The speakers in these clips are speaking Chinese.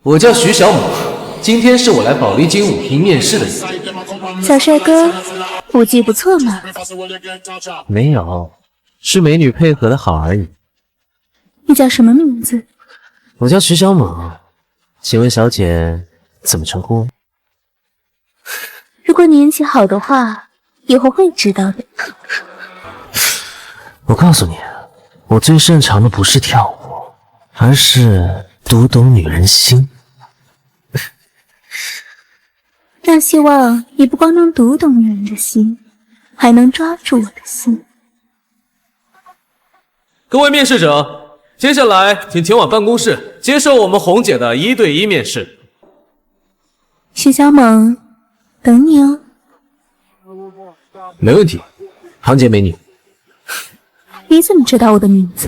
我叫徐小猛，今天是我来宝丽金舞厅面试的人。小帅哥，舞技不错嘛。没有，是美女配合的好而已。你叫什么名字？我叫徐小猛，请问小姐怎么称呼？如果你运气好的话，以后会知道的。我告诉你，我最擅长的不是跳舞，而是读懂女人心。那希望你不光能读懂女人的心，还能抓住我的心。各位面试者，接下来请前往办公室接受我们红姐的1对1面试。徐小猛，等你哦。没问题，行姐美女。你怎么知道我的名字？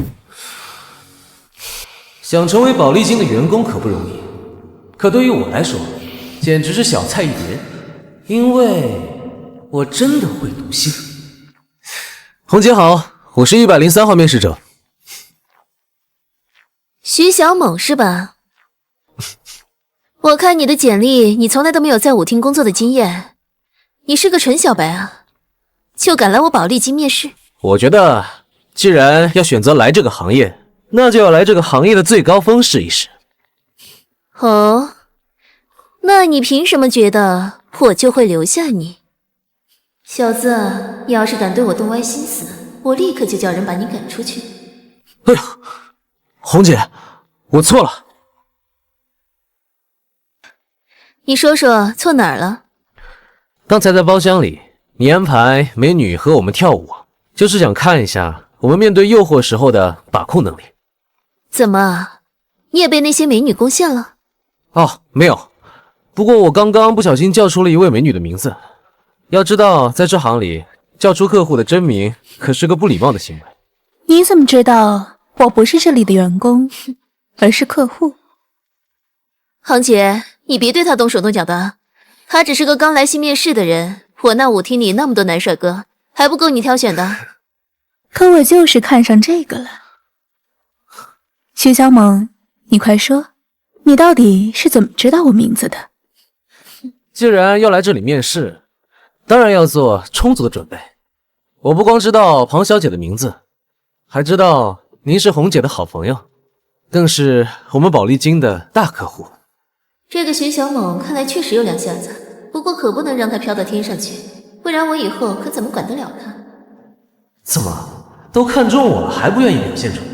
想成为宝丽金的员工可不容易，可对于我来说，简直是小菜一碟，因为我真的会读心。红姐好，我是103号面试者。徐小猛是吧？我看你的简历，你从来都没有在舞厅工作的经验，你是个纯小白啊，就敢来我宝丽金面试？我觉得，既然要选择来这个行业，那就要来这个行业的最高峰试一试。哦，那你凭什么觉得我就会留下你？小子，你要是敢对我动歪心思，我立刻就叫人把你赶出去。哎呀，红姐，我错了。你说说错哪儿了？刚才在包厢里，你安排美女和我们跳舞，就是想看一下我们面对诱惑时候的把控能力。怎么，你也被那些美女攻陷了？哦，没有。不过我刚刚不小心叫出了一位美女的名字。要知道，在这行里，叫出客户的真名可是个不礼貌的行为。你怎么知道我不是这里的员工，而是客户？行姐，你别对他动手动脚的，他只是个刚来新面试的人。我那舞厅里那么多男帅哥，还不够你挑选的。可我就是看上这个了。徐小猛，你快说，你到底是怎么知道我名字的？既然要来这里面试，当然要做充足的准备。我不光知道庞小姐的名字，还知道您是红姐的好朋友，更是我们宝丽金的大客户。这个徐小猛看来确实有两下子，不过可不能让他飘到天上去，不然我以后可怎么管得了他？怎么都看中我了，还不愿意表现出来？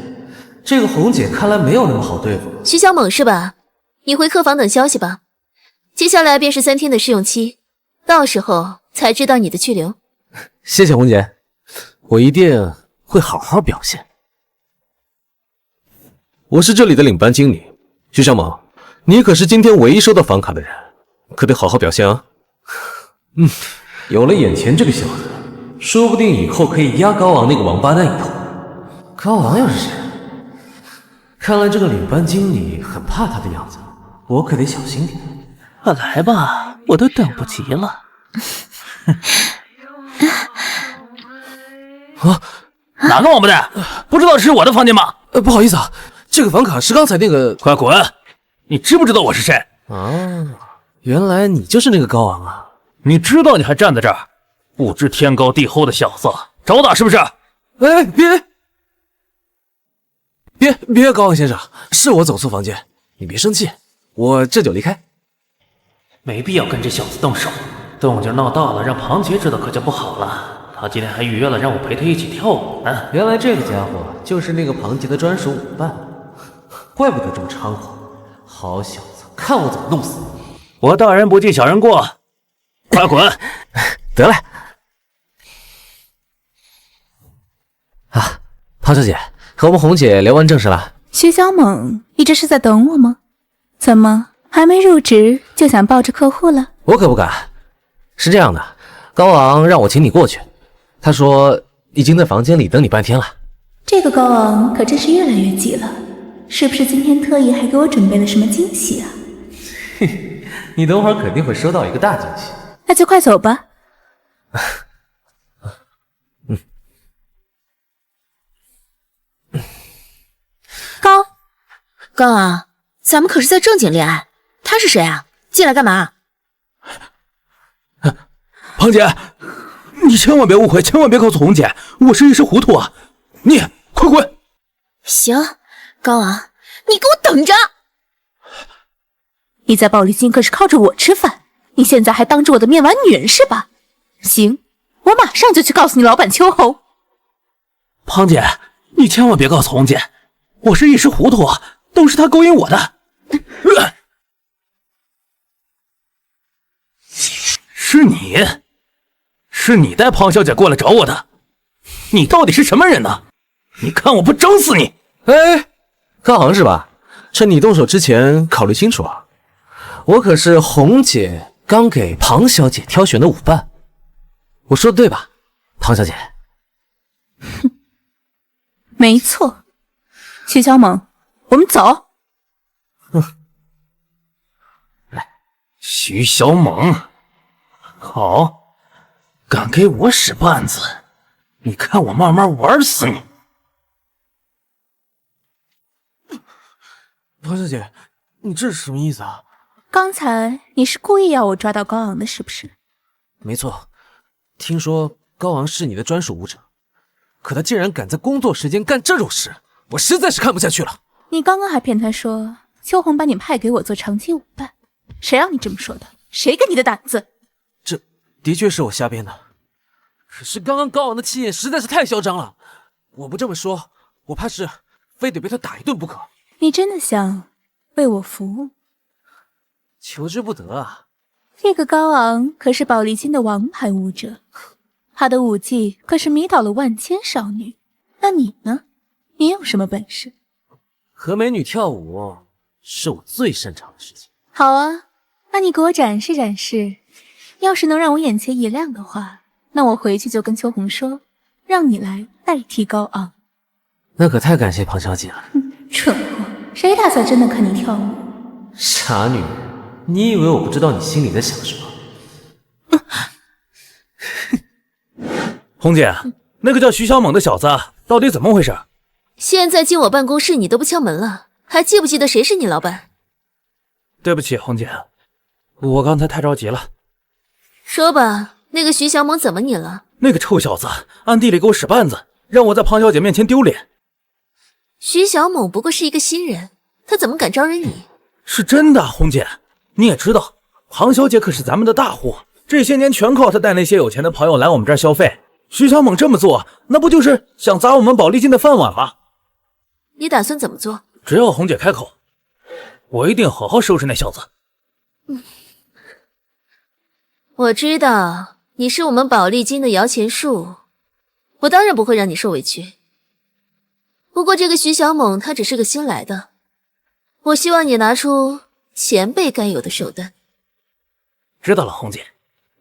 这个红姐看来没有那么好对付。徐小猛是吧？你回客房等消息吧。接下来便是3天的试用期，到时候才知道你的去留。谢谢红姐，我一定会好好表现。我是这里的领班经理，徐小猛，你可是今天唯一收到房卡的人，可得好好表现啊。有了眼前这个小子，说不定以后可以压高昂那个王八蛋一头。高昂又是谁？看来这个领班经理很怕他的样子，我可得小心点。来吧，我都等不及了。哪个王八蛋？不知道是我的房间吗？不好意思啊，这个房卡是刚才那个……快滚！你知不知道我是谁？原来你就是那个高昂啊！你知道你还站在这儿，不知天高地厚的小子，找打是不是？哎，别，高昂先生，是我走错房间，你别生气，我这就离开。没必要跟这小子动手，动静闹大了，让庞杰知道可就不好了。他今天还预约了让我陪他一起跳舞呢。原来这个家伙就是那个庞杰的专属舞伴，怪不得这么猖狂。好小子，看我怎么弄死你！我大人不计小人过，快滚！得嘞。庞小姐，和我们红姐聊完正事了。徐小猛，你这是在等我吗？怎么还没入职就想抱着客户了？我可不敢。是这样的，高昂让我请你过去，他说已经在房间里等你半天了。这个高昂可真是越来越急了，是不是今天特意还给我准备了什么惊喜啊？你等会儿肯定会收到一个大惊喜。那就快走吧。高昂，咱们可是在正经恋爱，他是谁啊？进来干嘛？庞姐，你千万别误会，千万别告诉红姐，我是一时糊涂啊！你快滚！行，高昂，你给我等着！你在宝丽金可是靠着我吃饭，你现在还当着我的面玩女人是吧？行，我马上就去告诉你老板秋红。庞姐，你千万别告诉红姐，我是一时糊涂啊，都是她勾引我的。是你带庞小姐过来找我的，你到底是什么人呢？你看我不整死你！哎，高昂是吧？趁你动手之前考虑清楚啊！我可是红姐刚给庞小姐挑选的舞伴，我说的对吧，庞小姐？哼，没错。徐小猛，我们走。来，徐小猛，好，敢给我使绊子，你看我慢慢玩死你！庞小姐，你这是什么意思啊？刚才你是故意要我抓到高昂的，是不是？没错，听说高昂是你的专属舞者，可他竟然敢在工作时间干这种事，我实在是看不下去了。你刚刚还骗他说秋红把你派给我做长期舞伴，谁让你这么说的？谁给你的胆子？这的确是我瞎编的，可是刚刚高昂的气焰实在是太嚣张了，我不这么说，我怕是非得被他打一顿不可。你真的想为我服务？求之不得啊！这个高昂可是宝丽金的王牌舞者，他的舞技可是迷倒了万千少女。那你呢？你有什么本事？和美女跳舞是我最擅长的事情。好啊，那你给我展示展示。要是能让我眼前一亮的话，那我回去就跟秋红说，让你来代替高昂。那可太感谢庞小姐了。蠢货，谁打算真的看你跳舞？傻女人，你以为我不知道你心里在想什么？红姐，那个叫徐小猛的小子到底怎么回事？现在进我办公室你都不敲门了，还记不记得谁是你老板？对不起，红姐，我刚才太着急了。说吧，那个徐小猛怎么你了？那个臭小子暗地里给我使绊子，让我在庞小姐面前丢脸。徐小猛不过是一个新人，他怎么敢招惹你？是真的，红姐，你也知道，庞小姐可是咱们的大户，这些年全靠她带那些有钱的朋友来我们这儿消费。徐小猛这么做，那不就是想砸我们宝丽金的饭碗吗？你打算怎么做？只要红姐开口，我一定好好收拾那小子。我知道你是我们宝丽金的摇钱树，我当然不会让你受委屈。不过这个徐小猛他只是个新来的，我希望你拿出前辈该有的手段。知道了，红姐，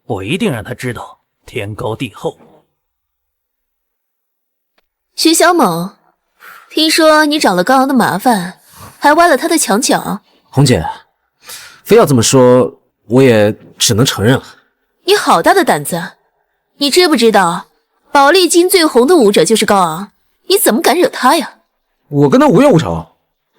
我一定让他知道天高地厚。徐小猛，听说你找了高昂的麻烦，还挖了他的墙角。红姐，非要这么说，我也只能承认了。你好大的胆子！你知不知道，宝丽金最红的舞者就是高昂，你怎么敢惹他呀？我跟他无冤无仇，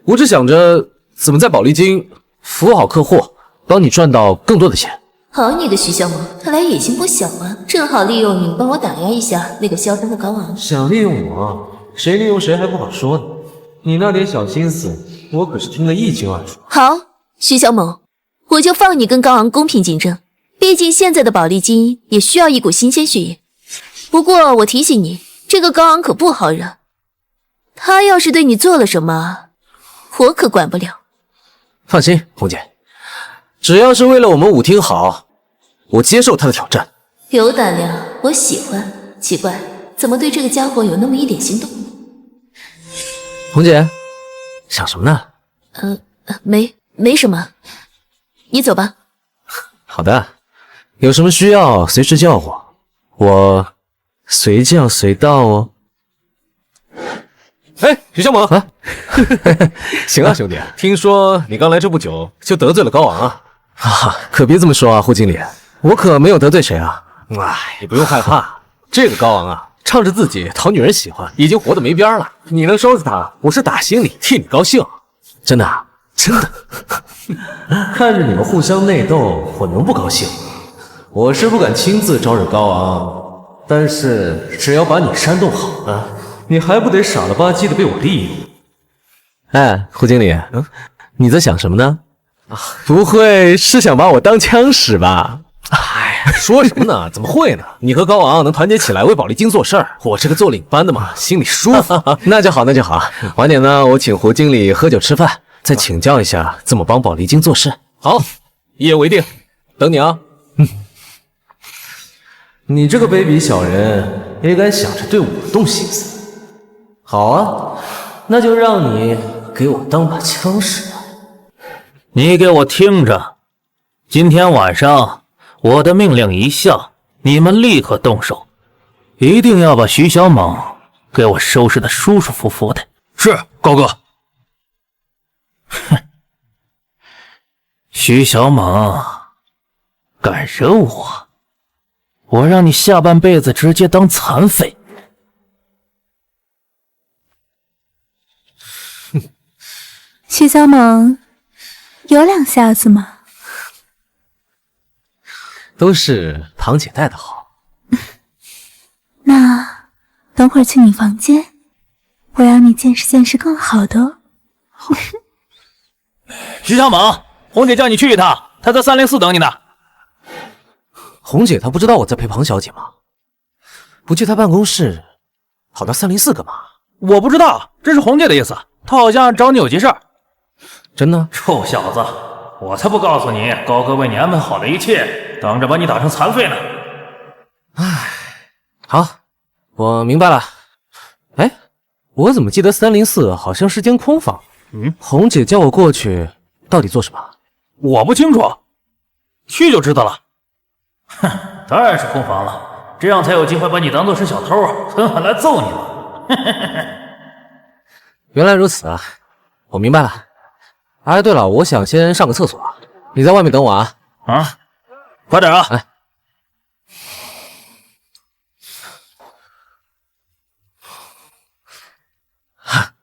我只想着怎么在宝丽金服务好客户，帮你赚到更多的钱。好你个徐小猛，看来野心不小啊！正好利用你帮我打压一下那个嚣张的高昂。想利用我，谁利用谁还不好说呢。你那点小心思，我可是听得一清二楚。好，徐小猛，我就放你跟高昂公平竞争。毕竟现在的宝丽金也需要一股新鲜血液。不过我提醒你，这个高昂可不好惹，他要是对你做了什么，我可管不了。放心，红姐，只要是为了我们舞厅好，我接受他的挑战。有胆量，我喜欢。奇怪，怎么对这个家伙有那么一点心动？红姐，想什么呢？没什么。你走吧。好的，有什么需要随时叫我，我随叫随到哦。哎，徐小猛啊，行啊，兄弟，听说你刚来这不久就得罪了高昂啊？啊，可别这么说啊，胡经理，我可没有得罪谁啊。哎，你不用害怕，这个高昂啊，仗着自己讨女人喜欢，已经活得没边了。你能收拾他，我是打心里替你高兴。真的，真的。看着你们互相内斗，我能不高兴吗？我是不敢亲自招惹高昂，但是只要把你煽动好了，你还不得傻了吧唧的被我利用？哎，胡经理，你在想什么呢？不会是想把我当枪使吧？哎呀，说什么呢？怎么会呢？你和高昂能团结起来为宝丽金做事儿，我这个做领班的嘛，心里舒服。那就好，那就好。晚点呢，我请胡经理喝酒吃饭，再请教一下怎么帮宝丽金做事。好，一言为定，等你啊。你这个卑鄙小人，也敢想着对我动心思？好啊，那就让你给我当把枪使吧。你给我听着，今天晚上我的命令一下，你们立刻动手，一定要把徐小猛给我收拾得舒舒服服的。是，高哥。哼，徐小猛，敢惹我，我让你下半辈子直接当残废。徐小猛，有2下子吗？都是庞姐带的好。那等会儿去你房间，我让你见识见识更好的哦。徐小猛，红姐叫你去一趟，她在304等你呢。红姐她不知道我在陪庞小姐吗？不去她办公室，跑到304干嘛？我不知道，这是红姐的意思，她好像找你有急事儿。真的？臭小子，我才不告诉你，高哥为你安排好的一切，等着把你打成残废呢。唉，好，我明白了。哎，我怎么记得304好像是间空房？红姐叫我过去，到底做什么？我不清楚，去就知道了。哼，当然是空房了，这样才有机会把你当做是小偷，狠狠来揍你嘛。原来如此啊，我明白了。哎，对了，我想先上个厕所，你在外面等我啊。啊，快点啊！哎，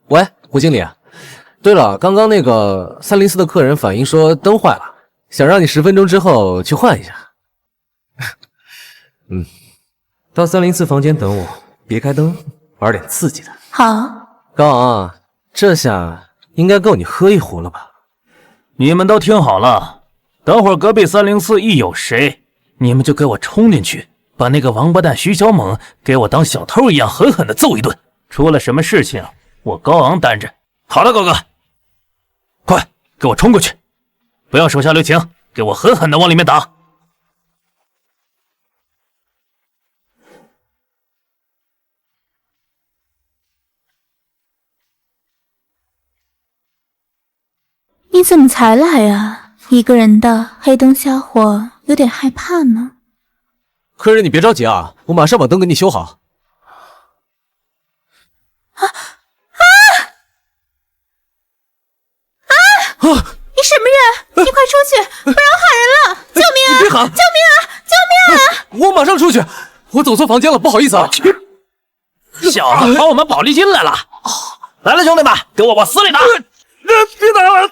喂，胡经理。对了，刚刚那个304的客人反映说灯坏了，想让你10分钟之后去换一下。到304房间等我，别开灯，玩点刺激的。好，高昂，这下应该够你喝一壶了吧？你们都听好了，等会儿隔壁304一有谁，你们就给我冲进去，把那个王八蛋徐小猛给我当小偷一样狠狠的揍一顿。出了什么事情，我高昂担着。好的，高哥，快给我冲过去，不要手下留情，给我狠狠的往里面打。你怎么才来啊？一个人的，黑灯瞎火，有点害怕呢。客人，你别着急啊，我马上把灯给你修好。你什么人？你快出去，不要喊人了！救命啊！你别喊！救命啊！救命啊！我马上出去，我走错房间了，不好意思啊。小子跑我们宝丽金来了！来了，兄弟们，给我往死里打！别打了！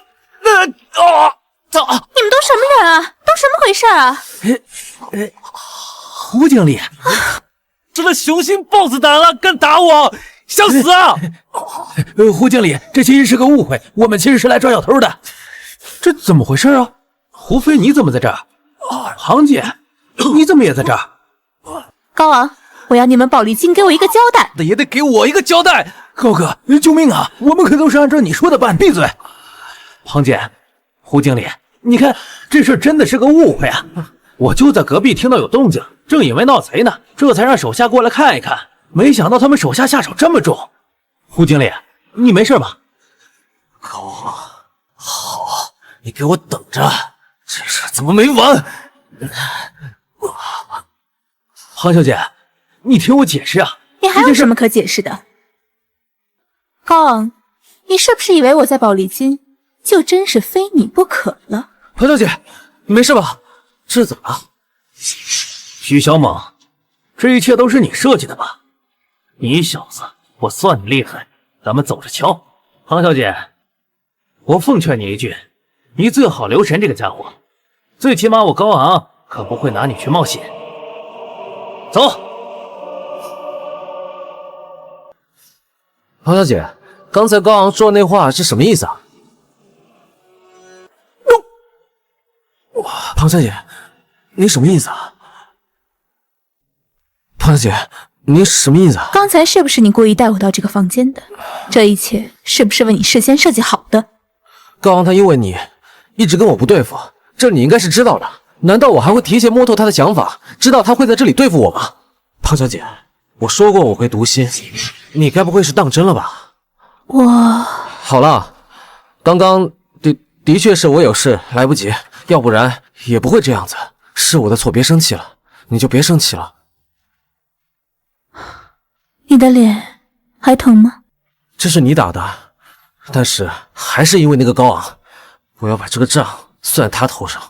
走！你们都什么人啊？都什么回事啊？胡经理，这个雄心豹子胆了，敢打我，想死啊！胡经理，这其实是个误会，我们其实是来抓小偷的。这怎么回事啊？胡飞，你怎么在这儿？庞姐，你怎么也在这儿？高昂，我要你们宝丽金给我一个交代。也得给我一个交代。高哥，救命啊！我们可都是按照你说的办。闭嘴！庞姐，胡经理，你看这事真的是个误会啊！我就在隔壁听到有动静，正以为闹贼呢，这才让手下过来看一看。没想到他们手下下手这么重。胡经理，你没事吧？高昂，好，你给我等着，这事怎么没完？庞小姐，你听我解释啊！你还有什么可解释的？高昂，你是不是以为我在宝丽金就真是非你不可了？庞小姐，你没事吧？这怎么了？徐小猛，这一切都是你设计的吧？你小子，我算你厉害，咱们走着瞧。庞小姐，我奉劝你一句，你最好留神这个家伙，最起码我高昂可不会拿你去冒险。走。庞小姐，刚才高昂说的那话是什么意思啊？庞小姐，你什么意思啊？庞小姐，你什么意思啊？刚才是不是你故意带我到这个房间的？这一切是不是为你事先设计好的？高昂他因为你一直跟我不对付，这你应该是知道的。难道我还会提前摸透他的想法，知道他会在这里对付我吗？庞小姐，我说过我会读心，你该不会是当真了吧？我好了，刚刚的确是我有事来不及，要不然也不会这样子。是我的错，别生气了，你就别生气了。你的脸还疼吗？这是你打的，但是还是因为那个高昂，我要把这个账算他头上。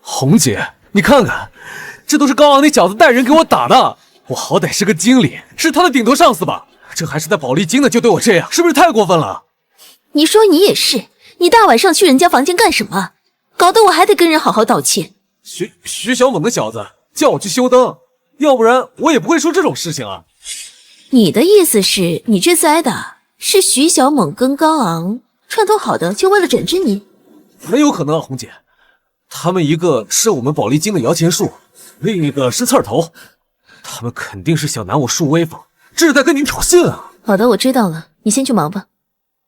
红姐，你看看，这都是高昂那小子带人给我打的。我好歹是个经理，是他的顶头上司吧？这还是在保利金的就对我这样，是不是太过分了？你说你也是，你大晚上去人家房间干什么？搞得我还得跟人好好道歉。徐小猛的小子叫我去修灯，要不然我也不会说这种事情啊。你的意思是你这次挨打是徐小猛跟高昂串通好的，就为了整治你？很有可能啊，红姐。他们一个是我们保利金的摇钱树，另一个是刺儿头，他们肯定是想拿我树威风，这是在跟你挑衅啊！好的，我知道了，你先去忙吧。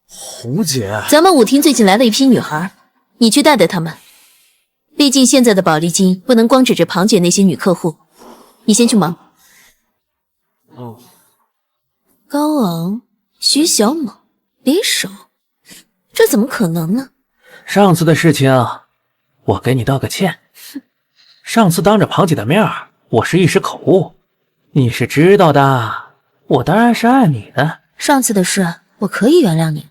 红姐，咱们舞厅最近来了一批女孩，你去带带她们。毕竟现在的保利金不能光指着庞姐那些女客户，你先去忙。高昂、徐小猛联手，这怎么可能呢？上次的事情我给你道个歉。上次当着庞姐的面我是一时口误，你是知道的，我当然是爱你的。上次的事我可以原谅你，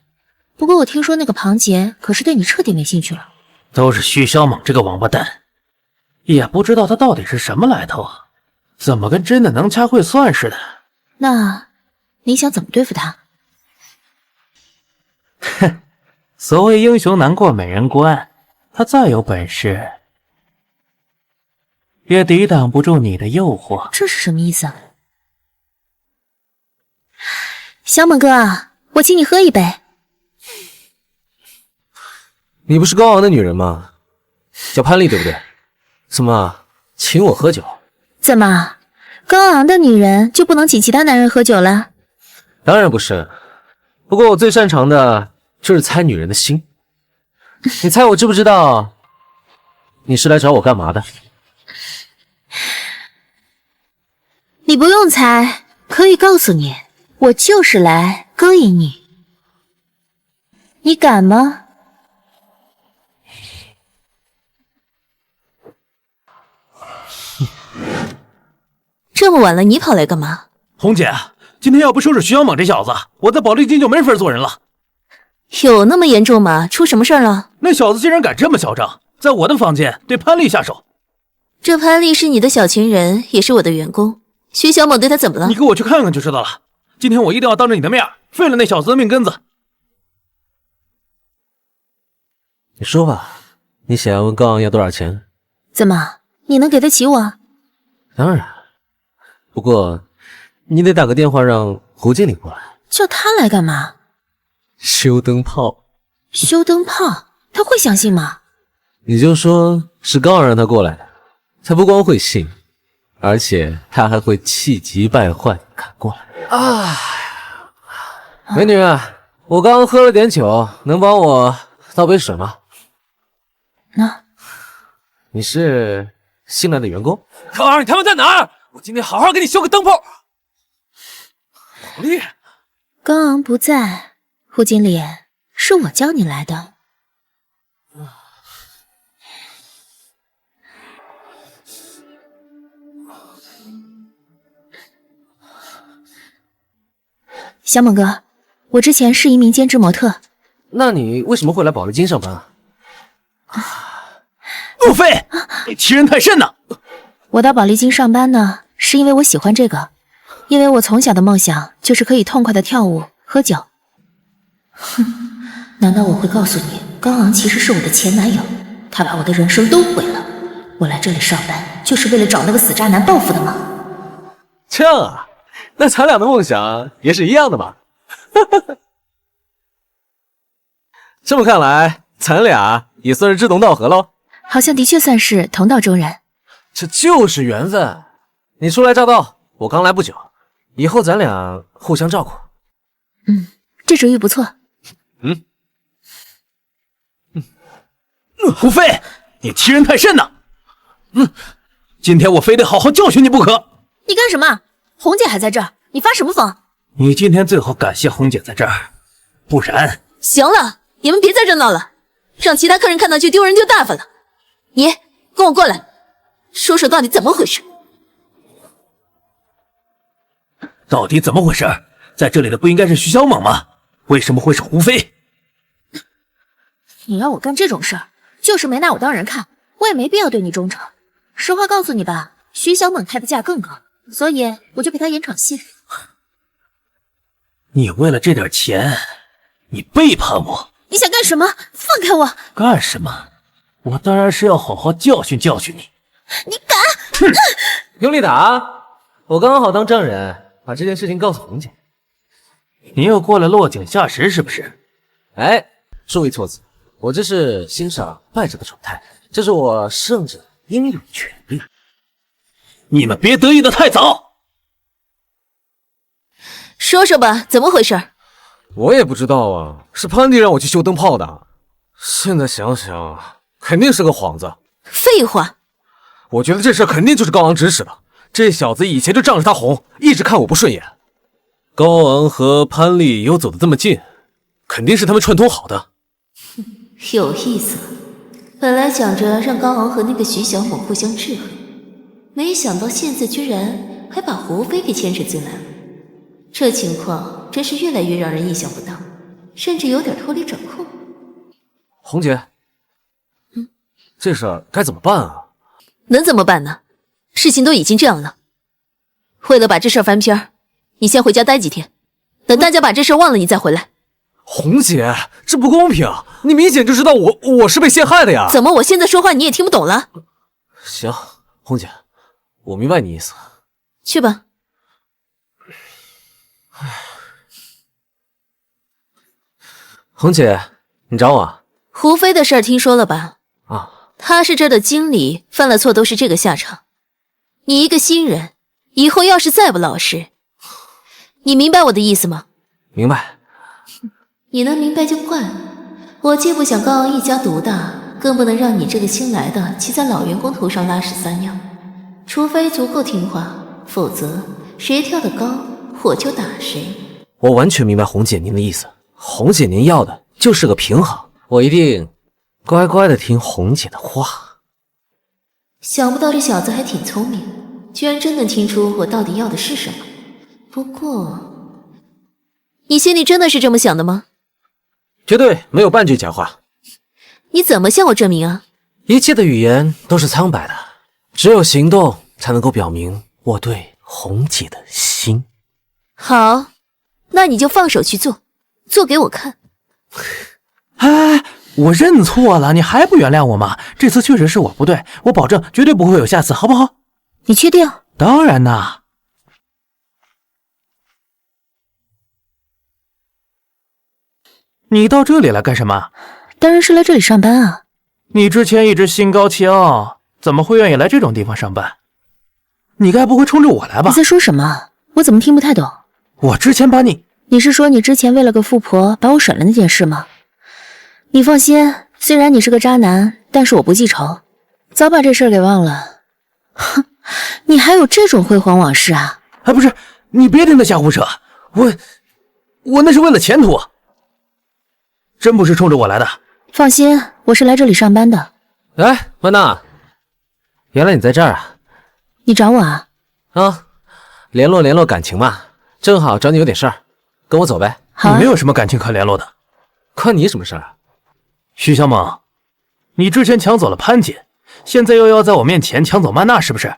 不过我听说那个庞杰可是对你彻底没兴趣了。都是徐小猛这个王八蛋，也不知道他到底是什么来头，怎么跟真的能掐会算似的。那你想怎么对付他？哼，所谓英雄难过美人关，他再有本事也抵挡不住你的诱惑。这是什么意思啊？小猛哥，我请你喝一杯。你不是高昂的女人吗？叫潘丽对不对？怎么请我喝酒？怎么，高昂的女人就不能请其他男人喝酒了？当然不是，不过我最擅长的就是猜女人的心。你猜我知不知道你是来找我干嘛的？你不用猜，可以告诉你，我就是来勾引你。你敢吗？这么晚了，你跑来干嘛？红姐，今天要不收拾徐小猛这小子，我在保利金就没法做人了。有那么严重吗？出什么事儿了？那小子竟然敢这么嚣张，在我的房间对潘丽下手。这潘丽是你的小情人，也是我的员工。徐小猛对他怎么了？你跟我去看看就知道了。今天我一定要当着你的面废了那小子的命根子。你说吧，你想要问高昂要多少钱？怎么，你能给得起我？当然，不过你得打个电话让胡经理过来。叫他来干嘛？修灯泡。修灯泡？他会相信吗？你就说是高昂让他过来的，他不光会信，而且他还会气急败坏赶过来。啊，美女，我刚喝了点酒，能帮我倒杯水吗？你是新来的员工？高昂，你他妈在哪儿？我今天好好给你修个灯泡。好厉害！高昂不在，胡经理，是我叫你来的。小猛哥，我之前是一名兼职模特。那你为什么会来保利金上班啊？路飞，你欺人太甚呐！我到保利金上班呢，是因为我喜欢这个，因为我从小的梦想就是可以痛快的跳舞、喝酒。难道我会告诉你，高昂其实是我的前男友？他把我的人生都毁了。我来这里上班，就是为了找那个死渣男报复的吗？这样啊，那咱俩的梦想也是一样的嘛。这么看来，咱俩也算是志同道合喽。好像的确算是同道中人。这就是缘分。你初来乍到，我刚来不久，以后咱俩互相照顾。这主意不错。胡飞，你欺人太甚呐！今天我非得好好教训你不可。你干什么？红姐还在这儿，你发什么疯？你今天最好感谢红姐在这儿，不然……行了，你们别再热闹了，让其他客人看到就丢人丢大发了。你跟我过来，说说到底怎么回事？到底怎么回事？在这里的不应该是徐小猛吗？为什么会是胡飞？你让我干这种事儿，就是没拿我当人看，我也没必要对你忠诚。实话告诉你吧，徐小猛开的价更高，所以我就陪他演场戏。你为了这点钱，你背叛我？你想干什么？放开我！干什么？我当然是要好好教训教训你。你敢！用力打！我刚好当证人，把这件事情告诉红姐。你又过来落井下石是不是？哎，恕一错字，我这是欣赏败者的丑态，这是我胜者应有权利。你们别得意的太早。说说吧，怎么回事？我也不知道啊，是潘迪让我去修灯泡的。现在想想，肯定是个幌子。废话，我觉得这事肯定就是高昂指使的。这小子以前就仗着他红，一直看我不顺眼。高昂和潘丽又走得这么近，肯定是他们串通好的。有意思了，本来想着让高昂和那个徐小猛互相制衡，没想到现在居然还把胡飞给牵扯进来了。这情况真是越来越让人意想不到，甚至有点脱离掌控。红姐，这事儿该怎么办啊？能怎么办呢？事情都已经这样了，为了把这事儿翻篇儿，你先回家待几天，等大家把这事儿忘了，你再回来。红姐，这不公平！你明显就知道我是被陷害的呀！怎么我现在说话你也听不懂了？行，红姐，我明白你意思。去吧。红姐，你找我？胡飞的事儿听说了吧？啊，他是这儿的经理，犯了错都是这个下场。你一个新人，以后要是再不老实，你明白我的意思吗？明白。你能明白就怪了。我既不想高昂一家独大，更不能让你这个新来的骑在老员工头上拉屎撒尿。除非足够听话，否则谁跳得高，我就打谁。我完全明白红姐您的意思。红姐您要的就是个平衡，我一定乖乖的听红姐的话。想不到这小子还挺聪明，居然真能听出我到底要的是什么。不过，你心里真的是这么想的吗？绝对没有半句假话。你怎么向我证明啊？一切的语言都是苍白的，只有行动才能够表明我对红姐的心。好，那你就放手去做，做给我看。哎，我认错了，你还不原谅我吗？这次确实是我不对，我保证绝对不会有下次，好不好？你确定？当然啦。你到这里来干什么？当然是来这里上班啊。你之前一直心高气傲，怎么会愿意来这种地方上班？你该不会冲着我来吧？你在说什么？我怎么听不太懂？我之前把你……你是说你之前为了个富婆把我甩了那件事吗？你放心，虽然你是个渣男，但是我不记仇，早把这事儿给忘了。哼，你还有这种辉煌往事啊？不是，你别听他瞎胡扯，我那是为了前途，真不是冲着我来的。放心，我是来这里上班的。哎，曼娜，原来你在这儿啊？你找我啊？啊，联络感情嘛，正好找你有点事儿，跟我走呗。好啊。你没有什么感情可联络的，关你什么事儿啊？徐小猛，你之前抢走了潘姐，现在又要在我面前抢走曼娜，是不是？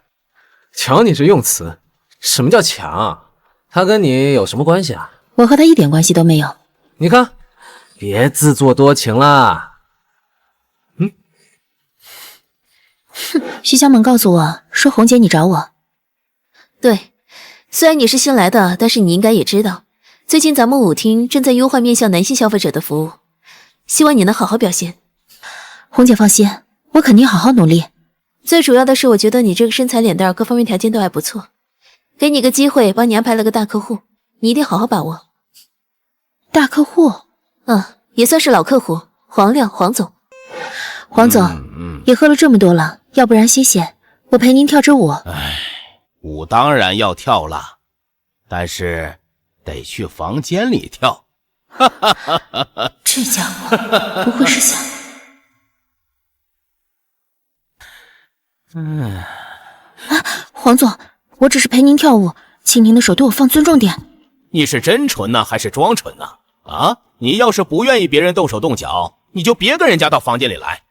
抢你这用词，什么叫抢？他跟你有什么关系啊？我和他一点关系都没有。你看，别自作多情啦。徐小猛告诉我说红姐你找我。对，虽然你是新来的，但是你应该也知道，最近咱们舞厅正在优化面向男性消费者的服务，希望你能好好表现。红姐放心，我肯定好好努力。最主要的是，我觉得你这个身材脸蛋各方面条件都还不错，给你个机会，帮你安排了个大客户，你一定好好把握。大客户？也算是老客户，黄亮黄总。黄总，也喝了这么多了，要不然歇歇，我陪您跳支舞。舞当然要跳了，但是得去房间里跳。这家伙不会是想……黄总，我只是陪您跳舞，请您的手对我放尊重点。你是真纯呢，还是装纯呢？啊，你要是不愿意别人动手动脚，你就别跟人家到房间里来。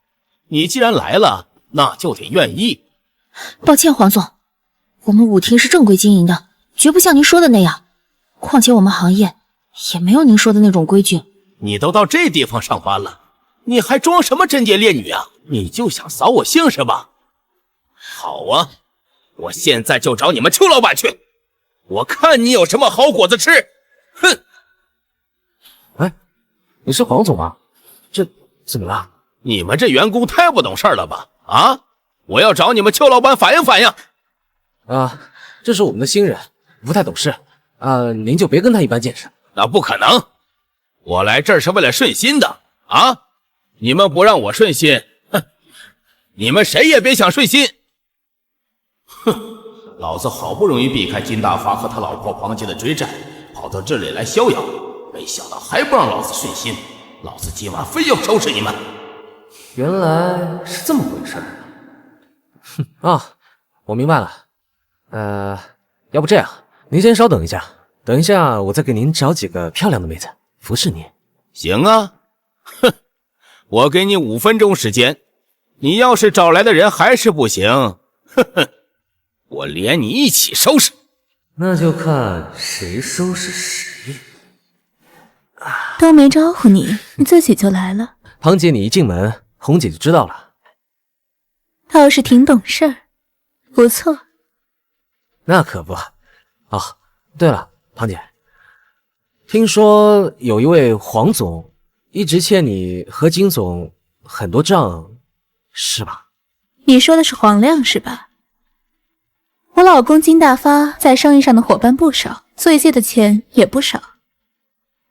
你既然来了，那就得愿意。抱歉，黄总，我们舞厅是正规经营的，绝不像您说的那样。况且我们行业也没有您说的那种规矩。你都到这地方上班了，你还装什么贞洁烈女啊？你就想扫我兴是吧？好啊，我现在就找你们邱老板去，我看你有什么好果子吃。哼！哎，你是黄总啊？这怎么了？你们这员工太不懂事了吧？啊！我要找你们邱老板反映反映。这是我们的新人，不太懂事您就别跟他一般见识。那不可能，我来这儿是为了顺心的啊！你们不让我顺心，哼，你们谁也别想顺心。哼，老子好不容易避开金大发和他老婆庞杰的追债，跑到这里来逍遥，没想到还不让老子顺心，老子今晚非要收拾你们。原来是这么回事我明白了。要不这样，您先稍等一下，等一下我再给您找几个漂亮的妹子服侍您。行啊，哼，我给你5分钟时间，你要是找来的人还是不行，哼哼，我连你一起收拾。那就看谁收拾谁。都没招呼你，你自己就来了。庞姐，你一进门，红姐就知道了。倒是挺懂事儿，不错。那可不。对了，庞姐，听说有一位黄总一直欠你和金总很多账，是吧？你说的是黄亮是吧？我老公金大发在生意上的伙伴不少，所以借的钱也不少。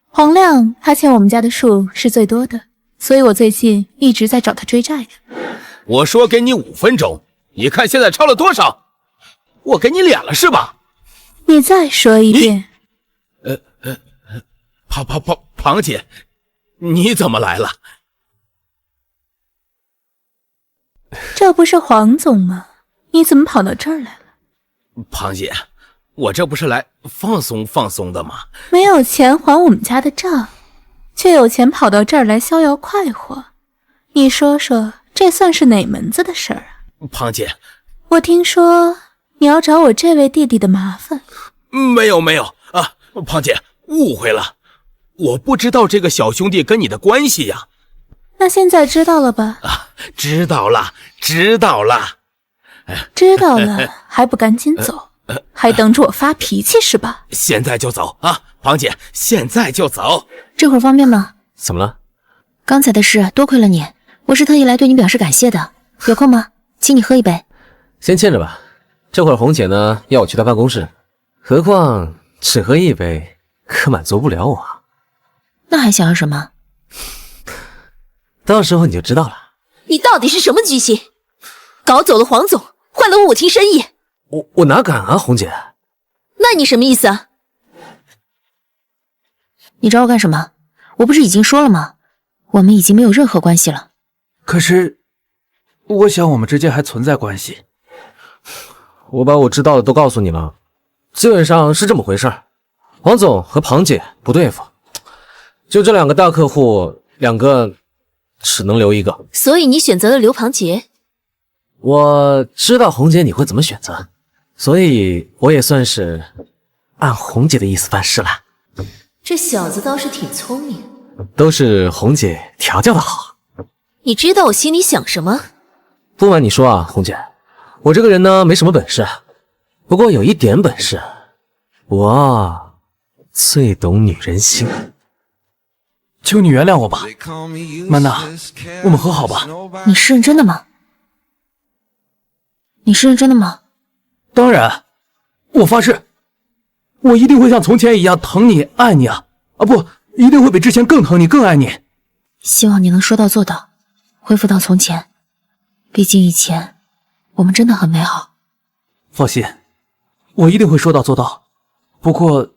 黄亮他欠我们家的数是最多的，所以我最近一直在找他追债呢。我说给你5分钟，你看现在超了多少？我给你脸了是吧？你再说一遍。庞姐，你怎么来了？这不是黄总吗？你怎么跑到这儿来了？庞姐，我这不是来放松放松的吗？没有钱还我们家的账，却有钱跑到这儿来逍遥快活，你说说，这算是哪门子的事儿啊？庞姐，我听说你要找我这位弟弟的麻烦。没有啊，庞姐误会了，我不知道这个小兄弟跟你的关系呀。那现在知道了吧？知道了。知道了还不赶紧走？还等着我发脾气是吧？现在就走啊，庞姐，现在就走。这会儿方便吗？怎么了？刚才的事多亏了你，我是特意来对你表示感谢的。有空吗？请你喝一杯。先欠着吧，这会儿红姐呢要我去她办公室，何况只喝一杯可满足不了我。那还想要什么？到时候你就知道了。你到底是什么居心？搞走了黄总，坏了舞厅生意。我哪敢啊，红姐。那你什么意思啊？你找我干什么？我不是已经说了吗？我们已经没有任何关系了。可是，我想我们之间还存在关系。我把我知道的都告诉你了，基本上是这么回事儿。黄总和庞姐不对付，就这2个大客户，2个只能留一个。所以你选择了刘庞杰。我知道红姐你会怎么选择，所以我也算是按红姐的意思办事了。这小子倒是挺聪明。都是红姐调教的好。你知道我心里想什么？不瞒你说啊，红姐，我这个人呢没什么本事，不过有一点本事，我最懂女人心。求你原谅我吧，曼娜，我们和好吧。你是认真的吗？你是认真的吗？当然，我发誓，我一定会像从前一样疼你、爱你啊！啊不，一定会比之前更疼你、更爱你。希望你能说到做到，恢复到从前。毕竟以前我们真的很美好。放心，我一定会说到做到。不过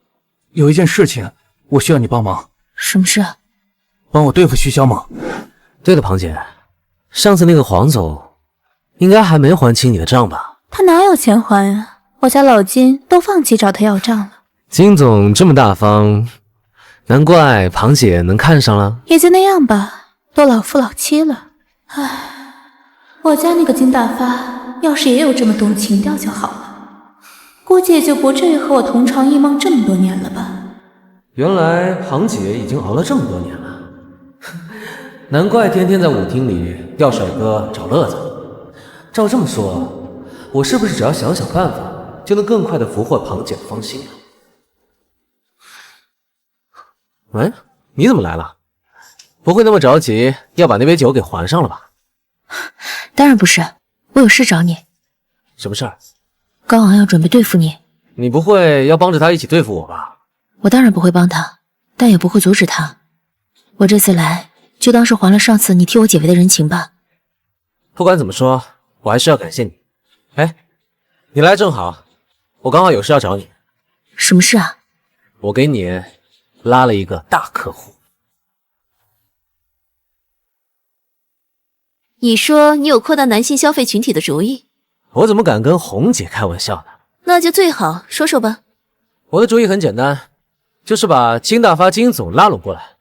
有一件事情，我需要你帮忙。什么事？帮我对付徐小猛。对了，庞姐，上次那个黄总应该还没还清你的账吧？他哪有钱还啊？我家老金都放弃找他要账了。金总这么大方，难怪庞姐能看上了。也就那样吧，都老夫老妻了。唉，我家那个金大发要是也有这么懂情调就好了，估计也就不至于和我同床异梦这么多年了吧。原来庞姐已经熬了这么多年了，难怪天天在舞厅里吊帅哥找乐子。照这么说，我是不是只要想想办法，就能更快的俘获庞姐的芳心啊？喂，你怎么来了？不会那么着急要把那杯酒给还上了吧？当然不是，我有事找你。什么事儿？高昂要准备对付你，你不会要帮着他一起对付我吧？我当然不会帮他，但也不会阻止他。我这次来，就当是还了上次你替我解围的人情吧。不管怎么说，我还是要感谢你。哎，你来正好，我刚好有事要找你。什么事啊？我给你拉了一个大客户。你说你有扩大男性消费群体的主意？我怎么敢跟红姐开玩笑呢？那就最好，说说吧。我的主意很简单，就是把金大发金总拉拢过来。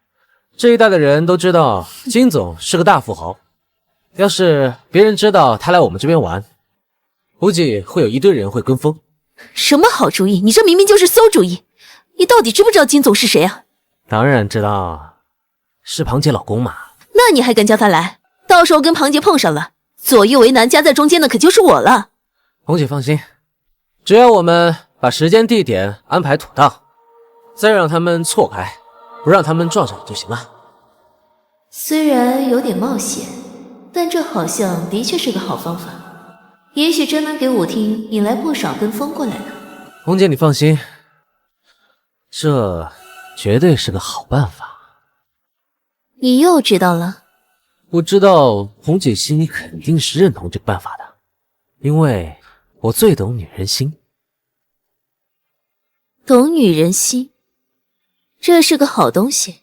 这一代的人都知道金总是个大富豪，要是别人知道他来我们这边玩，估计会有一堆人会跟风。什么好主意？你这明明就是馊主意！你到底知不知道金总是谁啊？当然知道，是庞姐老公嘛。那你还敢叫他来？到时候跟庞姐碰上了，左右为难，夹在中间的可就是我了。红姐放心，只要我们把时间地点安排妥当，再让他们错开，不让他们撞上就行了。虽然有点冒险，但这好像的确是个好方法，也许真能给舞厅引来不少跟风过来呢。红姐你放心，这绝对是个好办法。你又知道了？我知道红姐心里肯定是认同这个办法的，因为我最懂女人心。懂女人心，这是个好东西，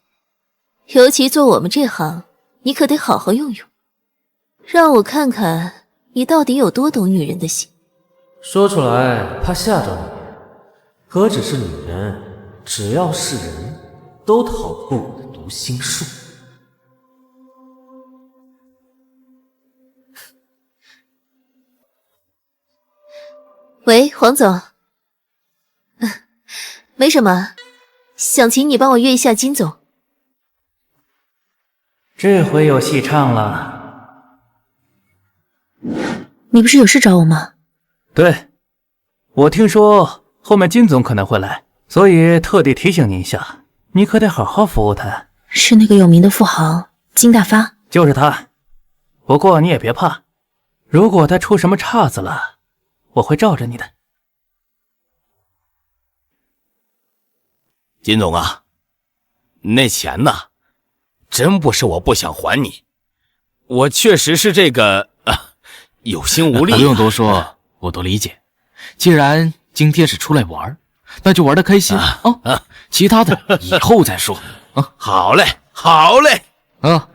尤其做我们这行，你可得好好用用，让我看看你到底有多懂女人的心。说出来怕吓着你，何止是女人，只要是人都逃不过我的读心术。喂，黄总。没什么，想请你帮我约一下金总。这回有戏唱了。你不是有事找我吗？对，我听说后面金总可能会来，所以特地提醒你一下，你可得好好服务他。是那个有名的富豪金大发？就是他。不过你也别怕，如果他出什么岔子了，我会罩着你的。金总啊，那钱呢，真不是我不想还你，我确实是这个有心无力。不用多说，我都理解。既然今天是出来玩，那就玩得开心其他的以后再说啊。好嘞，好嘞啊。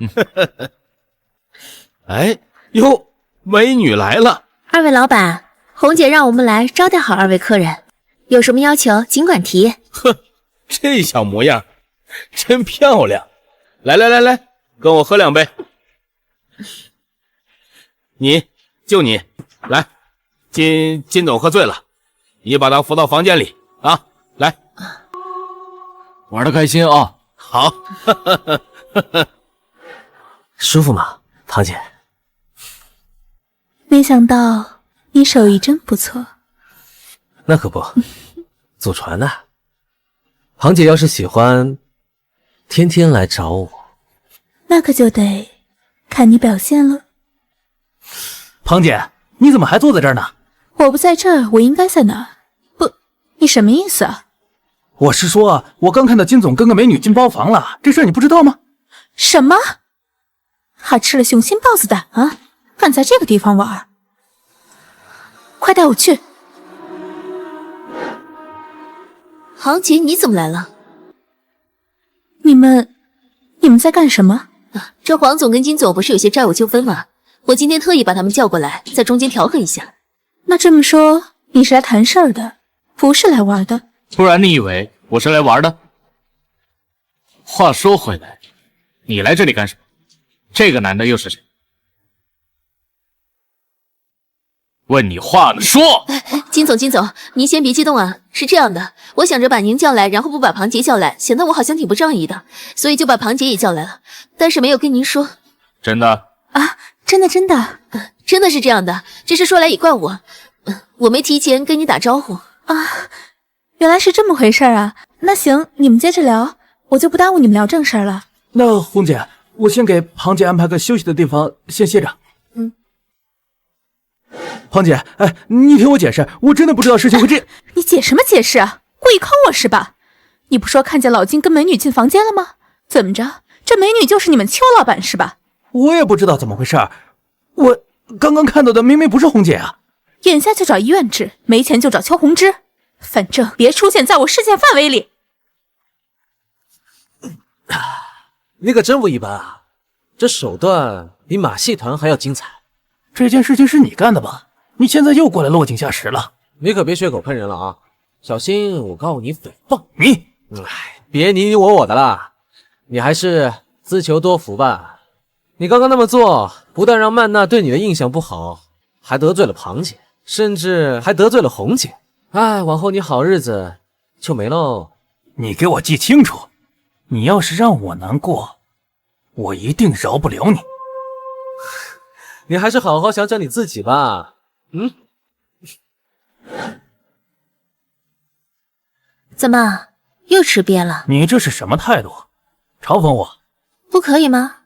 哎哟，美女来了。二位老板，红姐让我们来招待好二位客人，有什么要求尽管提。呵，这小模样真漂亮。来来来来，跟我喝2杯。就你来，金总喝醉了，你把他扶到房间里啊。来，玩得开心啊。好。舒服吗，庞姐？没想到你手艺真不错。那可不，祖传的。庞姐要是喜欢，天天来找我。那可就得看你表现了。庞姐，你怎么还坐在这儿呢？我不在这儿，我应该在哪儿？不，你什么意思啊？我是说，我刚看到金总跟个美女进包房了，这事儿你不知道吗？什么？还吃了雄心豹子胆啊！敢在这个地方玩？快带我去！杭姐，你怎么来了？你们在干什么？这黄总跟金总不是有些债务纠纷吗？我今天特意把他们叫过来，在中间调和一下。那这么说，你是来谈事儿的，不是来玩的？不然你以为我是来玩的？话说回来，你来这里干什么？这个男的又是谁？问你话呢，说！金总，您先别激动啊。是这样的，我想着把您叫来，然后不把庞杰叫来，显得我好像挺不仗义的，所以就把庞杰也叫来了，但是没有跟您说。真的？啊，真的，真的是这样的，只是说来也怪我，我没提前跟你打招呼啊。原来是这么回事啊。那行，你们接着聊，我就不耽误你们聊正事了。那红姐，我先给庞姐安排个休息的地方，先歇着。庞姐，哎，你听我解释，我真的不知道事情会这……你解什么解释啊？故意坑我是吧？你不说看见老金跟美女进房间了吗？怎么着？这美女就是你们邱老板是吧？我也不知道怎么回事，我刚刚看到的明明不是红姐啊！眼下就找医院治，没钱就找邱红芝，反正别出现在我视线范围里。你可真不一般啊，这手段比马戏团还要精彩。这件事情是你干的吧？你现在又过来落井下石了。你可别血口喷人了啊，小心我告你诽谤你。别你你我的啦，你还是自求多福吧。你刚刚那么做，不但让曼娜对你的印象不好，还得罪了庞姐，甚至还得罪了红姐。哎，往后你好日子就没喽。你给我记清楚，你要是让我难过，我一定饶不了你。你还是好好想想你自己吧。怎么又吃瘪了？你这是什么态度？嘲讽我？不可以吗？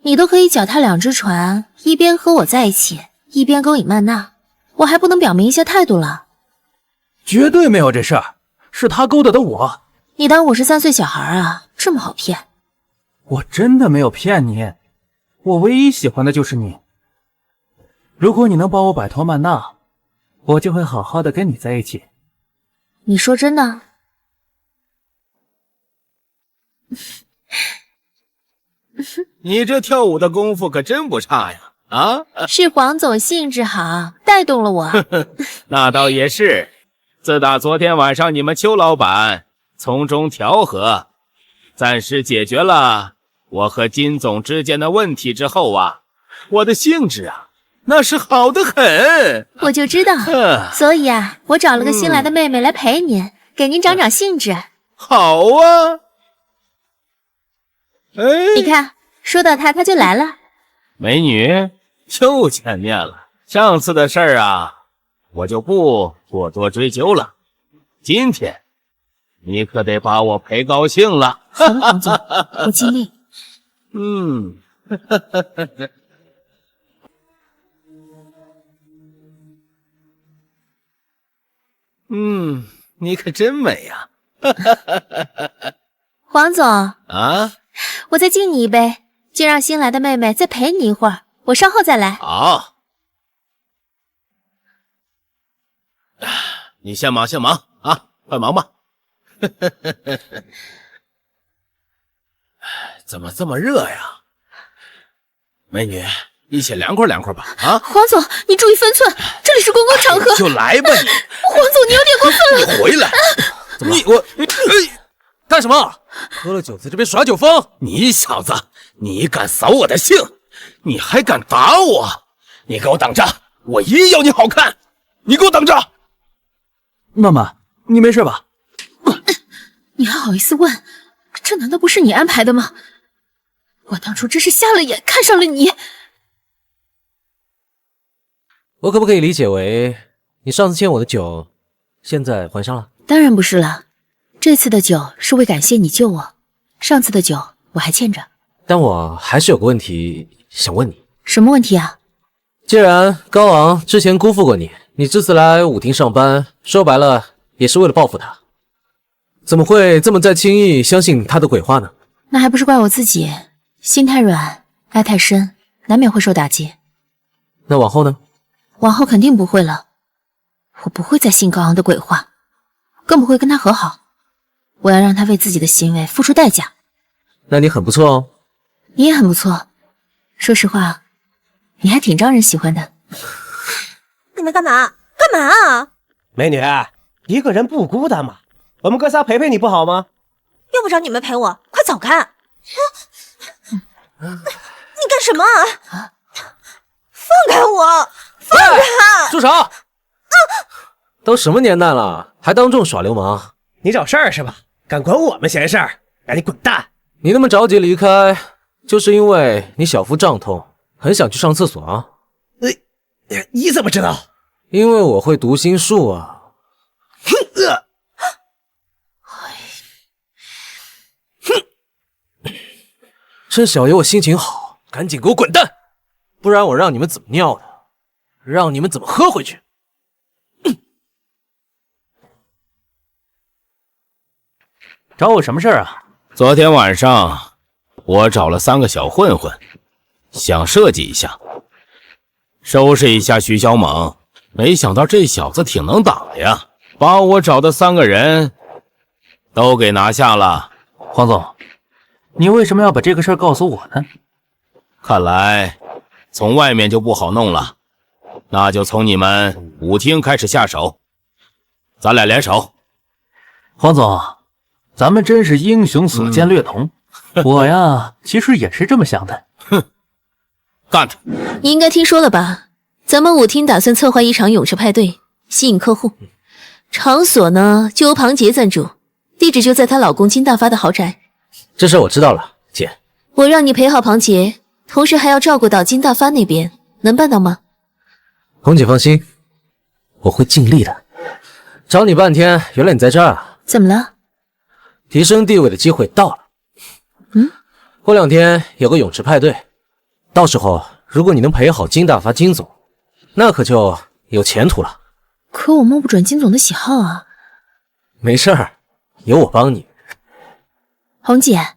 你都可以脚踏两只船，一边和我在一起，一边勾引曼娜，我还不能表明一些态度了？绝对没有这事儿，是他勾搭的我。你当我是3岁小孩啊？这么好骗？我真的没有骗你，我唯一喜欢的就是你。如果你能帮我摆脱曼娜，我就会好好的跟你在一起。你说真的？你这跳舞的功夫可真不差呀！啊，是黄总兴致好，带动了我。那倒也是。自打昨天晚上你们邱老板从中调和，暂时解决了我和金总之间的问题之后啊，我的兴致啊，那是好得很。我就知道，所以啊，我找了个新来的妹妹来陪您，给您长长兴致。好啊。哎，你看，说到她就来了。美女，又见面了。上次的事儿啊，我就不过多追究了。今天你可得把我陪高兴了。好了，黄总，我尽力。你可真美呀。黄总啊，我再敬你一杯，就让新来的妹妹再陪你一会儿，我稍后再来。好，你先忙啊，快忙吧。怎么这么热呀？美女，一起凉快凉快吧。啊，黄总，你注意分寸，这里是公共场合。就来吧你。黄总，你有点过分了。你回来。干什么？喝了酒在这边耍酒疯？你小子，你敢扫我的兴，你还敢打我？你给我等着，我一要你好看！你给我等着！妈妈，你没事吧？你还好意思问？这难道不是你安排的吗？我当初真是瞎了眼，看上了你。我可不可以理解为，你上次欠我的酒，现在还上了？当然不是了，这次的酒是为感谢你救我，上次的酒我还欠着。但我还是有个问题想问你。什么问题啊？既然高昂之前辜负过你，你这次来舞厅上班，说白了也是为了报复他，怎么会这么再轻易相信他的鬼话呢？那还不是怪我自己，心太软，爱太深，难免会受打击。那往后呢？往后肯定不会了，我不会再信高昂的鬼话，更不会跟他和好。我要让他为自己的行为付出代价。那你很不错哦。你也很不错，说实话，你还挺招人喜欢的。你们干嘛？干嘛啊？美女，一个人不孤单吗？我们哥仨陪陪你不好吗？用不着你们陪我，快走开！你干什么啊？放开我！放开！住手！都什么年代了，还当众耍流氓？你找事儿是吧？敢管我们闲事儿，赶紧滚蛋！你那么着急离开，就是因为你小腹胀痛，很想去上厕所啊？你怎么知道？因为我会读心术啊。趁小爷我心情好，赶紧给我滚蛋，不然我让你们怎么尿的，让你们怎么喝回去。找我什么事儿啊？昨天晚上我找了3个小混混，想设计一下，收拾一下徐小猛，没想到这小子挺能打的呀，把我找的3个人都给拿下了。黄总，你为什么要把这个事儿告诉我呢？看来从外面就不好弄了，那就从你们舞厅开始下手，咱俩联手。黄总，咱们真是英雄所见略同。我呀，其实也是这么想的。哼，干他！你应该听说了吧？咱们舞厅打算策划一场泳池派对，吸引客户。场所呢，就由庞杰赞助，地址就在她老公金大发的豪宅。这事我知道了，姐。我让你陪好庞杰，同时还要照顾到金大发那边，能办到吗？红姐放心，我会尽力的。找你半天，原来你在这儿啊？怎么了？提升地位的机会到了。过2天有个泳池派对，到时候如果你能陪好金大发金总，那可就有前途了。可我摸不准金总的喜好啊。没事儿，有我帮你。红姐，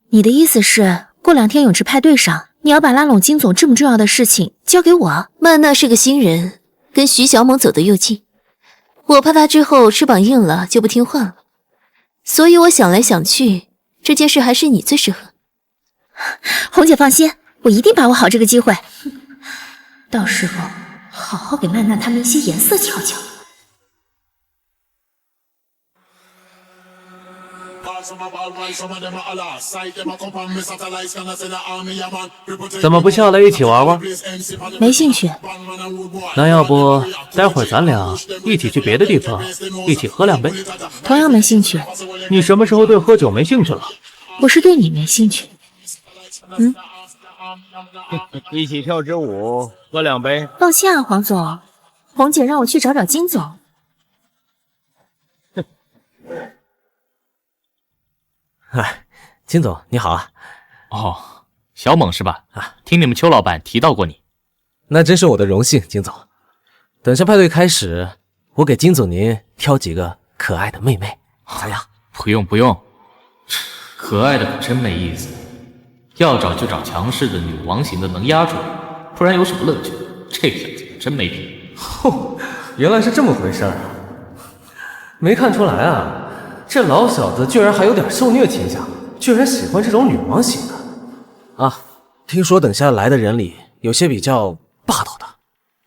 你的意思是过2天泳池派对上，你要把拉拢金总这么重要的事情交给我？曼娜是个新人，跟徐小猛走得又近，我怕他之后翅膀硬了就不听话了，所以我想来想去，这件事还是你最适合。红姐放心，我一定把握好这个机会，到时候好好给曼娜他们一些颜色瞧瞧。怎么不下来一起玩玩？没兴趣。那要不待会儿咱俩一起去别的地方，一起喝2杯？同样没兴趣。你什么时候对喝酒没兴趣了？我是对你没兴趣。一起跳支舞，喝2杯。放心啊，黄总，红姐让我去找找金总。哎，金总你好啊。哦，小猛是吧？听你们邱老板提到过你。那真是我的荣幸，金总。等下派对开始，我给金总您挑几个可爱的妹妹，咋样？不用不用，可爱的可真没意思。要找就找强势的女王型的能压住你，不然有什么乐趣？这小子真没品。哦，原来是这么回事啊！没看出来啊，这老小子居然还有点受虐倾向，居然喜欢这种女王型的啊！听说等下来的人里，有些比较霸道的、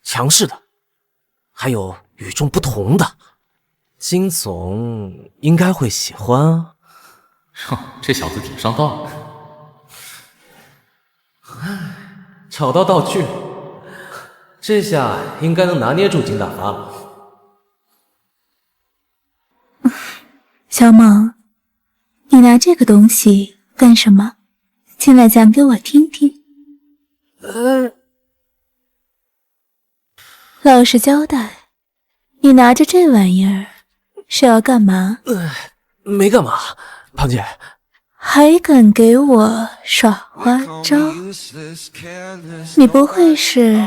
强势的，还有与众不同的。金总应该会喜欢啊。哼，这小子挺上道的。找到道具，这下应该能拿捏住金大发了。小猛，你拿这个东西干什么？进来讲给我听听。老实交代，你拿着这玩意儿是要干嘛？没干嘛，庞姐。还敢给我耍花招？你不会是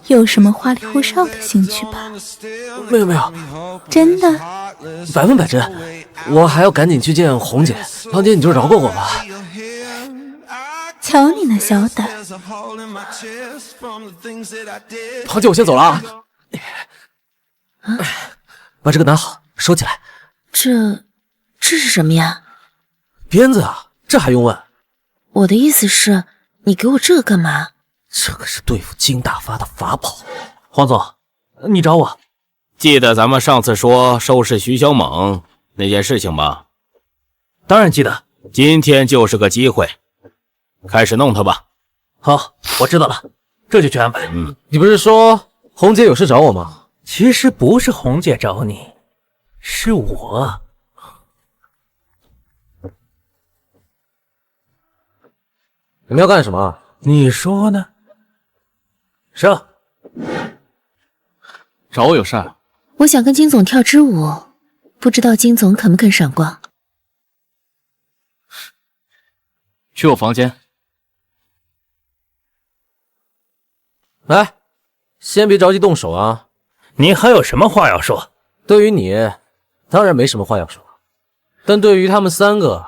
有什么花里胡哨的兴趣吧？没有，真的100%真。我还要赶紧去见红姐，庞姐你就饶过我吧。瞧你那小胆！庞姐，我先走了啊。把这个拿好，收起来。这是什么呀？鞭子啊，这还用问？我的意思是，你给我这个干嘛？这可是对付金大发的法宝。黄总，你找我？记得咱们上次说收拾徐小猛那件事情吧？当然记得。今天就是个机会，开始弄他吧。好，我知道了，这就去安排。你不是说红姐有事找我吗？其实不是红姐找你，是我。你们要干什么？你说呢？上。找我有事儿？我想跟金总跳支舞，不知道金总肯不肯赏光。去我房间。来，先别着急动手啊。你还有什么话要说？对于你，当然没什么话要说，但对于他们3个，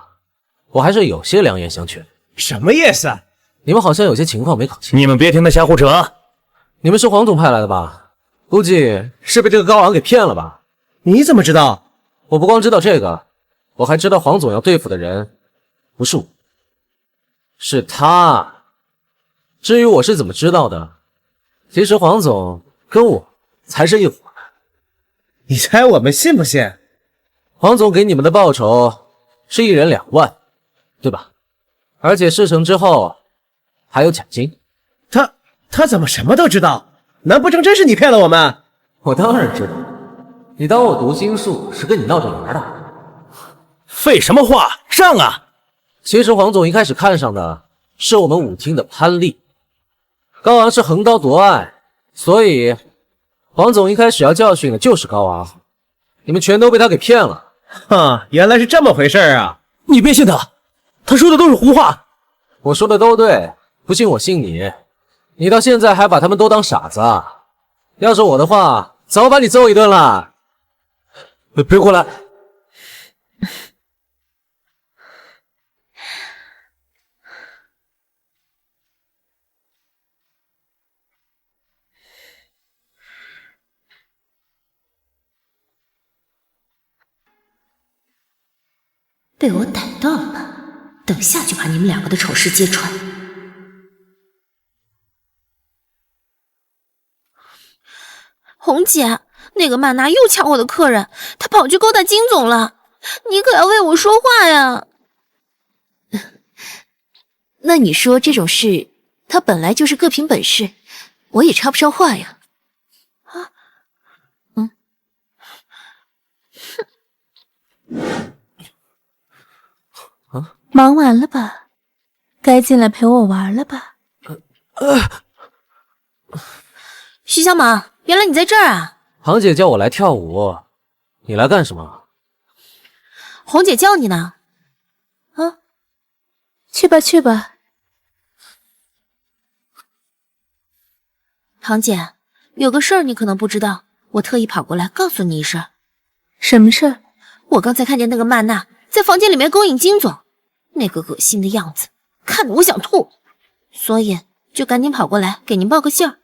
我还是有些良言相劝。什么意思？你们好像有些情况没搞清。你们别听他瞎胡扯。你们是黄总派来的吧？估计是被这个高昂给骗了吧？你怎么知道？我不光知道这个，我还知道黄总要对付的人不是我，是他。至于我是怎么知道的，其实黄总跟我才是一伙的。你猜我们信不信？黄总给你们的报酬是1人2万，对吧？而且事成之后还有奖金。他怎么什么都知道？难不成真是你骗了我们？我当然知道，你当我读心术是跟你闹着玩的？废什么话，上啊！其实黄总一开始看上的是我们舞厅的潘丽，高昂是横刀夺爱，所以黄总一开始要教训的就是高昂，你们全都被他给骗了。原来是这么回事啊！你别信他，他说的都是胡话。我说的都对，不信我信你。你到现在还把他们都当傻子啊？要是我的话，早把你揍一顿了。别过来！被我逮到了吧？等下就把你们2个的丑事揭穿。红姐，那个曼娜又抢我的客人，她跑去勾搭金总了，你可要为我说话呀！那你说这种事，他本来就是各凭本事，我也插不上话呀。忙完了吧？该进来陪我玩了吧？徐小猛，原来你在这儿啊！庞姐叫我来跳舞，你来干什么？红姐叫你呢。去吧去吧。庞姐，有个事儿你可能不知道，我特意跑过来告诉你一声。什么事儿？我刚才看见那个曼娜在房间里面勾引金总，那个恶心的样子，看得我想吐，所以就赶紧跑过来给您报个信儿。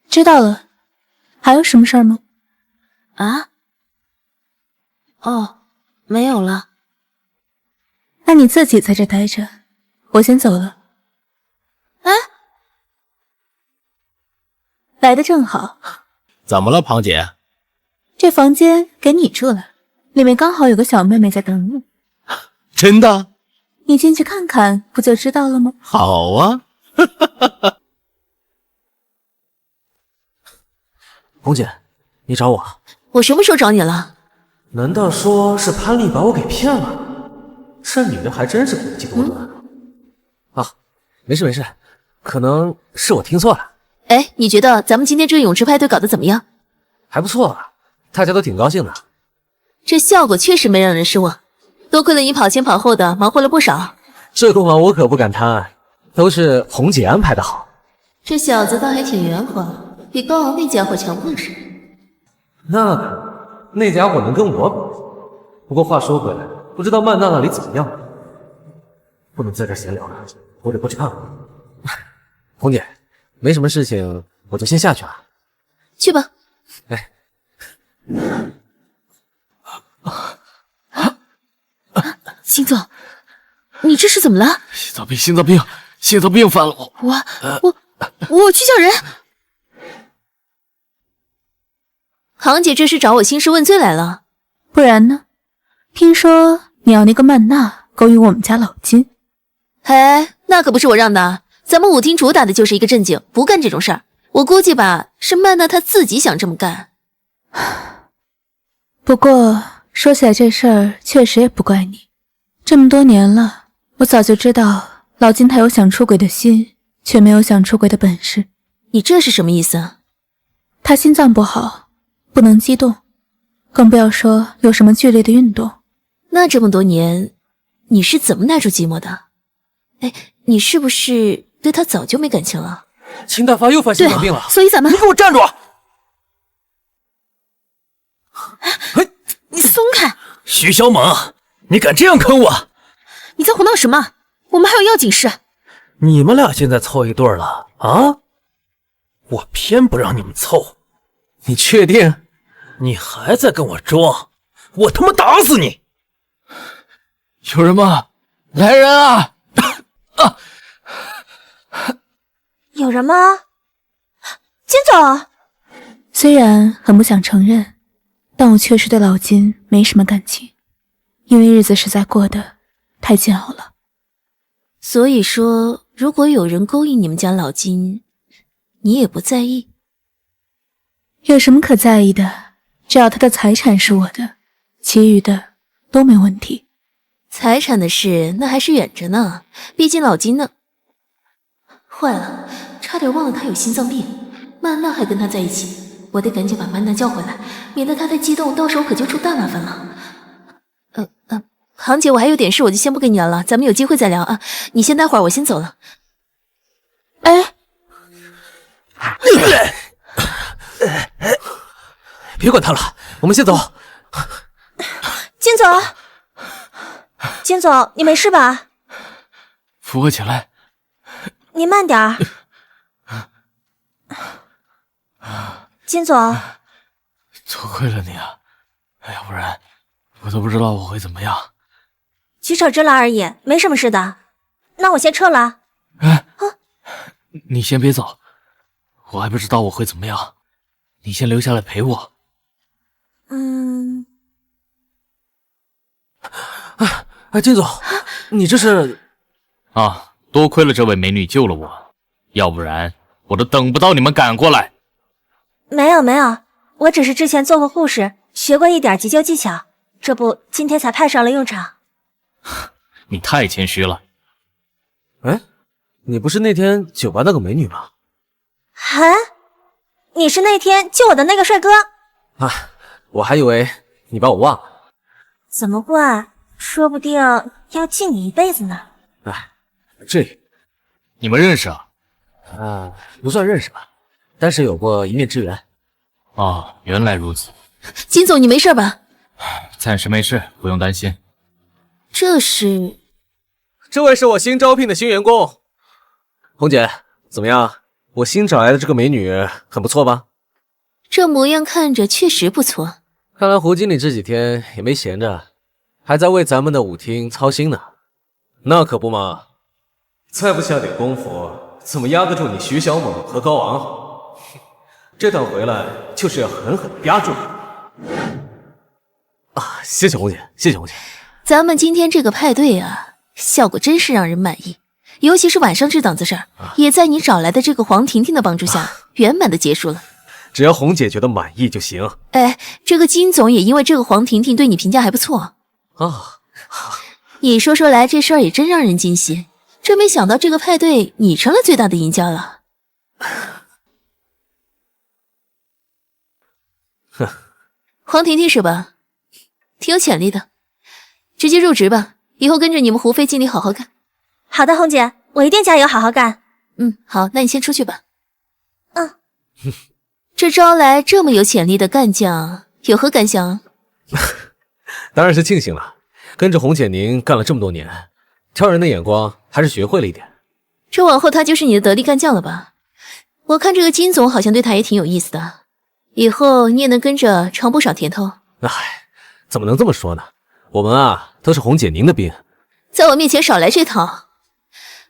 知道了。还有什么事儿吗？没有了。那你自己在这待着，我先走了。来的正好。怎么了，庞姐？这房间给你住了，里面刚好有个小妹妹在等你。真的？你进去看看，不就知道了吗？好啊。红姐，你找我？我什么时候找你了？难道说是潘丽把我给骗了？这女的还真是诡计多端。没事没事，可能是我听错了。哎，你觉得咱们今天这个泳池派对搞得怎么样？还不错啊，大家都挺高兴的。这效果确实没让人失望，多亏了你跑前跑后的，忙活了不少。这功劳我可不敢贪，都是红姐安排的好。这小子倒还挺圆滑，比高昂那家伙强不少。那家伙能跟我比？不过话说回来，不知道曼娜那里怎么样？不能在这闲聊了，我得过去看看。红姐，没什么事情，我就先下去了。去吧。哎。秦总，你这是怎么了？心脏病犯了我。我去叫人。行姐这是找我兴师问罪来了，不然呢？听说你要那个曼娜勾引我们家老金。哎，那可不是我让的，咱们舞厅主打的就是一个正经，不干这种事儿。我估计吧，是曼娜她自己想这么干。不过说起来这事儿确实也不怪你，这么多年了，我早就知道老金他有想出轨的心，却没有想出轨的本事。你这是什么意思？他心脏不好，不能激动，更不要说有什么剧烈的运动。那这么多年，你是怎么耐住寂寞的？哎，你是不是对他早就没感情了？秦大发又犯心脏病了，所以咱们你给我站住！你松开！徐小猛，你敢这样坑我？你在胡闹什么？我们还有要紧事。你们俩现在凑一对了啊？我偏不让你们凑。你确定？你还在跟我装？我他妈打死你！有人吗？来人啊！有人吗？金总，虽然很不想承认，但我确实对老金没什么感情，因为日子实在过得太煎熬了。所以说，如果有人勾引你们家老金，你也不在意？有什么可在意的？只要他的财产是我的，其余的都没问题。财产的事那还是远着呢，毕竟老金呢……坏了，差点忘了他有心脏病，曼娜还跟他在一起，我得赶紧把曼娜叫回来，免得他太激动，到时候可就出大麻烦了。行姐，我还有点事，我就先不跟你聊了，咱们有机会再聊啊。你先待会儿，我先走了。哎，别管他了，我们先走。金总，金总，你没事吧？扶我起来。你慢点儿。金总，多亏了你啊！要不然我都不知道我会怎么样。举手之劳而已，没什么事的。那我先撤了。哎，你先别走，我还不知道我会怎么样，你先留下来陪我。金总，你这是……啊，多亏了这位美女救了我，要不然我都等不到你们赶过来。没有，我只是之前做过护士，学过一点急救技巧，这不今天才派上了用场。你太谦虚了。哎，你不是那天酒吧那个美女吗？你是那天救我的那个帅哥啊，我还以为你把我忘了。怎么会？说不定要记你一辈子呢。哎，这你们认识啊？不算认识吧，但是有过一面之缘。哦，原来如此。金总，你没事吧？暂时没事，不用担心。这位是我新招聘的新员工，红姐，怎么样？我新找来的这个美女很不错吧？这模样看着确实不错。看来胡经理这几天也没闲着，还在为咱们的舞厅操心呢。那可不嘛，再不下点功夫，怎么压得住你徐小猛和高昂？这趟回来就是要狠狠压住你。谢谢红姐，谢谢红姐。咱们今天这个派对啊，效果真是让人满意，尤其是晚上这档子事儿，也在你找来的这个黄婷婷的帮助下，圆满的结束了。只要红姐觉得满意就行。哎，这个金总也因为这个黄婷婷对你评价还不错啊。你说来这事儿也真让人惊喜，真没想到这个派对你成了最大的赢家了。哼，黄婷婷是吧？挺有潜力的，直接入职吧，以后跟着你们胡飞经理好好干。好的，红姐，我一定加油好好干。好，那你先出去吧。嗯。这招来这么有潜力的干将，有何感想？当然是庆幸了，跟着红姐您干了这么多年，挑人的眼光还是学会了一点。这往后他就是你的得力干将了吧？我看这个金总好像对他也挺有意思的，以后你也能跟着尝不少甜头。哎，怎么能这么说呢？我们啊，都是红姐您的兵，在我面前少来这套。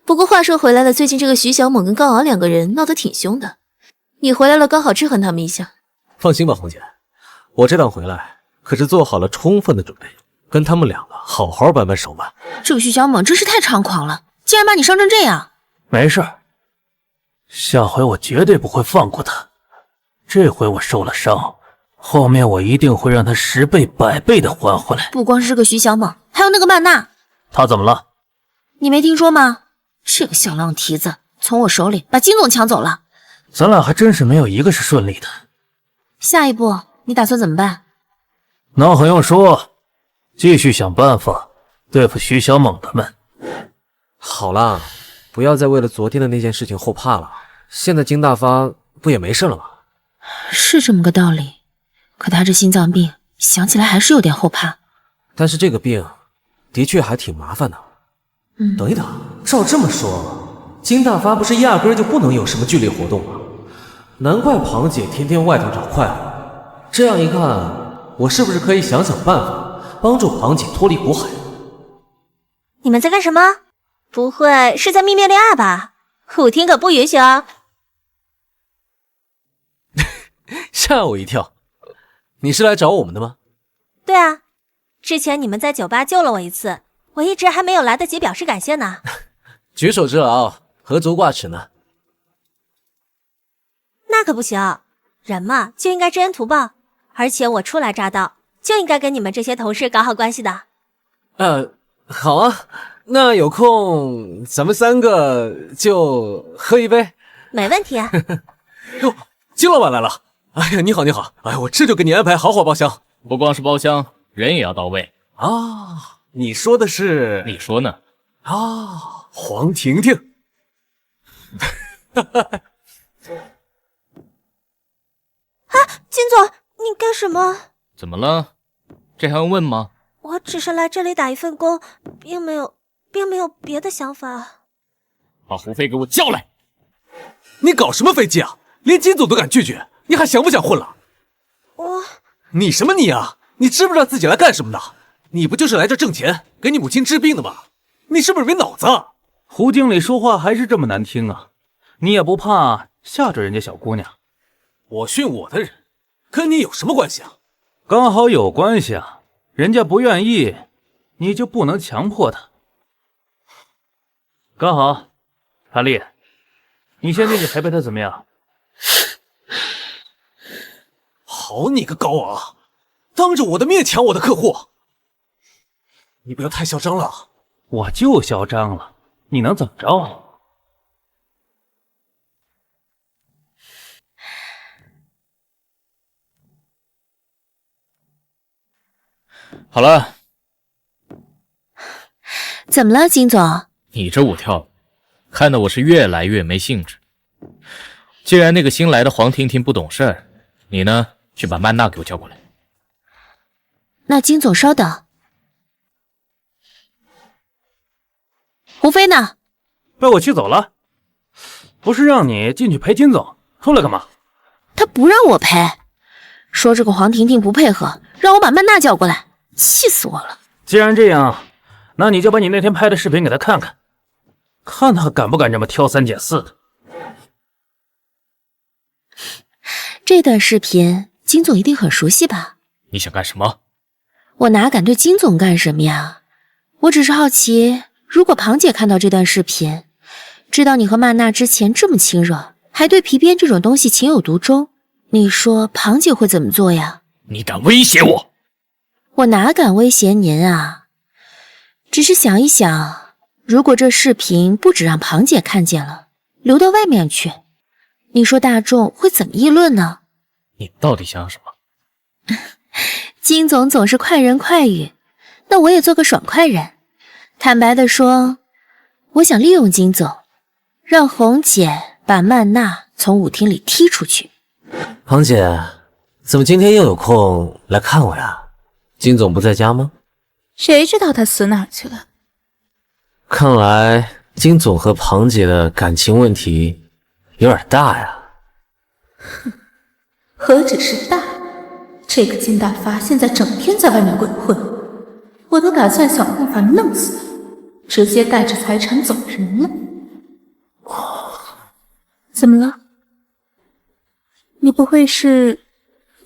不过话说回来了，最近这个徐小猛跟高昂两个人闹得挺凶的，你回来了刚好制衡他们一下。放心吧，红姐，我这趟回来可是做好了充分的准备，跟他们两个好好扳扳手腕。这个徐小猛真是太猖狂了，竟然把你伤成这样。没事，下回我绝对不会放过他。这回我受了伤，后面我一定会让他10倍100倍的还回来。不光是这个徐小猛，还有那个曼娜。他怎么了？你没听说吗？这个小浪蹄子从我手里把金总抢走了。咱俩还真是没有一个是顺利的。下一步你打算怎么办？那还用说，继续想办法对付徐小猛他们。好啦，不要再为了昨天的那件事情后怕了。现在金大发不也没事了吗？是这么个道理，可他这心脏病想起来还是有点后怕。但是这个病的确还挺麻烦的。等一等，照这么说，金大发不是压根儿就不能有什么剧烈活动吗？难怪庞姐天天外头找快活。这样一看，我是不是可以想想办法帮助庞姐脱离苦海？你们在干什么？不会是在秘密恋爱吧？虎听可不允许啊！吓我一跳，你是来找我们的吗？对啊，之前你们在酒吧救了我一次，我一直还没有来得及表示感谢呢。举手之劳，何足挂齿呢？那可不行，人嘛就应该知恩图报，而且我初来乍到，就应该跟你们这些同事搞好关系的。好啊，那有空咱们3个就喝一杯。没问题啊。哟，金老板来了！哎呀，你好，你好！哎，我这就给你安排豪华包厢。不光是包厢，人也要到位啊。你说的是？你说呢？啊，黄婷婷。啊，金总，你干什么？怎么了？这还用问吗？我只是来这里打一份工，并没有别的想法。把胡飞给我叫来！你搞什么飞机啊？连金总都敢拒绝，你还想不想混了？你什么你啊？你知不知道自己来干什么的？你不就是来这挣钱，给你母亲治病的吗？你是不是没脑子啊？胡经理说话还是这么难听啊！你也不怕吓着人家小姑娘？我训我的人，跟你有什么关系啊？刚好有关系啊！人家不愿意，你就不能强迫他。刚好，韩丽，你先进去陪陪他怎么样？好你个高昂，当着我的面抢我的客户，你不要太嚣张了。我就嚣张了，你能怎么着啊？好了。怎么了，金总？你这舞跳，看得我是越来越没兴致。既然那个新来的黄婷婷不懂事儿，你呢，去把曼娜给我叫过来。那金总稍等。胡飞呢？被我气走了。不是让你进去陪金总，出来干嘛？他不让我陪，说这个黄婷婷不配合，让我把曼娜叫过来，气死我了。既然这样，那你就把你那天拍的视频给他看看，看他敢不敢这么挑三拣四的。这段视频金总一定很熟悉吧？你想干什么？我哪敢对金总干什么呀？我只是好奇，如果庞姐看到这段视频，知道你和曼娜之前这么亲热，还对皮鞭这种东西情有独钟，你说庞姐会怎么做呀？你敢威胁我？我哪敢威胁您啊？只是想一想，如果这视频不止让庞姐看见了，流到外面去，你说大众会怎么议论呢？你到底想要什么？金总总是快人快语，那我也做个爽快人。坦白地说，我想利用金总，让红姐把曼娜从舞厅里踢出去。庞姐，怎么今天又有空来看我呀？金总不在家吗？谁知道他死哪儿去了？看来金总和庞姐的感情问题有点大呀。哼，何止是大，这个金大发现在整天在外面鬼混，我都打算想办法弄死他，直接带着财产走人了。怎么了？你不会是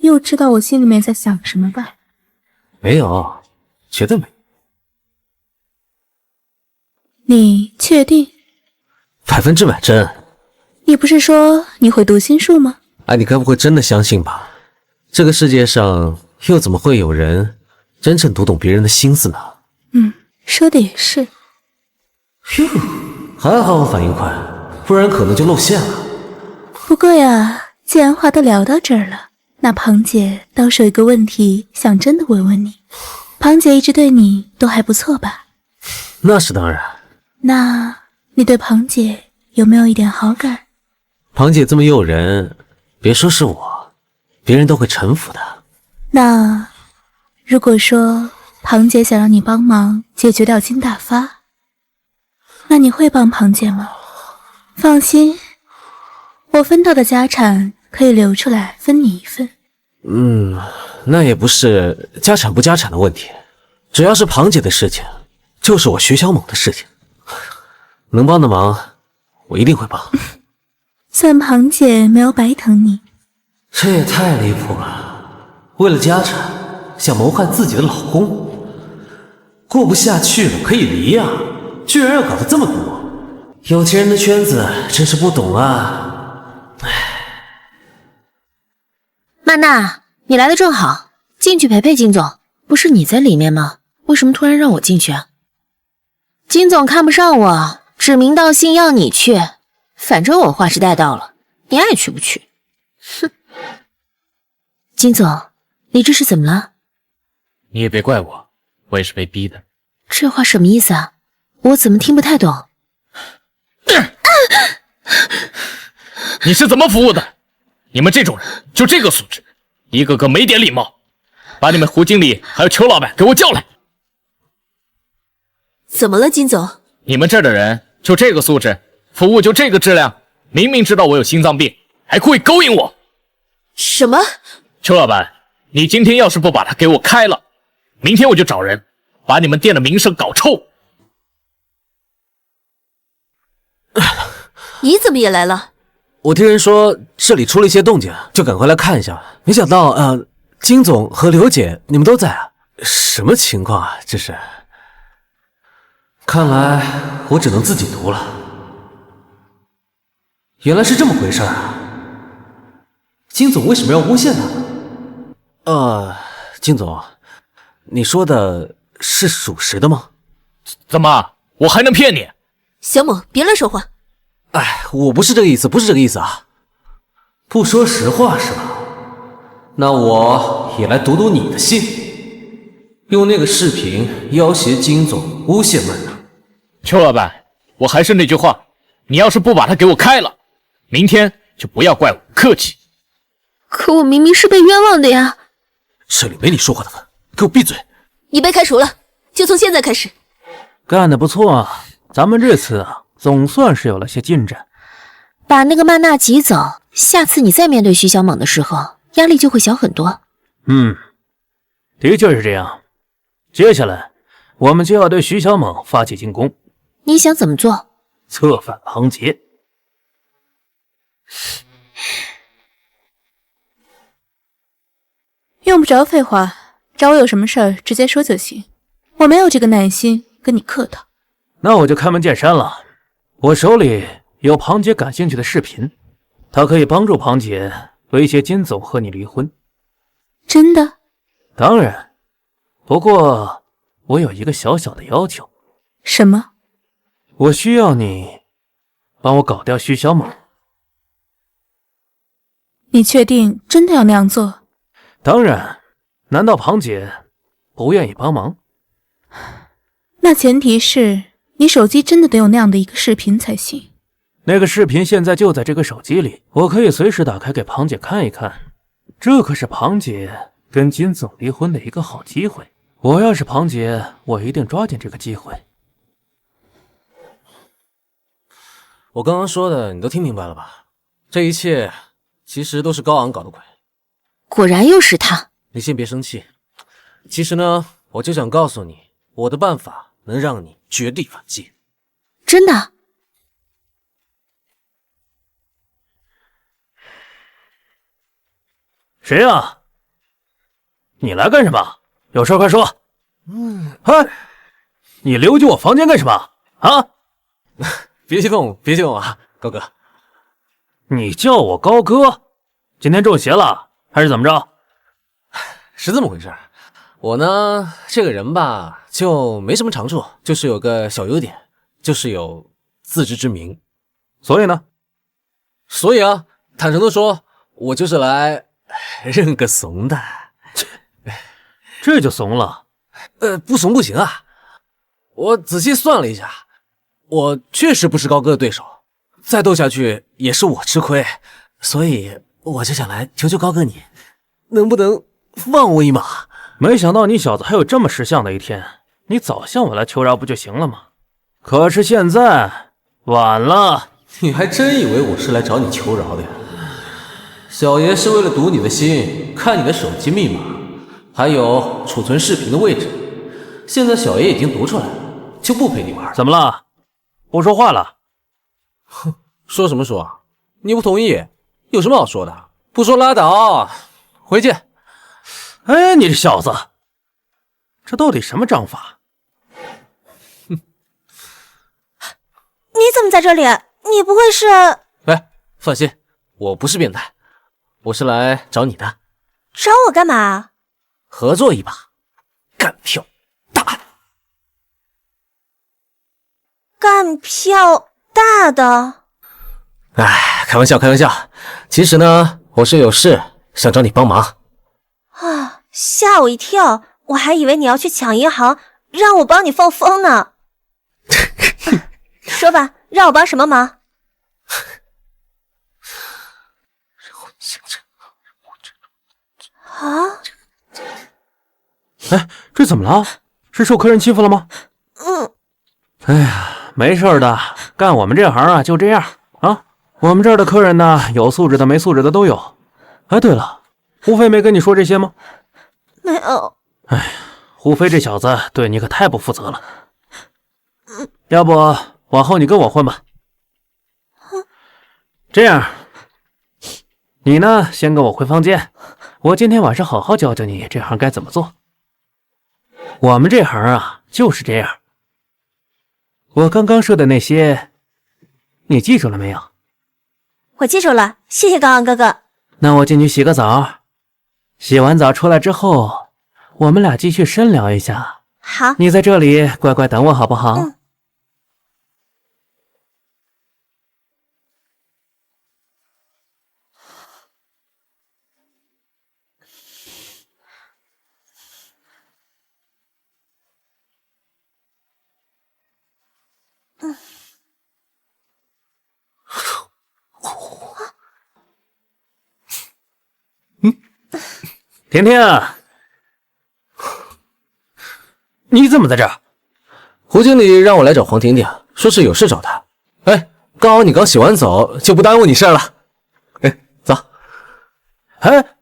又知道我心里面在想什么吧？没有，绝对没有。你确定100%真。你不是说你会读心术吗？哎，你该不会真的相信吧？这个世界上又怎么会有人真正读懂别人的心思呢？说的也是。哟，还好我反应快，不然可能就露馅了。不过呀，既然话都聊到这儿了，那庞姐倒是有一个问题想真的问问你。庞姐一直对你都还不错吧？那是当然。那你对庞姐有没有一点好感？庞姐这么诱人，别说是我，别人都会臣服的。那如果说庞姐想让你帮忙解决掉金大发，那你会帮庞姐吗？放心，我分到的家产可以留出来分你一份。那也不是家产不家产的问题，只要是庞姐的事情，就是我徐小猛的事情，能帮的忙我一定会帮。算庞姐没有白疼你。这也太离谱了，为了家产想谋害自己的老公，过不下去了可以离呀，居然要搞得这么多，有钱人的圈子真是不懂啊。曼娜，你来的正好，进去陪陪金总。不是你在里面吗？为什么突然让我进去啊？金总看不上我，指名道姓要你去，反正我话是带到了，你爱去不去。哼。金总，你这是怎么了？你也别怪我，我也是被逼的。这话什么意思啊？我怎么听不太懂？你是怎么服务的？你们这种人就这个素质，一个个没点礼貌。把你们胡经理还有邱老板给我叫来。怎么了，金总？你们这儿的人就这个素质，服务就这个质量，明明知道我有心脏病，还故意勾引我。什么？邱老板，你今天要是不把他给我开了，明天我就找人把你们店的名声搞臭。你怎么也来了？我听人说这里出了一些动静，就赶快来看一下。没想到金总和刘姐你们都在啊，什么情况啊？这是，看来我只能自己读了。原来是这么回事啊！金总为什么要诬陷他？金总，你说的是属实的吗？怎么，我还能骗你？小猛，别乱说话。哎，我不是这个意思，不是这个意思啊！不说实话是吧？那我也来读读你的信，用那个视频要挟金总诬陷曼娜。邱老板，我还是那句话，你要是不把他给我开了，明天就不要怪我客气。可我明明是被冤枉的呀！这里没你说话的份，给我闭嘴！你被开除了，就从现在开始。干得不错啊，咱们这次总算是有了些进展。把那个曼娜挤走，下次你再面对徐小猛的时候，压力就会小很多。的确是这样。接下来我们就要对徐小猛发起进攻。你想怎么做？策反庞杰。用不着废话，找我有什么事儿直接说就行，我没有这个耐心跟你客套。那我就开门见山了，我手里有庞姐感兴趣的视频，它可以帮助庞姐威胁金总和你离婚。真的？当然，不过我有一个小小的要求。什么？我需要你帮我搞掉徐小猛。你确定真的要那样做？当然，难道庞姐不愿意帮忙？那前提是你手机真的得有那样的一个视频才行。那个视频现在就在这个手机里，我可以随时打开给庞姐看一看。这可是庞姐跟金总离婚的一个好机会。我要是庞姐，我一定抓紧这个机会。我刚刚说的你都听明白了吧？这一切其实都是高昂搞的鬼。果然又是他。你先别生气。其实呢，我就想告诉你，我的办法能让你绝地反击。真的？谁呀？你来干什么？有事快说。你溜进我房间干什么？啊？别激动，别激动啊，高哥。你叫我高哥？今天中邪了还是怎么着？是这么回事。我呢，这个人吧，就没什么长处，就是有个小优点，就是有自知之明。所以呢？所以啊，坦诚的说，我就是来认个怂的。这就怂了？不怂不行啊。我仔细算了一下，我确实不是高哥的对手，再斗下去也是我吃亏，所以我就想来求求高哥你，能不能放我一马？没想到你小子还有这么识相的一天，你早向我来求饶不就行了吗？可是现在晚了。你还真以为我是来找你求饶的呀？小爷是为了堵你的心，看你的手机密码，还有储存视频的位置。现在小爷已经读出来了，就不陪你玩了。怎么了？不说话了？哼，说什么说啊？你不同意，有什么好说的？不说拉倒，回见。哎，你这小子，这到底什么章法？你怎么在这里？你不会是……哎，放心，我不是变态，我是来找你的。找我干嘛？合作一把，干票大的。干票大的？哎，开玩笑，开玩笑。其实呢，我是有事想找你帮忙。啊，吓我一跳！我还以为你要去抢银行，让我帮你放风呢。说吧，让我帮什么忙？啊？哎，这怎么了？是受客人欺负了吗？哎呀，没事的，干我们这行啊就这样啊。我们这儿的客人呢，有素质的没素质的都有。哎，对了，胡飞没跟你说这些吗？没有。哎呀，胡飞这小子对你可太不负责了。要不往后你跟我混吧。这样，你呢先跟我回房间，我今天晚上好好教教你这行该怎么做。我们这行啊就是这样。我刚刚说的那些，你记住了没有？我记住了，谢谢高昂哥哥。那我进去洗个澡，洗完澡出来之后，我们俩继续深聊一下。好，你在这里乖乖等我好不好？甜甜，你怎么在这儿？胡经理让我来找黄甜甜，说是有事找他。哎，刚好你刚洗完澡，就不耽误你事儿了。哎，走。哎，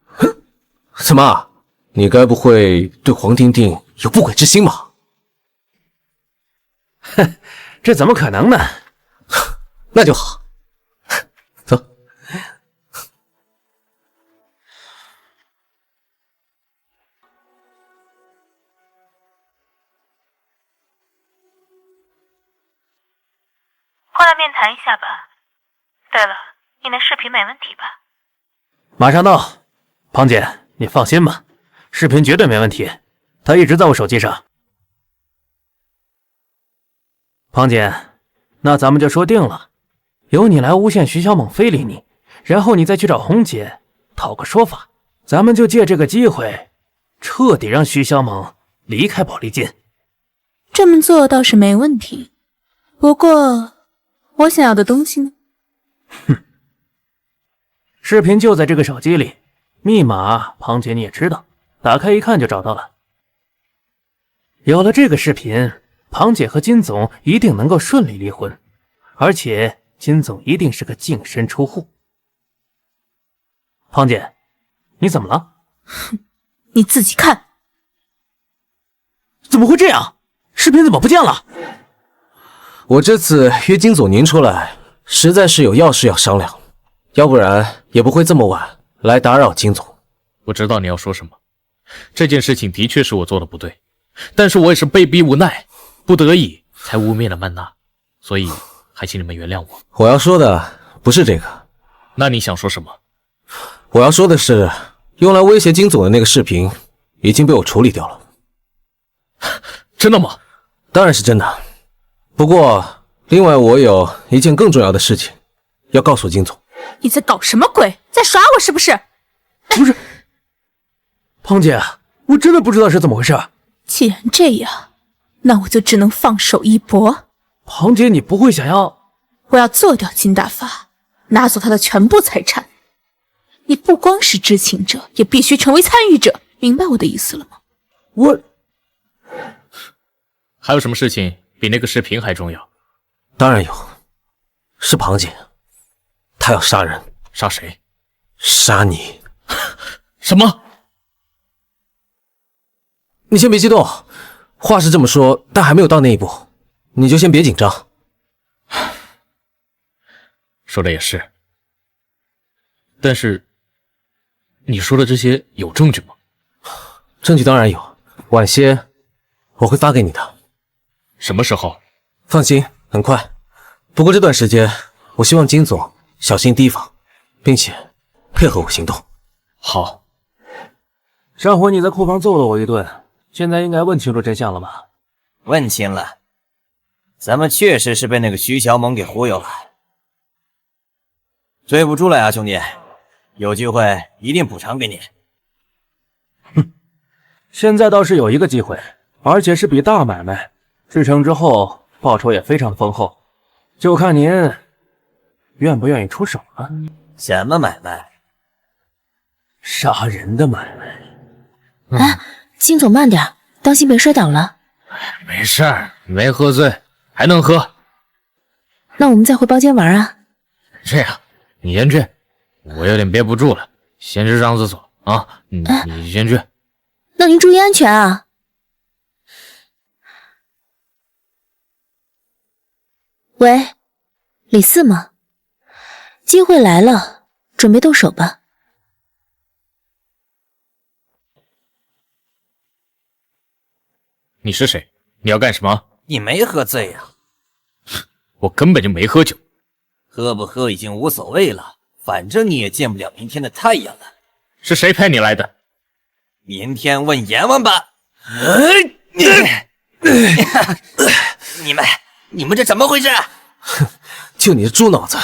怎么？你该不会对黄婷婷有不轨之心吧？哼，这怎么可能呢？那就好。走。过来面谈一下吧。对了，你那视频没问题吧？马上到。庞姐，你放心吧，视频绝对没问题，他一直在我手机上。庞姐，那咱们就说定了，由你来诬陷徐小猛非礼你，然后你再去找红姐讨个说法，咱们就借这个机会，彻底让徐小猛离开宝丽金。这么做倒是没问题，不过我想要的东西呢？视频就在这个手机里，密码庞姐你也知道，打开一看就找到了。有了这个视频，庞姐和金总一定能够顺利离婚，而且金总一定是个净身出户。庞姐，你怎么了？哼，你自己看。怎么会这样？视频怎么不见了？我这次约金总您出来，实在是有要事要商量，要不然也不会这么晚来打扰金总。我知道你要说什么，这件事情的确是我做的不对，但是我也是被逼无奈，不得已才污蔑了曼娜，所以还请你们原谅我。我要说的不是这个。那你想说什么？我要说的是，用来威胁金总的那个视频已经被我处理掉了。真的吗？当然是真的。不过，另外我有一件更重要的事情要告诉金总。你在搞什么鬼？在耍我是不是？不是，庞姐，我真的不知道是怎么回事。既然这样，那我就只能放手一搏。庞姐，你不会想要……我要做掉金大发，拿走他的全部财产。你不光是知情者，也必须成为参与者，明白我的意思了吗？我……还有什么事情比那个视频还重要？当然有，是庞姐，她要杀人。杀谁？杀你。什么？你先别激动，话是这么说，但还没有到那一步，你就先别紧张。说的也是，但是你说的这些有证据吗？证据当然有，晚些我会发给你的。什么时候？放心，很快。不过这段时间，我希望金总小心提防，并且配合我行动。好。上回你在库房揍了我一顿，现在应该问清楚真相了吧？问清了，咱们确实是被那个徐小猛给忽悠了。对不住了呀，兄弟，有机会一定补偿给你。哼，现在倒是有一个机会，而且是笔大买卖。事成之后，报酬也非常丰厚，就看您愿不愿意出手了。什么买卖？杀人的买卖。哎，金总慢点，当心别摔倒了。没事儿，没喝醉，还能喝。那我们再回包间玩啊。这样，你先去，我有点憋不住了，先去上厕所啊。你先去。那您注意安全啊。喂，李四吗？机会来了，准备动手吧。你是谁？你要干什么？你没喝醉呀？我根本就没喝酒。喝不喝已经无所谓了，反正你也见不了明天的太阳了。是谁派你来的？明天问阎王吧。你们这怎么回事？哼，就你这猪脑子，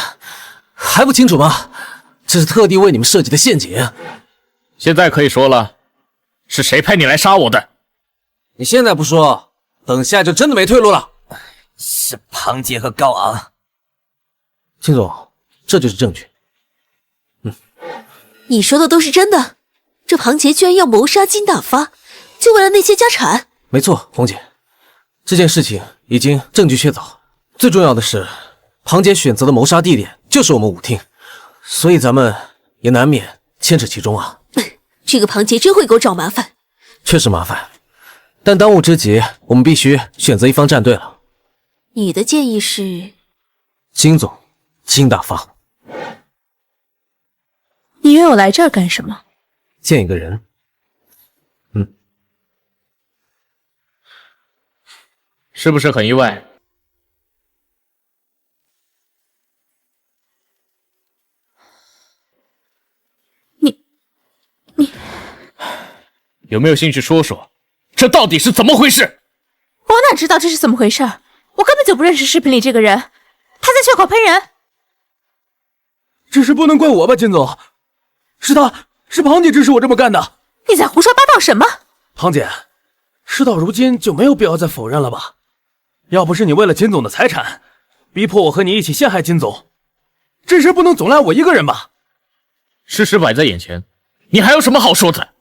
还不清楚吗？这是特地为你们设计的陷阱。现在可以说了，是谁派你来杀我的？你现在不说，等下就真的没退路了。是庞杰和高昂。金总，这就是证据。你说的都是真的？这庞杰居然要谋杀金大发，就为了那些家产？没错，红姐，这件事情已经证据确凿。最重要的是，庞杰选择的谋杀地点就是我们舞厅，所以咱们也难免牵扯其中啊。这个庞杰真会给我找麻烦。确实麻烦，但当务之急，我们必须选择一方站队了。你的建议是？金总，金大发。你约我来这儿干什么？见一个人。是不是很意外？你有没有兴趣说说，这到底是怎么回事？我哪知道这是怎么回事？我根本就不认识视频里这个人，他在血口喷人。这事不能怪我吧，金总？是庞姐指使我这么干的。你在胡说八道什么？庞姐，事到如今就没有必要再否认了吧？要不是你为了金总的财产，逼迫我和你一起陷害金总，这事不能总赖我一个人吧？事实摆在眼前，你还有什么好说的？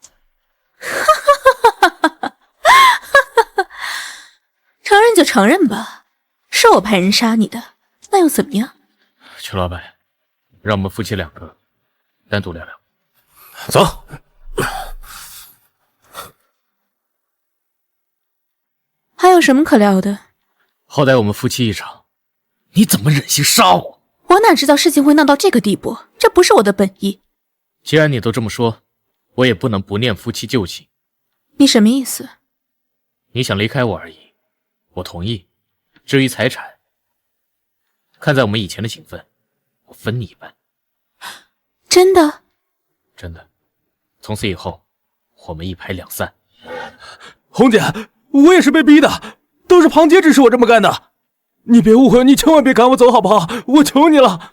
承认就承认吧，是我派人杀你的，那又怎么样？邱老板，让我们夫妻两个单独聊聊。走。还有什么可聊的？好歹我们夫妻一场，你怎么忍心杀我？我哪知道事情会闹到这个地步，这不是我的本意。既然你都这么说，我也不能不念夫妻旧情。你什么意思？你想离开我而已，我同意。至于财产，看在我们以前的情分，我分你一半。真的？真的。从此以后，我们一拍两散。红姐，我也是被逼的，都是庞姐指使我这么干的。你别误会，你千万别赶我走好不好？我求你了。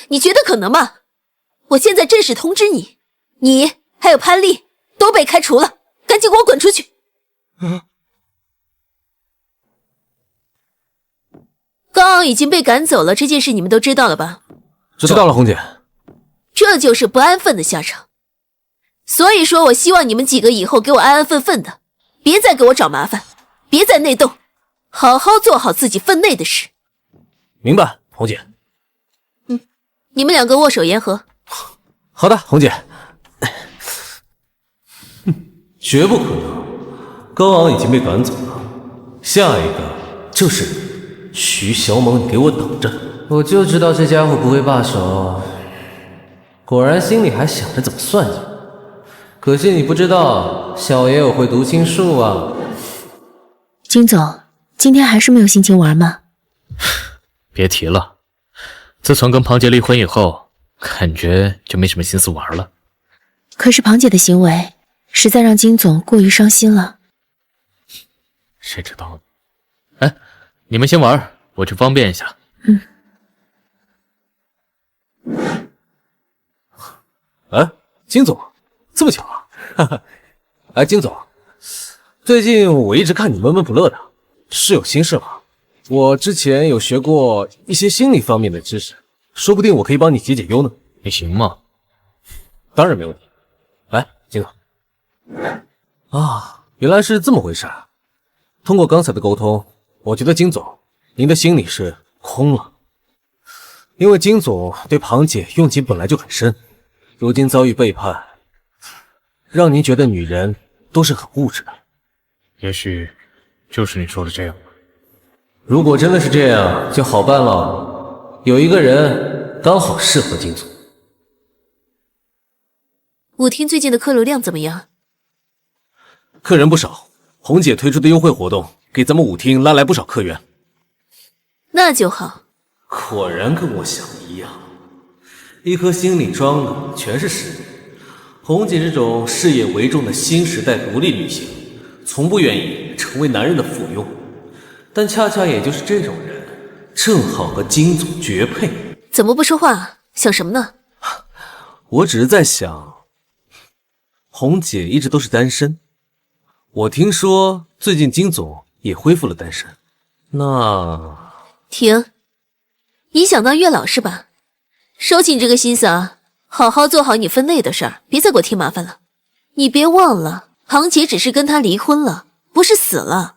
你觉得可能吗？我现在正式通知你，你还有潘丽都被开除了，赶紧给我滚出去！高昂已经被赶走了，这件事你们都知道了吧？知道了，红姐。这就是不安分的下场。所以说我希望你们几个以后给我安安分分的，别再给我找麻烦，别再内斗，好好做好自己分内的事。明白，红姐。你们两个握手言和。好的，红姐。绝不可能，高昂已经被赶走了，下一个就是你，徐小猛，你给我等着！我就知道这家伙不会罢手，果然心里还想着怎么算计。可惜你不知道，小爷我会读心术啊。金总，今天还是没有心情玩吗？别提了，自从跟庞杰离婚以后，感觉就没什么心思玩了。可是庞姐的行为实在让金总过于伤心了。谁知道呢？哎，你们先玩，我去方便一下。哎，金总，这么巧啊！哈哈。哎，金总，最近我一直看你闷闷不乐的，是有心事吗？我之前有学过一些心理方面的知识，说不定我可以帮你解解忧呢。你行吗？当然没问题。来，金总。啊，原来是这么回事。通过刚才的沟通，我觉得金总，您的心里是空了。因为金总对庞姐用情本来就很深，如今遭遇背叛，让您觉得女人都是很物质的。也许就是你说的这样吧。如果真的是这样，就好办了。有一个人刚好适合金总。舞厅最近的客流量怎么样？客人不少，红姐推出的优惠活动给咱们舞厅拉来不少客源。那就好。果然跟我想的一样，一颗心里装的全是事业。红姐这种事业为重的新时代独立女性，从不愿意成为男人的附庸，但恰恰也就是这种人，正好和金总绝配。怎么不说话？想什么呢？我只是在想，红姐一直都是单身，我听说最近金总也恢复了单身，那……停！你想当月老是吧？收起你这个心思啊，好好做好你分内的事儿，别再给我添麻烦了。你别忘了，庞姐只是跟他离婚了，不是死了。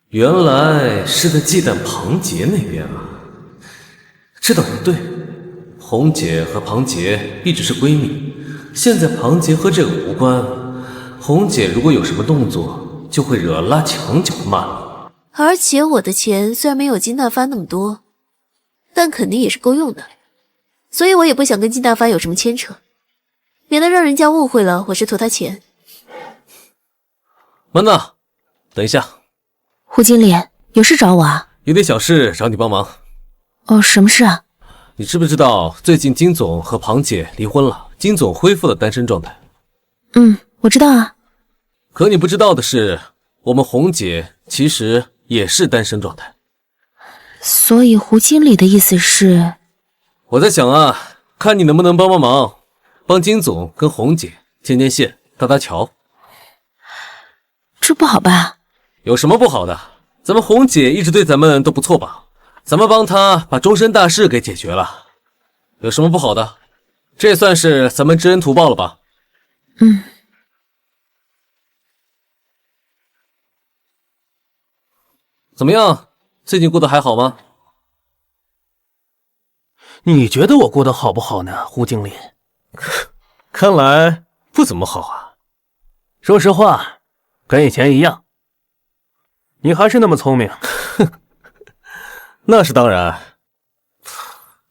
原来是在忌惮庞杰那边啊，这倒也对。红姐和庞杰一直是闺蜜，现在庞杰和这个无关，红姐如果有什么动作，就会惹拉墙角的骂你。而且我的钱虽然没有金大发那么多，但肯定也是够用的，所以我也不想跟金大发有什么牵扯，免得让人家误会了我是图他钱。曼娜，等一下。胡经理，有事找我啊？有点小事找你帮忙。哦，什么事啊？你知不知道最近金总和庞姐离婚了，金总恢复了单身状态。我知道啊。可你不知道的是，我们红姐其实也是单身状态。所以胡经理的意思是？我在想啊，看你能不能帮忙，帮金总跟红姐牵线搭桥。这不好吧？有什么不好的？咱们红姐一直对咱们都不错吧？咱们帮她把终身大事给解决了，有什么不好的？这算是咱们知恩图报了吧？怎么样？最近过得还好吗？你觉得我过得好不好呢，胡经理？看来不怎么好啊。说实话，跟以前一样。你还是那么聪明。那是当然。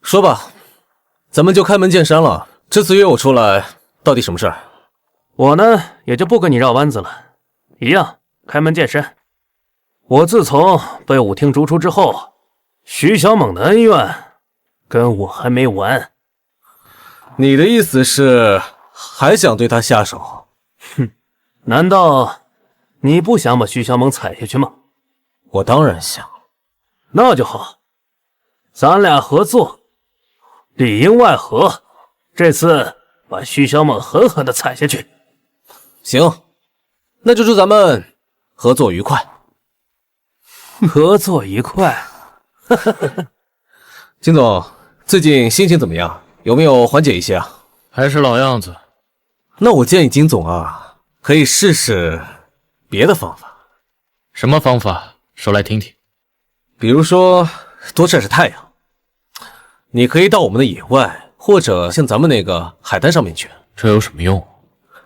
说吧，咱们就开门见山了。这次约我出来，到底什么事儿？我呢，也就不跟你绕弯子了，一样开门见山。我自从被舞厅逐出之后，徐小猛的恩怨跟我还没完。你的意思是还想对他下手？哼，难道你不想把徐小猛踩下去吗？我当然想。那就好，咱俩合作，里应外合，这次把徐小猛狠狠地踩下去。行，那就祝咱们合作愉快。合作愉快。金总，最近心情怎么样？有没有缓解一些啊？还是老样子。那我建议金总啊，可以试试别的方法。什么方法？说来听听。比如说多晒晒太阳，你可以到我们的野外，或者像咱们那个海滩上面去。这有什么用？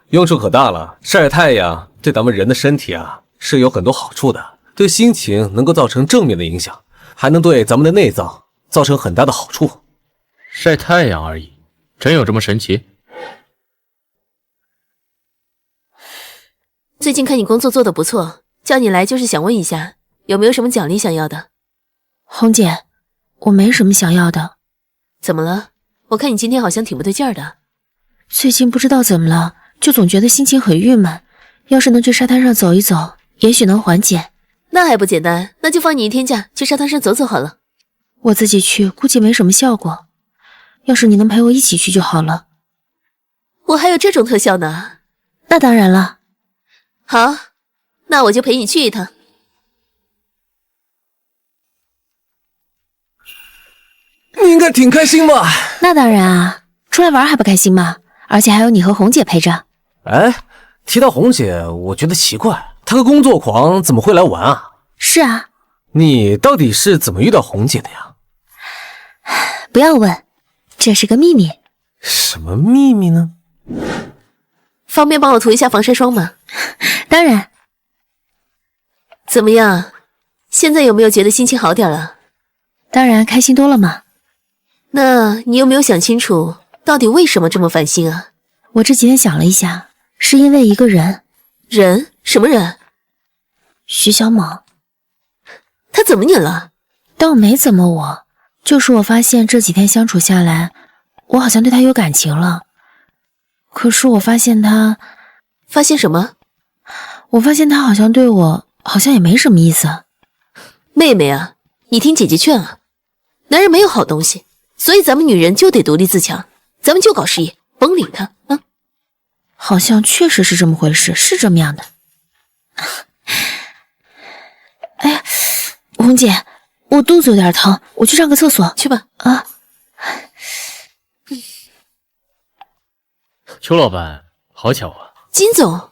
用处可大了。晒晒太阳对咱们人的身体啊是有很多好处的，对心情能够造成正面的影响，还能对咱们的内脏造成很大的好处。晒太阳而已，真有这么神奇？最近看你工作做得不错，叫你来就是想问一下，有没有什么奖励想要的？红姐，我没什么想要的。怎么了？我看你今天好像挺不对劲儿的。最近不知道怎么了，就总觉得心情很郁闷。要是能去沙滩上走一走，也许能缓解。那还不简单，那就放你一天假，去沙滩上走走好了。我自己去估计没什么效果，要是你能陪我一起去就好了。我还有这种特效呢。那当然了。好，那我就陪你去一趟。你应该挺开心吧？那当然啊，出来玩还不开心吗？而且还有你和红姐陪着。哎，提到红姐，我觉得奇怪，她个工作狂怎么会来玩啊？是啊。你到底是怎么遇到红姐的呀？不要问，这是个秘密。什么秘密呢？方便帮我涂一下防晒霜吗？当然。怎么样？现在有没有觉得心情好点了？当然，开心多了嘛。那你有没有想清楚，到底为什么这么烦心啊？我这几天想了一下，是因为一个人。人？什么人？徐小猛。他怎么你了？倒没怎么我，就是我发现这几天相处下来，我好像对他有感情了。可是我发现他……发现什么？我发现他好像对我，好像也没什么意思。妹妹啊，你听姐姐劝啊，男人没有好东西，所以咱们女人就得独立自强，咱们就搞事业，甭理他啊。好像确实是这么回事，是这么样的。哎呀，红姐，我肚子有点疼，我去上个厕所。去吧。啊。邱老板，好巧啊。金总，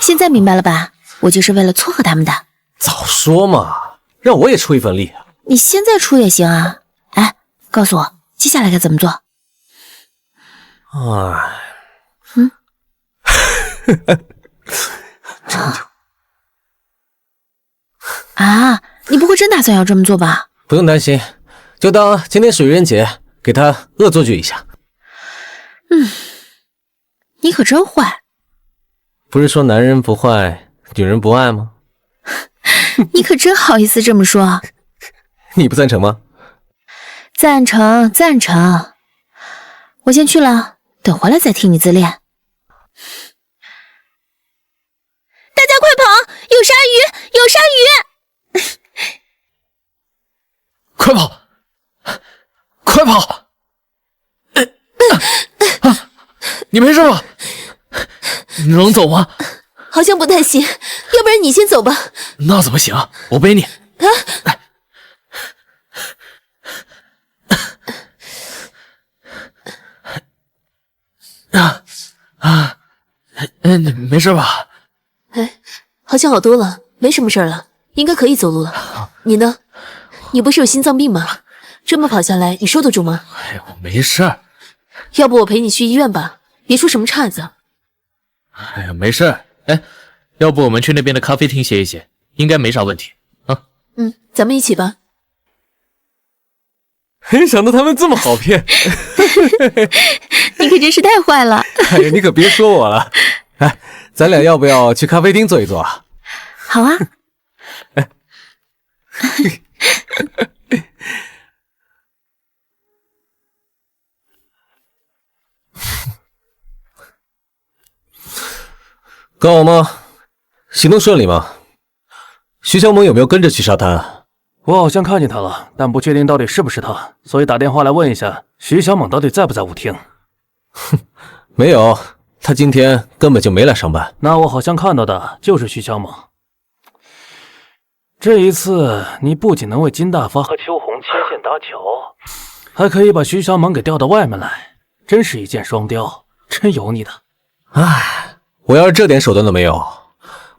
现在明白了吧？我就是为了撮合他们的。早说嘛，让我也出一份力啊。你现在出也行啊。哎，告诉我接下来该怎么做？哎，啊，你不会真打算要这么做吧？不用担心，就当今天是愚人节，给他恶作剧一下。你可真坏。不是说男人不坏，女人不爱吗？你可真好意思这么说。你不赞成吗？赞成，赞成。我先去了，等回来再听你自恋。大家快跑！有鲨鱼！有鲨鱼！快跑！快跑！你没事吧？你能走吗？好像不太行，要不然你先走吧。那怎么行？我背你。你没事吧？哎，好像好多了，没什么事了，应该可以走路了。你呢？你不是有心脏病吗？这么跑下来，你受得住吗？哎呀，我没事。要不我陪你去医院吧，别出什么岔子。哎呀，没事。哎，要不我们去那边的咖啡厅歇一歇，应该没啥问题啊。咱们一起吧。没想到他们这么好骗。你可真是太坏了。哎呀，你可别说我了。哎，咱俩要不要去咖啡厅坐一坐啊？好啊。高王吗？行动顺利吗？徐小猛有没有跟着去沙滩？我好像看见他了，但不确定到底是不是他，所以打电话来问一下，徐小猛到底在不在舞厅？哼，没有，他今天根本就没来上班。那我好像看到的就是徐小猛。这一次，你不仅能为金大发和秋红牵线搭桥，还可以把徐小猛给调到外面来，真是一箭双雕，真有你的。唉，我要是这点手段都没有，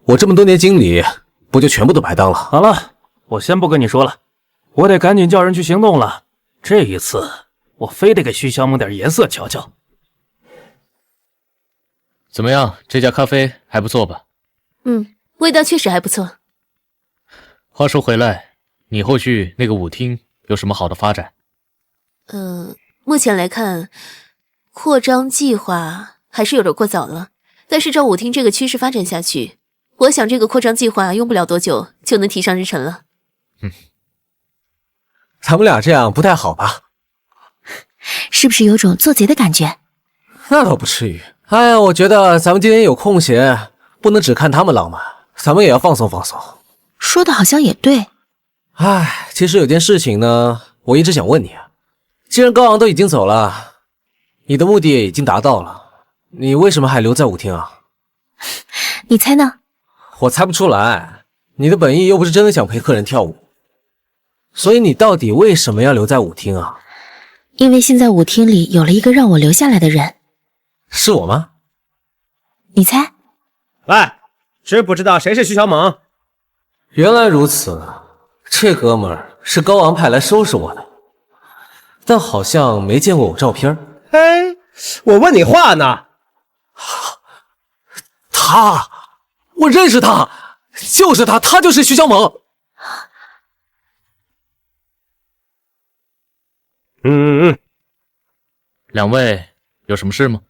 我这么多年经理不就全部都白当了？好了，我先不跟你说了，我得赶紧叫人去行动了。这一次，我非得给徐小猛点颜色瞧瞧。怎么样，这家咖啡还不错吧？味道确实还不错。话说回来，你后续那个舞厅有什么好的发展？目前来看，扩张计划还是有点过早了。但是照舞厅这个趋势发展下去，我想这个扩张计划用不了多久就能提上日程了。咱们俩这样不太好吧？是不是有种做贼的感觉？那倒不至于。哎呀，我觉得咱们今天有空闲，不能只看他们浪漫，咱们也要放松放松。说的好像也对。唉，其实有件事情呢，我一直想问你啊。既然高昂都已经走了，你的目的也已经达到了，你为什么还留在舞厅啊？你猜呢？我猜不出来，你的本意又不是真的想陪客人跳舞，所以你到底为什么要留在舞厅啊？因为现在舞厅里有了一个让我留下来的人。是我吗？你猜？喂，知不知道谁是徐小猛？原来如此，这哥们儿是高昂派来收拾我的，但好像没见过我照片。哎，我问你话呢。他，我认识他，就是他，他就是徐小猛。两位有什么事吗？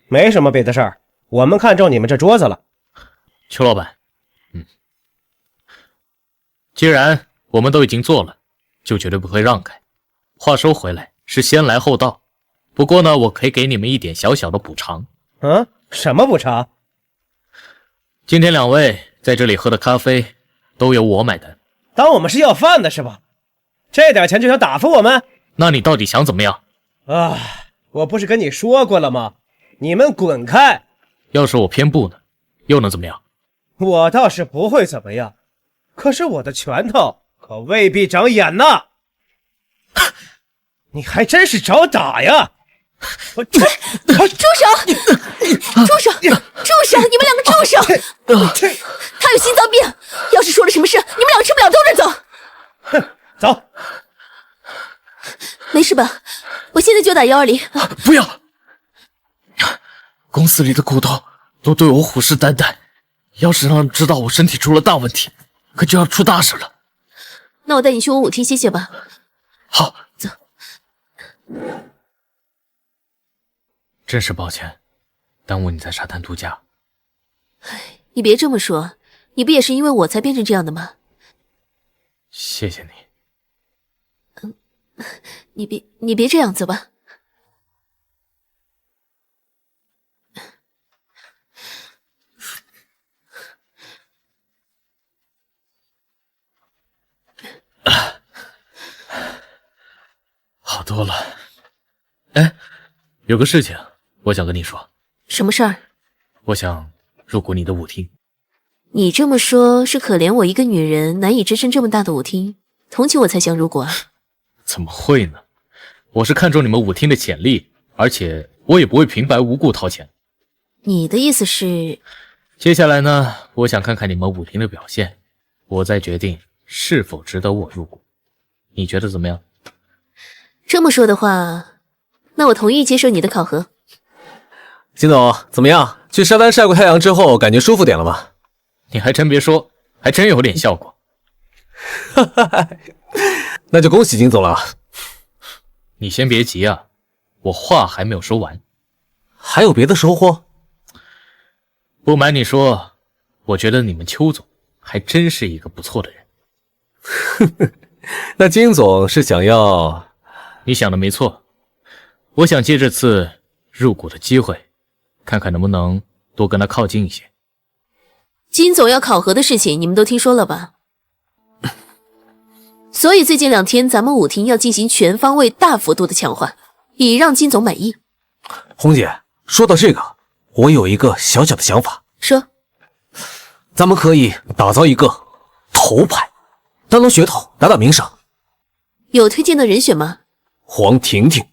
没什么别的事儿，我们看中你们这桌子了。邱老板，既然我们都已经做了，就绝对不会让开。话说回来，是先来后到。不过呢，我可以给你们一点小小的补偿。什么补偿？今天两位在这里喝的咖啡都由我买单。当我们是要饭的是吧？这点钱就想打发我们？那你到底想怎么样？我不是跟你说过了吗？你们滚开！要是我偏不呢，又能怎么样？我倒是不会怎么样，可是我的拳头可未必长眼呐。你还真是找打呀！住手！住手！住手！你们两个住手！他有心脏病，要是说了什么事，你们俩吃不了兜着走。走。没事吧？我现在就打120。不要！公司里的股东都对我虎视眈眈，要是让人知道我身体出了大问题，可就要出大事了。那我带你去我舞厅歇歇吧。好，走。真是抱歉，耽误你在沙滩度假。你别这么说，你不也是因为我才变成这样的吗？谢谢你。你别这样，走吧。多了。哎，有个事情我想跟你说。什么事儿？我想入股你的舞厅。你这么说，是可怜我一个女人难以支撑这么大的舞厅，同情我才想入股啊？怎么会呢？我是看中你们舞厅的潜力，而且我也不会平白无故掏钱。你的意思是？接下来呢，我想看看你们舞厅的表现，我再决定是否值得我入股。你觉得怎么样？这么说的话，那我同意接受你的考核。金总，怎么样？去沙滩晒过太阳之后，感觉舒服点了吗？你还真别说，还真有点效果。哈哈，那就恭喜金总了。你先别急啊，我话还没有说完。还有别的收获？不瞒你说，我觉得你们邱总还真是一个不错的人。那金总是想要？你想的没错，我想借这次入股的机会，看看能不能多跟他靠近一些。金总要考核的事情，你们都听说了吧？所以最近2天，咱们舞厅要进行全方位、大幅度的强化，以让金总满意。红姐，说到这个，我有一个小小的想法。说，咱们可以打造一个头牌，当噱头，打打名声。有推荐的人选吗？黄婷婷。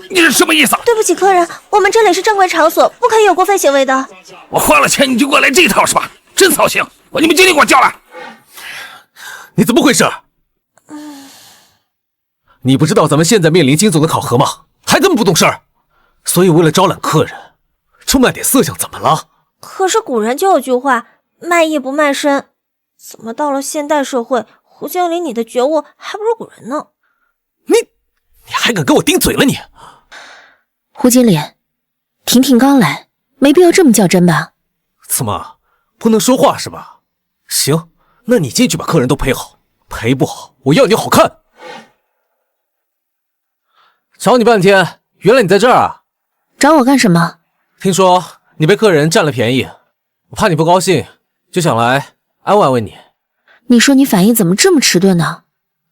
你是什么意思？对不起，客人，我们这里是正规场所，不可以有过分行为的。我花了钱你就给我来这一套是吧？真操心！把你们经理给我叫来。你怎么回事？你不知道咱们现在面临金总的考核吗？还这么不懂事儿？所以为了招揽客人，出卖点色相怎么了？可是古人就有句话，卖艺不卖身。怎么到了现代社会，胡经理你的觉悟还不如古人呢？你还敢跟我顶嘴了你？胡经理，婷婷刚来，没必要这么较真吧？怎么不能说话是吧？行，那你进去把客人都陪好，陪不好我要你好看。找你半天，原来你在这儿啊！找我干什么？听说你被客人占了便宜，我怕你不高兴，就想来安慰安慰你。你说你反应怎么这么迟钝呢？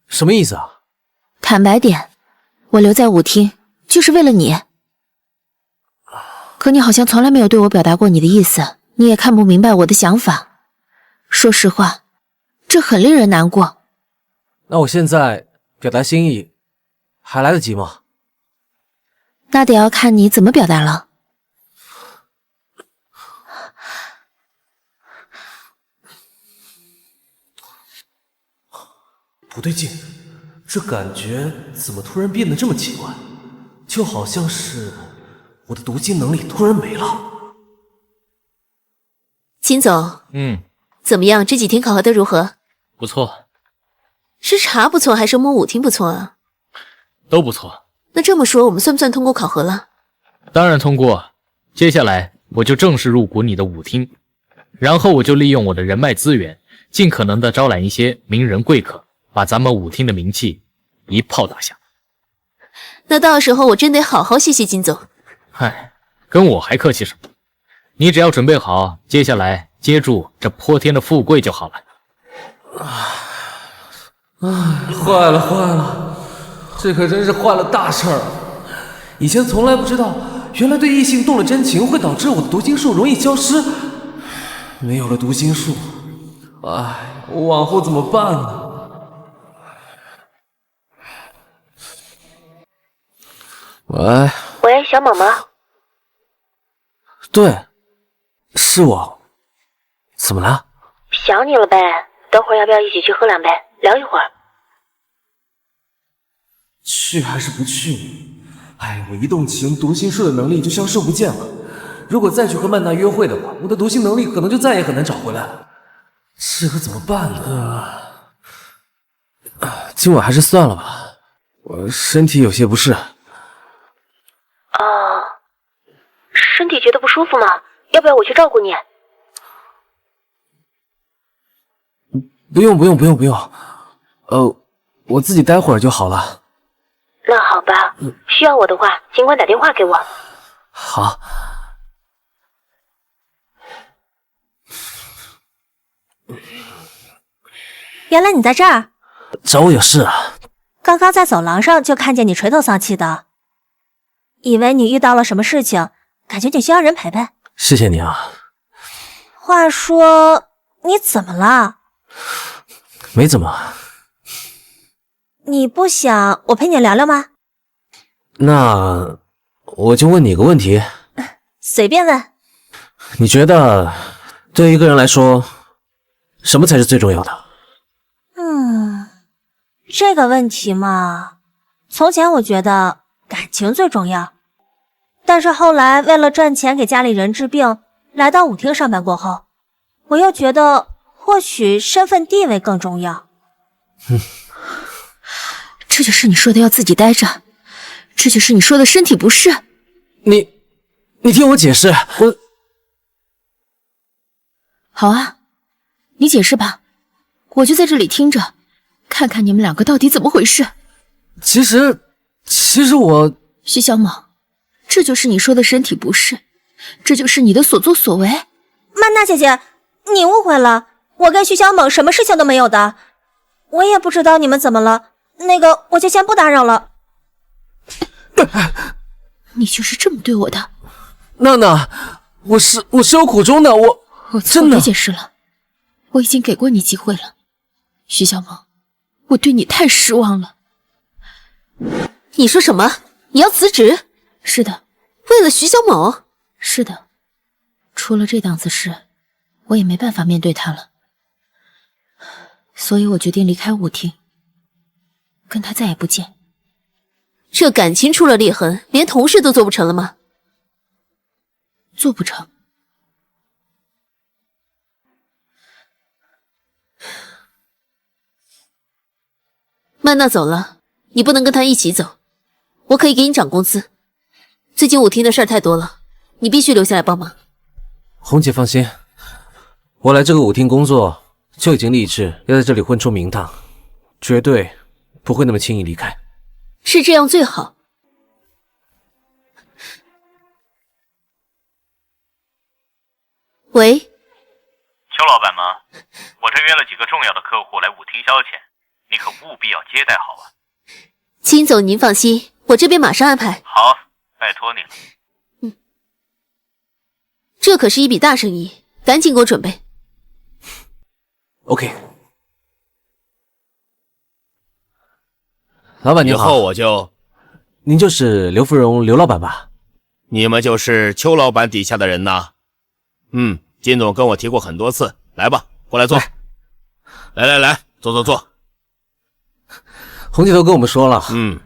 什么意思啊？坦白点，我留在舞厅就是为了你。可你好像从来没有对我表达过你的意思，你也看不明白我的想法。说实话，这很令人难过。那我现在表达心意还来得及吗？那得要看你怎么表达了。不对劲，这感觉怎么突然变得这么奇怪？就好像是我的读经能力突然没了。秦总，怎么样？这几天考核的如何？不错。是茶不错，还是摸舞厅不错啊？都不错。那这么说，我们算不算通过考核了？当然通过。接下来我就正式入股你的舞厅，然后我就利用我的人脉资源，尽可能的招揽一些名人贵客，把咱们舞厅的名气一炮打响。那到时候我真得好好谢谢金总。嗨，跟我还客气什么？你只要准备好，接下来接住这泼天的富贵就好了。坏了，这可真是坏了大事儿。以前从来不知道，原来对异性动了真情会导致我的读心术容易消失。没有了读心术，我往后怎么办呢？喂，小某吗？对，是我。怎么了？想你了呗，等会儿要不要一起去喝2杯，聊一会儿？去还是不去？我一动情，读心术的能力就消失不见了。如果再去和曼娜约会的话，我的读心能力可能就再也很难找回来了。这可怎么办呢？今晚还是算了吧，我身体有些不适。身体觉得不舒服吗？要不要我去照顾你？不用，我自己待会儿就好了。那好吧，需要我的话，尽管打电话给我。好。原来你在这儿，找我有事啊？刚刚在走廊上就看见你垂头丧气的，以为你遇到了什么事情，感觉你需要人陪陪。谢谢你啊。话说你怎么了？没怎么。你不想我陪你聊聊吗？那我就问你个问题，随便问。你觉得对一个人来说，什么才是最重要的？这个问题嘛，从前我觉得感情最重要，但是后来为了赚钱给家里人治病，来到舞厅上班过后，我又觉得或许身份地位更重要。这就是你说的要自己待着，这就是你说的身体不适。你听我解释，好啊，你解释吧，我就在这里听着，看看你们两个到底怎么回事。其实我……徐小猛，这就是你说的身体不适，这就是你的所作所为。曼娜姐姐，你误会了，我跟徐小猛什么事情都没有的，我也不知道你们怎么了，那个我就先不打扰了。你就是这么对我的？娜娜，我是有苦衷的，我真的别解释了，我已经给过你机会了。徐小萌，我对你太失望了。你说什么？你要辞职？是的。为了徐小某？是的。出了这档子事，我也没办法面对他了，所以我决定离开舞厅，跟他再也不见。这感情出了裂痕，连同事都做不成了吗？做不成。曼娜走了，你不能跟她一起走，我可以给你涨工资。最近舞厅的事儿太多了，你必须留下来帮忙。红姐放心，我来这个舞厅工作就已经立志要在这里混出名堂，绝对不会那么轻易离开。是这样最好。喂，邱老板吗？我这约了几个重要的客户来舞厅消遣，你可务必要接待好啊。金总您放心，我这边马上安排。好，拜托你了。这可是一笔大生意，赶紧给我准备。OK。老板您好。以后我就……您就是刘芙蓉刘老板吧？你们就是邱老板底下的人呐？金总跟我提过很多次，来吧，过来坐。来，坐。红姐都跟我们说了，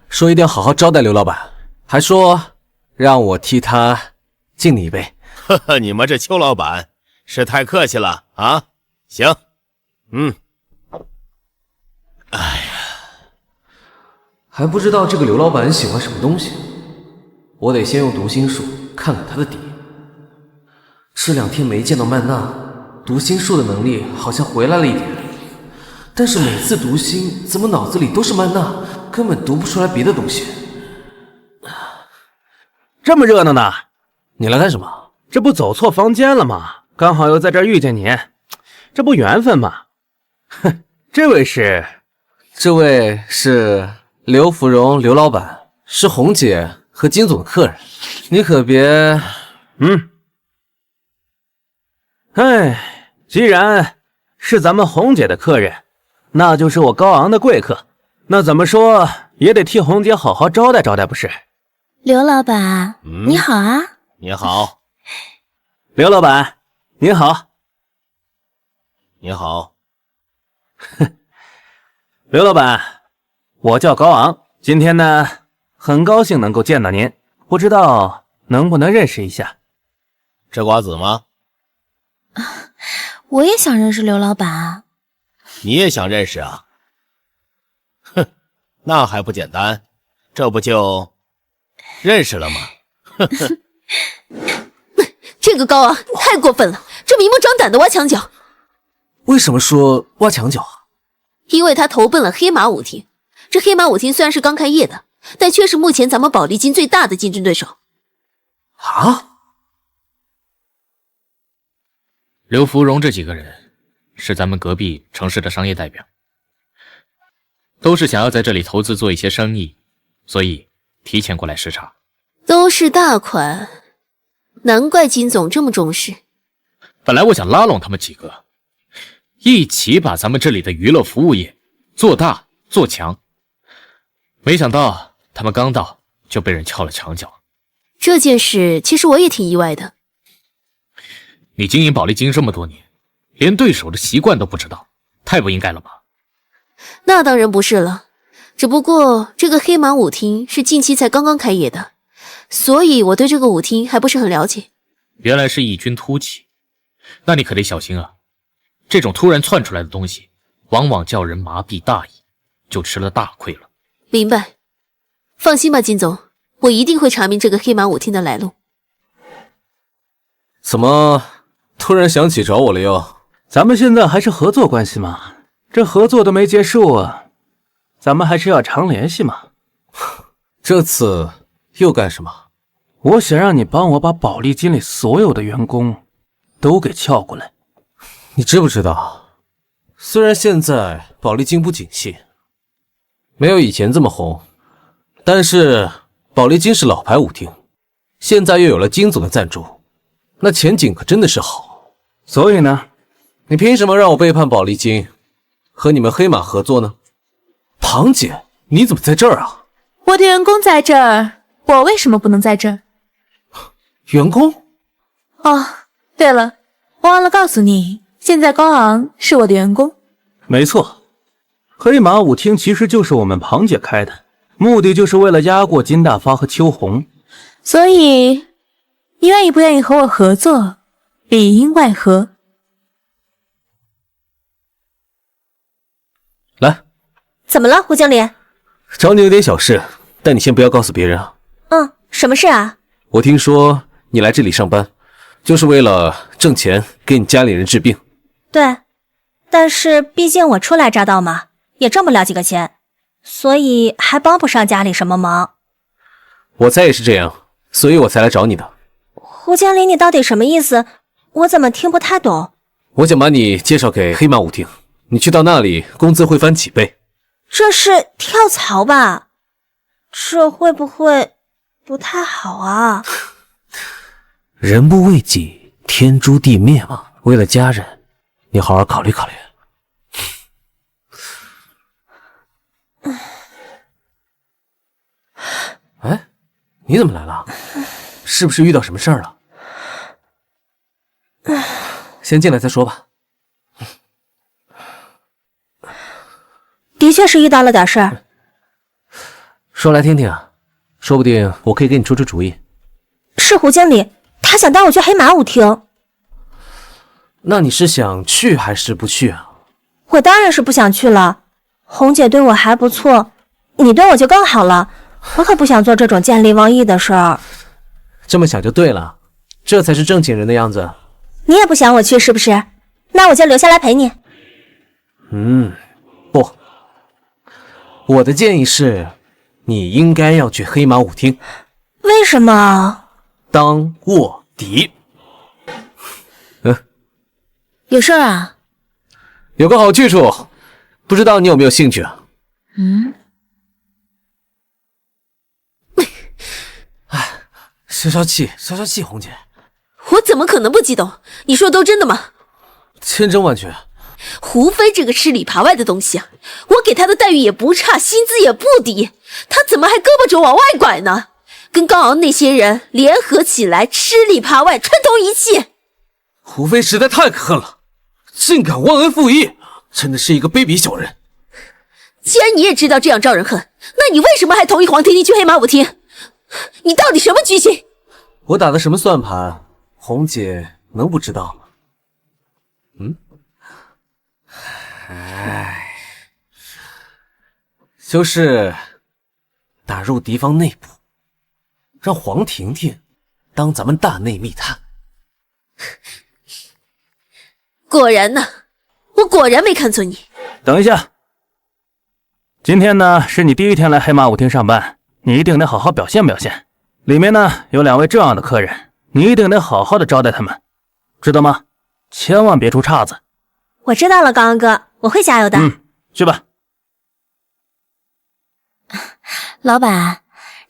说一定要好好招待刘老板，还说让我替他敬你一杯。呵呵，你们这邱老板是太客气了啊！行，哎呀，还不知道这个刘老板喜欢什么东西，我得先用读心术看看他的底。这2天没见到曼娜，读心术的能力好像回来了一点，但是每次读心怎么脑子里都是曼娜，根本读不出来别的东西。这么热闹呢？你来干什么？这不走错房间了吗？刚好又在这儿遇见你，这不缘分吗？哼，这位是刘芙蓉刘老板，是红姐和金总的客人，你可别……既然是咱们红姐的客人，那就是我高昂的贵客，那怎么说也得替红姐好好招待招待不是？刘老板，你好啊。你好。刘老板，您好。你好。刘老板，我叫高昂，今天呢，很高兴能够见到您，不知道能不能认识一下。吃瓜子吗？我也想认识刘老板。你也想认识啊？哼，那还不简单，这不就认识了吗？这个高昂太过分了，这明目张胆的挖墙脚。为什么说挖墙脚啊？因为他投奔了黑马舞厅。这黑马舞厅虽然是刚开业的，但却是目前咱们宝丽金最大的竞争对手。啊？刘芙蓉这几个人是咱们隔壁城市的商业代表，都是想要在这里投资做一些生意，所以提前过来视察。都是大款，难怪金总这么重视。本来我想拉拢他们几个，一起把咱们这里的娱乐服务业做大做强，没想到他们刚到就被人撬了墙角。这件事其实我也挺意外的。你经营宝丽金这么多年，连对手的习惯都不知道，太不应该了吧？那当然不是了，只不过这个黑马舞厅是近期才刚刚开业的，所以我对这个舞厅还不是很了解。原来是异军突起，那你可得小心啊！这种突然窜出来的东西，往往叫人麻痹大意，就吃了大亏了。明白，放心吧，金总，我一定会查明这个黑马舞厅的来路。怎么突然想起找我了哟？咱们现在还是合作关系嘛，这合作都没结束啊，咱们还是要常联系嘛。这次又干什么？我想让你帮我把宝丽金里所有的员工都给撬过来。你知不知道，虽然现在宝丽金不景气，没有以前这么红，但是宝丽金是老牌舞厅，现在又有了金总的赞助，那前景可真的是好。所以呢，你凭什么让我背叛宝丽金，和你们黑马合作呢？庞姐，你怎么在这儿啊？我的员工在这儿，我为什么不能在这儿？员工？哦，对了，忘了告诉你，现在高昂是我的员工。没错，黑马舞厅其实就是我们庞姐开的，目的就是为了压过金大发和秋红。所以，你愿意不愿意和我合作，里应外合。来，怎么了，胡经理？找你有点小事，但你先不要告诉别人啊。什么事啊？我听说你来这里上班，就是为了挣钱给你家里人治病。对，但是毕竟我初来乍到嘛，也挣不了几个钱，所以还帮不上家里什么忙。我猜也是这样，所以我才来找你的。胡经理，你到底什么意思？我怎么听不太懂？我想把你介绍给黑马舞厅，你去到那里，工资会翻几倍。这是跳槽吧？这会不会不太好啊？人不为己，天诛地灭嘛。为了家人，你好好考虑考虑。哎，你怎么来了？是不是遇到什么事儿了？先进来再说吧。的确是遇到了点事儿。说来听听啊，说不定我可以给你出出主意。是胡经理，他想带我去黑马舞厅。那你是想去还是不去啊？我当然是不想去了。红姐对我还不错，你对我就更好了。我可不想做这种见利忘义的事儿。这么想就对了，这才是正经人的样子。你也不想我去是不是？那我就留下来陪你。不，我的建议是，你应该要去黑马舞厅。为什么？当卧底。有事儿啊？有个好去处，不知道你有没有兴趣啊？消消气，消消气，红姐。我怎么可能不激动？你说都真的吗？千真万确。胡飞这个吃里扒外的东西啊，我给他的待遇也不差，薪资也不低，他怎么还胳膊肘往外拐呢？跟高昂那些人联合起来吃里扒外，串通一气。胡飞实在太可恨了，竟敢忘恩负义，真的是一个卑鄙小人。既然你也知道这样招人恨，那你为什么还同意黄婷婷去黑马舞厅？你到底什么居心？我打的什么算盘，红姐能不知道吗？就是打入敌方内部，让黄婷婷当咱们大内密探。果然呢，我果然没看错你。等一下，今天呢是你第一天来黑马舞厅上班，你一定得好好表现表现。里面呢有2位重要的客人，你一定得好好的招待他们，知道吗？千万别出岔子。我知道了，刚刚哥，我会加油的。去吧。老板，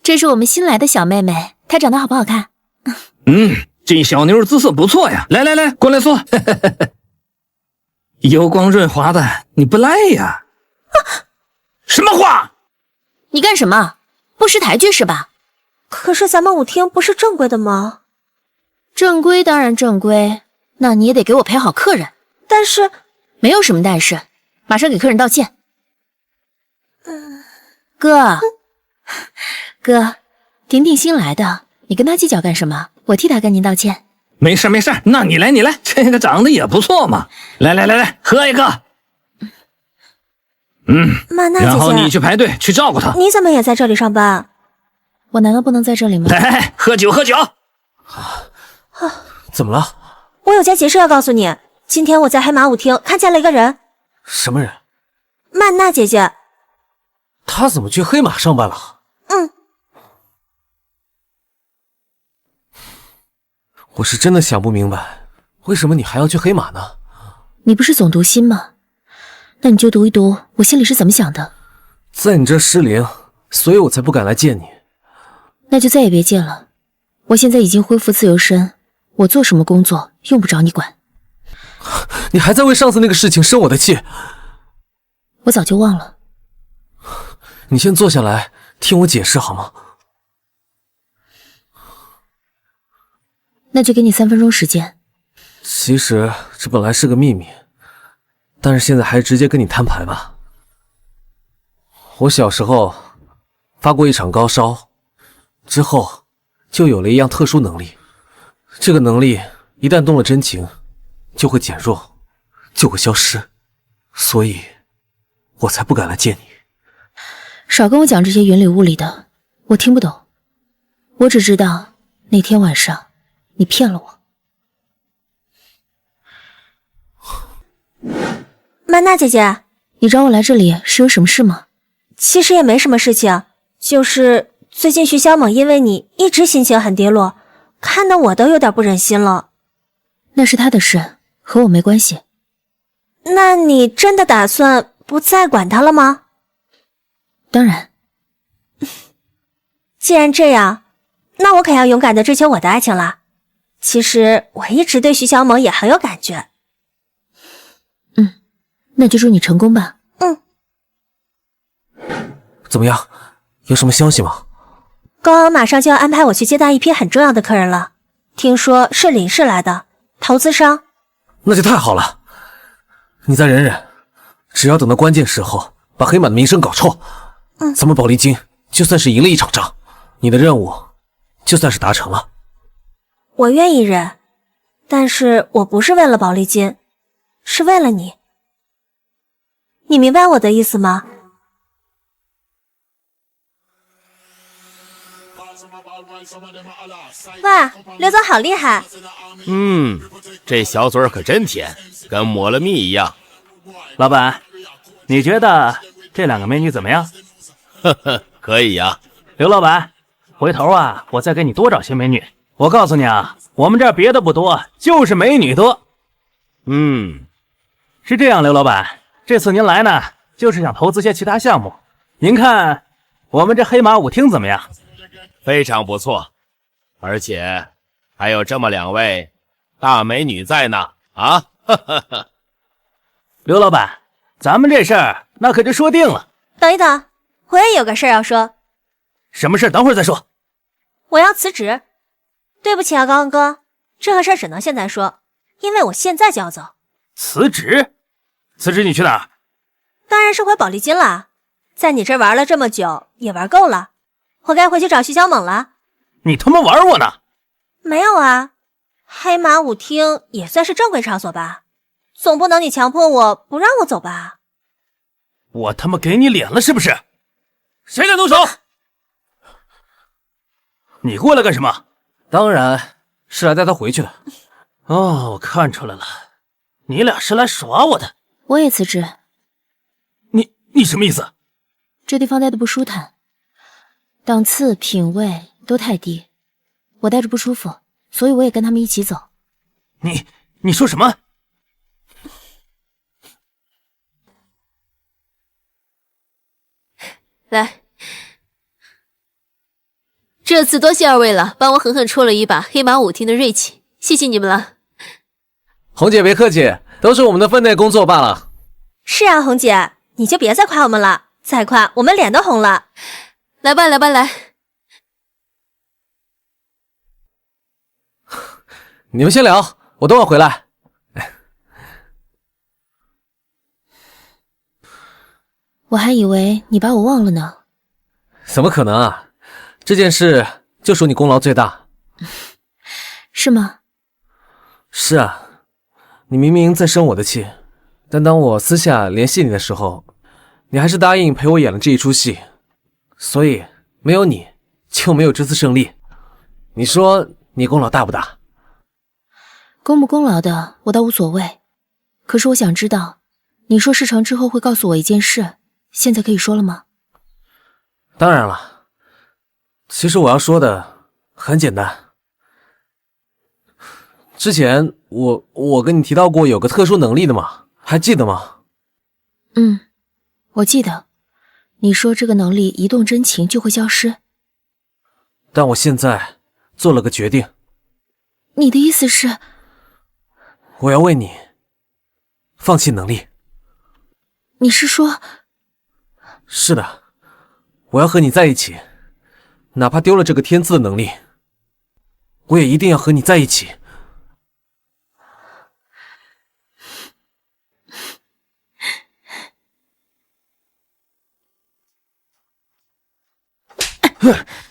这是我们新来的小妹妹，她长得好不好看？这小妞姿色不错呀，来来来，过来坐。油光润滑的，你不赖呀。什么话？你干什么？不识抬举是吧？可是咱们舞厅不是正规的吗？正规当然正规，那你也得给我陪好客人。但是没有什么但是，马上给客人道歉。哥，婷婷新来的，你跟她计较干什么？我替她跟您道歉。没事没事，那你来，这个长得也不错嘛。来，喝一个。曼娜姐姐，然后你去排队去照顾她。你怎么也在这里上班？我难道不能在这里吗？来，喝酒。怎么了？我有件急事要告诉你。今天我在黑马舞厅看见了一个人。什么人？曼娜姐姐。她怎么去黑马上班了？我是真的想不明白，为什么你还要去黑马呢？你不是总读心吗？那你就读一读我心里是怎么想的。在你这失灵，所以我才不敢来见你。那就再也别见了。我现在已经恢复自由身，我做什么工作用不着你管。你还在为上次那个事情生我的气？我早就忘了。你先坐下来听我解释好吗？那就给你3分钟时间。其实这本来是个秘密，但是现在还是直接跟你摊牌吧。我小时候发过一场高烧，之后就有了一样特殊能力，这个能力一旦动了真情，就会减弱，就会消失，所以我才不敢来见你。少跟我讲这些云里雾里的，我听不懂。我只知道那天晚上你骗了我。曼娜姐姐，你找我来这里是有什么事吗？其实也没什么事情，就是最近徐小猛因为你一直心情很低落，看得我都有点不忍心了。那是他的事，和我没关系。那你真的打算不再管他了吗？当然。既然这样，那我可要勇敢地追求我的爱情了。其实我一直对徐小猛也很有感觉。那就祝你成功吧。怎么样？有什么消息吗？高昂马上就要安排我去接待一批很重要的客人了，听说是林氏来的投资商。那就太好了，你再忍忍，只要等到关键时候把黑马的名声搞臭，咱们宝丽金就算是赢了一场仗，你的任务就算是达成了。我愿意忍，但是我不是为了宝丽金，是为了你。你明白我的意思吗？哇，刘总好厉害！这小嘴可真甜，跟抹了蜜一样。老板，你觉得这2个美女怎么样？可以呀。刘老板，回头啊，我再给你多找些美女。我告诉你啊，我们这儿别的不多，就是美女多。是这样，刘老板，这次您来呢，就是想投资些其他项目。您看我们这黑马舞厅怎么样？非常不错，而且还有这么2位大美女在呢。刘老板，咱们这事儿那可就说定了。等一等，我也有个事儿要说。什么事？等会儿再说。我要辞职。对不起啊，高昂哥，这个事儿只能现在说，因为我现在就要走。辞职？辞职你去哪儿？当然是回宝丽金了，在你这玩了这么久，也玩够了，我该回去找徐小猛了。你他妈玩我呢？没有啊，黑马舞厅也算是正规场所吧，总不能你强迫我不让我走吧？我他妈给你脸了是不是？谁敢动手？你过来干什么？当然是来带他回去的。哦，我看出来了，你俩是来耍我的。我也辞职。你什么意思？这地方待的不舒坦。档次、品味都太低，我待着不舒服，所以我也跟他们一起走。你说什么？来，这次多谢二位了，帮我狠狠戳了一把黑马舞厅的锐气，谢谢你们了。红姐别客气，都是我们的分内工作罢了。是啊，红姐，你就别再夸我们了，再夸我们脸都红了。来吧，来吧，来。你们先聊，我等会回来。我还以为你把我忘了呢。怎么可能啊？这件事就属你功劳最大。是吗？是啊，你明明在生我的气，但当我私下联系你的时候，你还是答应陪我演了这一出戏，所以没有你就没有这次胜利。你说你功劳大不大？功不功劳的我倒无所谓，可是我想知道，你说事成之后会告诉我一件事，现在可以说了吗？当然了，其实我要说的很简单。之前我跟你提到过有个特殊能力的嘛，还记得吗？我记得，你说这个能力一动真情就会消失。但我现在做了个决定。你的意思是？我要为你放弃能力。你是说？是的，我要和你在一起，哪怕丢了这个天赐的能力，我也一定要和你在一起。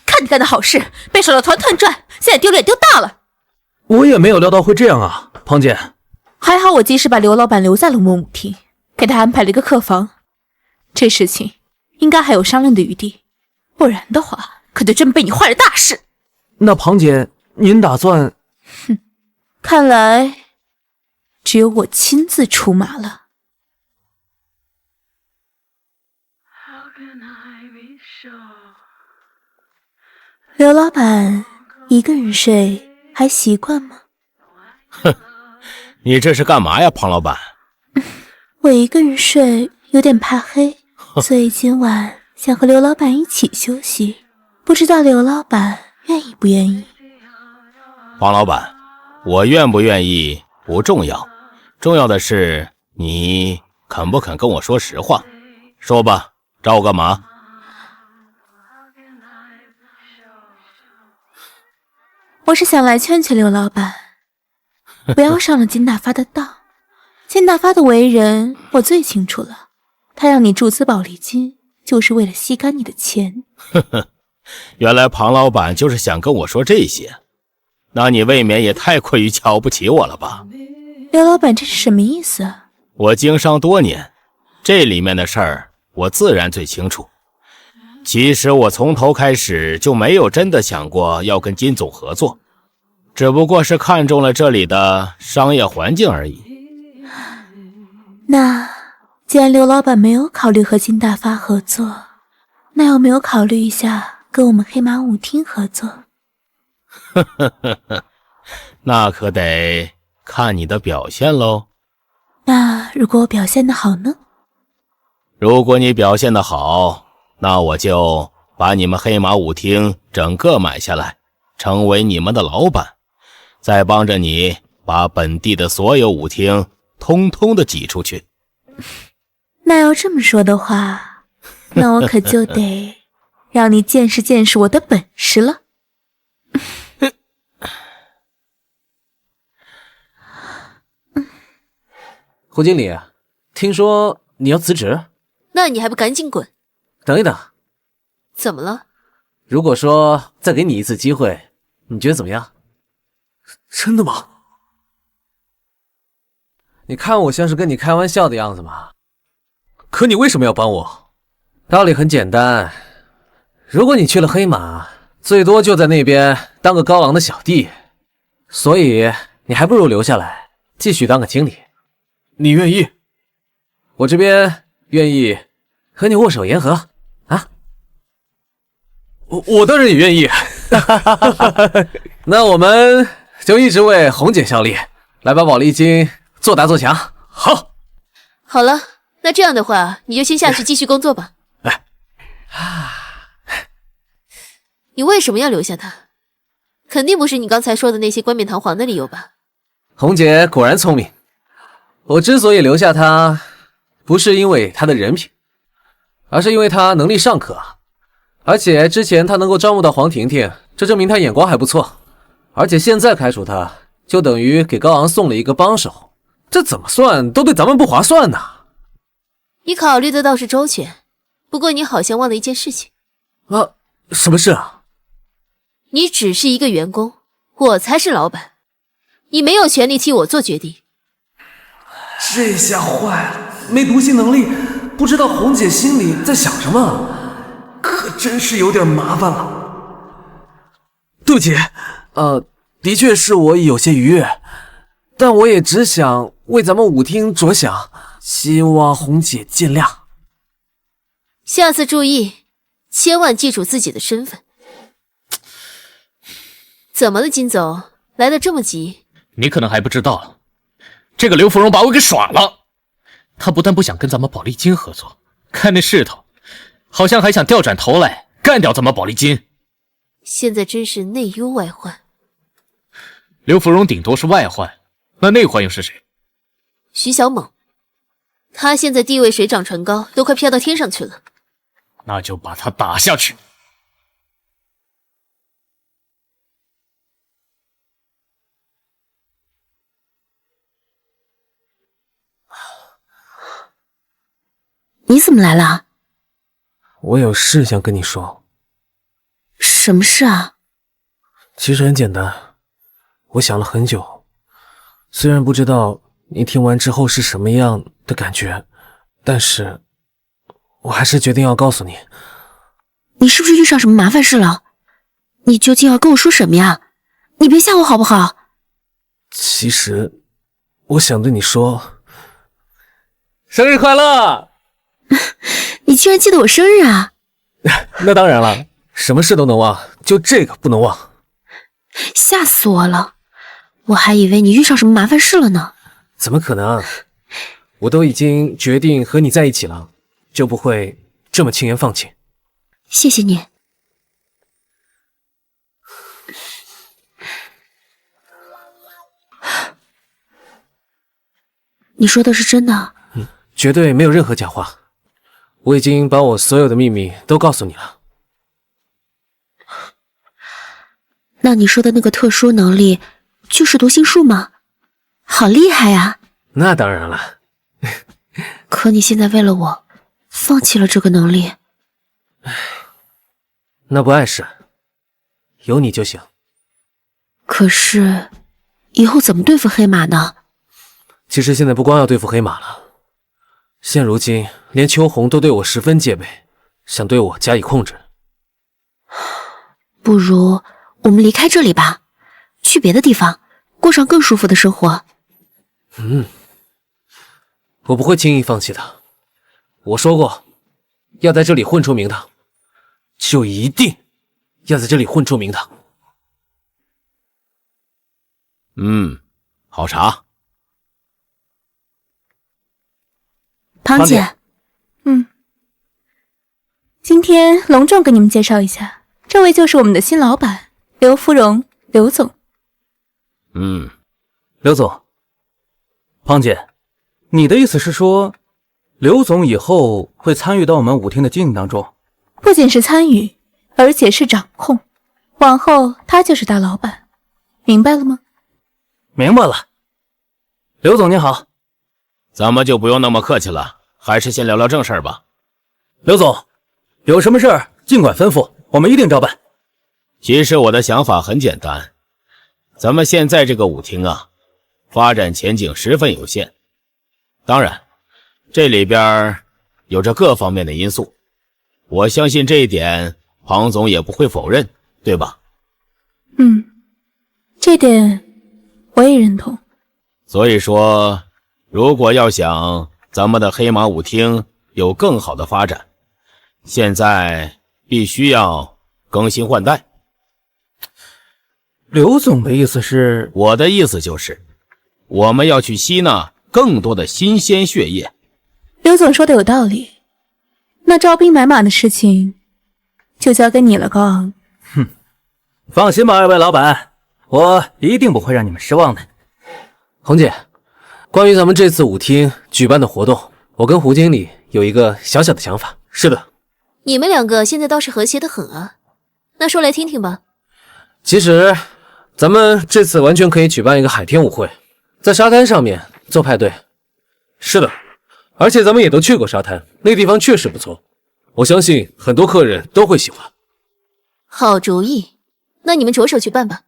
看你干的好事，被手到团团转，现在丢脸丢大了。我也没有料到会这样啊，庞姐。还好我及时把刘老板留在了莫母厅，给他安排了一个客房。这事情应该还有商量的余地，不然的话，可就真被你坏了大事。那庞姐，您打算？看来只有我亲自出马了。刘老板一个人睡还习惯吗？哼，你这是干嘛呀，庞老板？我一个人睡有点怕黑，所以今晚想和刘老板一起休息，不知道刘老板愿意不愿意？庞老板，我愿不愿意不重要，重要的是你肯不肯跟我说实话。说吧，找我干嘛？我是想来劝劝刘老板，不要上了金大发的当。金大发的为人我最清楚了，他让你注资宝丽金，就是为了吸干你的钱。原来庞老板就是想跟我说这些，那你未免也太过于瞧不起我了吧？刘老板这是什么意思啊？我经商多年，这里面的事儿我自然最清楚。其实我从头开始就没有真的想过要跟金总合作，只不过是看中了这里的商业环境而已。那既然刘老板没有考虑和金大发合作，那有没有考虑一下跟我们黑马舞厅合作？那可得看你的表现喽。那如果我表现得好呢？如果你表现得好，那我就把你们黑马舞厅整个买下来，成为你们的老板，再帮着你把本地的所有舞厅通通的挤出去。那要这么说的话，那我可就得让你见识见识我的本事了。胡经理，听说你要辞职？那你还不赶紧滚！等一等，怎么了？如果说再给你一次机会，你觉得怎么样？真的吗？你看我像是跟你开玩笑的样子吗？可你为什么要帮我？道理很简单，如果你去了黑马，最多就在那边当个高昂的小弟，所以你还不如留下来继续当个经理。你愿意？我这边愿意和你握手言和啊！我当然也愿意。那我们就一直为红姐效力，来把宝丽金做大做强。好，好了，那这样的话，你就先下去继续工作吧。你为什么要留下他？肯定不是你刚才说的那些冠冕堂皇的理由吧？红姐果然聪明。我之所以留下她，不是因为她的人品，而是因为她能力尚可。而且之前她能够招募到黄婷婷，这证明她眼光还不错。而且现在开除她，就等于给高昂送了一个帮手，这怎么算都对咱们不划算呐。你考虑的倒是周全，不过你好像忘了一件事情。什么事啊？你只是一个员工，我才是老板，你没有权利替我做决定。这下坏了，没读心能力，不知道红姐心里在想什么，可真是有点麻烦了。对不起，的确是我有些逾越，但我也只想为咱们舞厅着想，希望红姐见谅。下次注意，千万记住自己的身份。怎么了，金总？来得这么急？你可能还不知道，这个刘芙蓉把我给耍了。她不但不想跟咱们宝丽金合作，看那势头，好像还想调转头来干掉咱们宝丽金。现在真是内忧外患。刘芙蓉顶多是外患，那内患又是谁？徐小猛，他现在地位水涨船高，都快飘到天上去了。那就把他打下去。你怎么来了？我有事想跟你说。什么事啊？其实很简单，我想了很久，虽然不知道你听完之后是什么样的感觉，但是我还是决定要告诉你。你是不是遇上什么麻烦事了？你究竟要跟我说什么呀？你别吓我好不好？其实我想对你说，生日快乐！你居然记得我生日啊？那当然了，什么事都能忘，就这个不能忘。吓死我了，我还以为你遇上什么麻烦事了呢。怎么可能？我都已经决定和你在一起了，就不会这么轻言放弃。谢谢你。你说的是真的？绝对没有任何假话。我已经把我所有的秘密都告诉你了。那你说的那个特殊能力就是读心术吗？好厉害呀！那当然了。可你现在为了我放弃了这个能力。那不碍事，有你就行。可是以后怎么对付黑马呢？其实现在不光要对付黑马了，现如今连秋红都对我十分戒备，想对我加以控制。不如我们离开这里吧，去别的地方过上更舒服的生活。我不会轻易放弃的。我说过，要在这里混出名堂，就一定要在这里混出名堂。好茶。庞姐，今天隆重给你们介绍一下，这位就是我们的新老板刘芙蓉，刘总。刘总，庞姐，你的意思是说，刘总以后会参与到我们舞厅的经营当中？不仅是参与，而且是掌控。往后他就是大老板，明白了吗？明白了。刘总您好。咱们就不用那么客气了，还是先聊聊正事儿吧。刘总，有什么事儿尽管吩咐，我们一定照办。其实我的想法很简单，咱们现在这个舞厅啊，发展前景十分有限。当然，这里边有着各方面的因素，我相信这一点庞总也不会否认，对吧？这点我也认同。所以说，如果要想咱们的黑马舞厅有更好的发展，现在必须要更新换代。刘总的意思是？我的意思就是，我们要去吸纳更多的新鲜血液。刘总说的有道理，那招兵买马的事情就交给你了，高昂。哼，放心吧，二位老板，我一定不会让你们失望的。红姐，关于咱们这次舞厅举办的活动，我跟胡经理有一个小小的想法。是的，你们两个现在倒是和谐得很啊，那说来听听吧。其实咱们这次完全可以举办一个海天舞会，在沙滩上面做派对。是的，而且咱们也都去过沙滩，那个地方确实不错，我相信很多客人都会喜欢。好主意，那你们着手去办吧。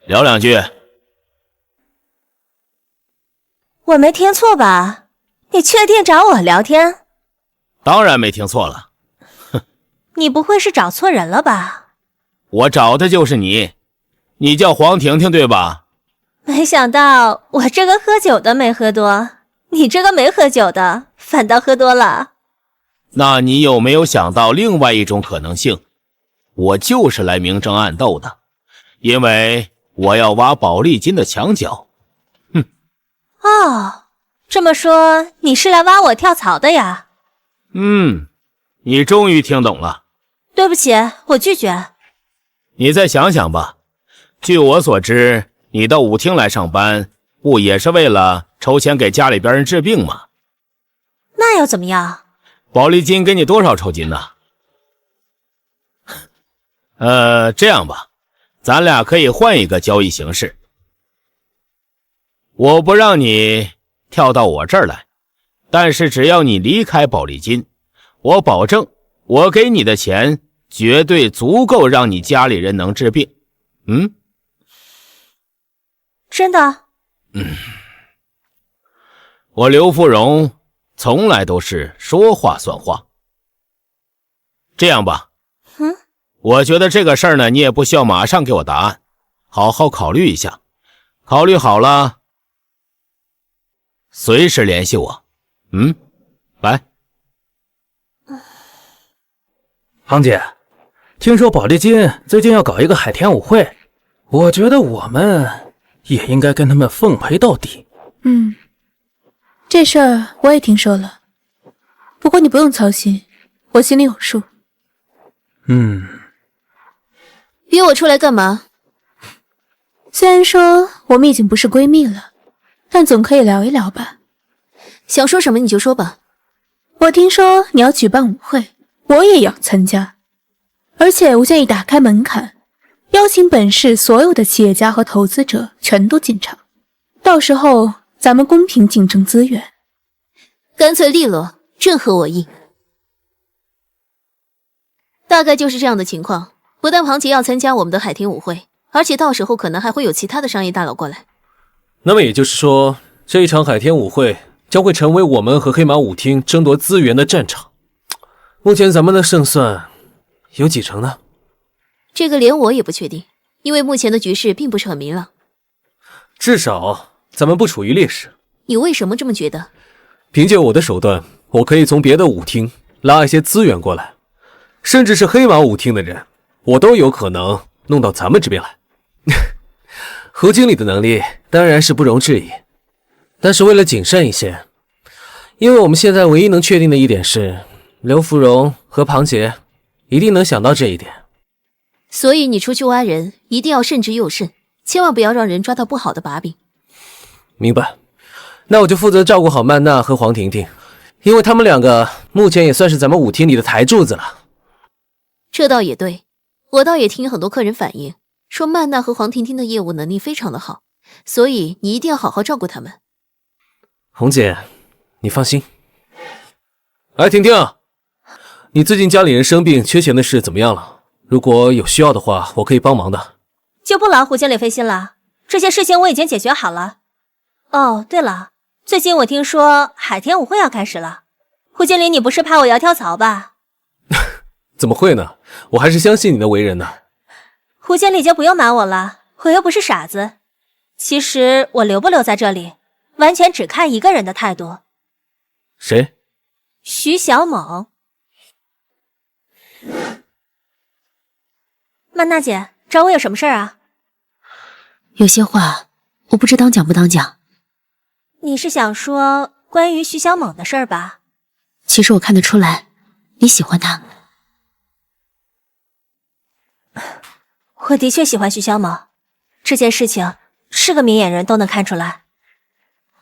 聊两句。我没听错吧？你确定找我聊天？当然没听错了。你不会是找错人了吧？我找的就是你，你叫黄婷婷对吧？没想到我这个喝酒的没喝多，你这个没喝酒的反倒喝多了。那你有没有想到另外一种可能性？我就是来明争暗斗的，因为我要挖宝丽金的墙角。哼。哦，这么说你是来挖我跳槽的呀？你终于听懂了。对不起，我拒绝。你再想想吧，据我所知，你到舞厅来上班，不也是为了筹钱给家里边人治病吗？那又怎么样？宝丽金给你多少酬金呢？这样吧，咱俩可以换一个交易形式。我不让你跳到我这儿来，但是只要你离开宝丽金，我保证我给你的钱绝对足够让你家里人能治病。真的？我刘富荣从来都是说话算话。这样吧，我觉得这个事儿呢，你也不需要马上给我答案，好好考虑一下，考虑好了随时联系我。拜。杭姐，听说宝丽金最近要搞一个海天舞会，我觉得我们也应该跟他们奉陪到底。这事儿我也听说了，不过你不用操心，我心里有数。约我出来干嘛？虽然说我们已经不是闺蜜了，但总可以聊一聊吧。想说什么你就说吧。我听说你要举办舞会，我也要参加，而且我建议打开门槛，邀请本市所有的企业家和投资者全都进场，到时候咱们公平竞争资源。干脆利落，正合我意。大概就是这样的情况，不但庞杰要参加我们的海天舞会，而且到时候可能还会有其他的商业大佬过来。那么也就是说，这一场海天舞会将会成为我们和黑马舞厅争夺资源的战场。目前咱们的胜算有几成呢？这个连我也不确定，因为目前的局势并不是很明朗。至少咱们不处于劣势。你为什么这么觉得？凭借我的手段，我可以从别的舞厅拉一些资源过来，甚至是黑马舞厅的人，我都有可能弄到咱们这边来。胡经理的能力当然是不容置疑，但是为了谨慎一些，因为我们现在唯一能确定的一点是，刘芙蓉和庞杰一定能想到这一点。所以你出去挖人，一定要慎之又慎，千万不要让人抓到不好的把柄。明白。那我就负责照顾好曼娜和黄婷婷，因为他们两个目前也算是咱们舞厅里的台柱子了。这倒也对，我倒也听很多客人反映，说曼娜和黄婷婷的业务能力非常的好，所以你一定要好好照顾他们。红姐，你放心。哎，婷婷，你最近家里人生病缺钱的事怎么样了？如果有需要的话，我可以帮忙的。就不劳胡经理费心了，这些事情我已经解决好了。哦，对了，最近我听说海天舞会要开始了，胡经理，你不是怕我要跳槽吧？怎么会呢？我还是相信你的为人的。胡经理就不用瞒我了，我又不是傻子。其实我留不留在这里，完全只看一个人的态度。谁？徐小猛。曼娜姐，找我有什么事儿啊？有些话我不知当讲不当讲。你是想说关于徐小猛的事儿吧？其实我看得出来，你喜欢他。我的确喜欢徐小猛，这件事情是个明眼人都能看出来。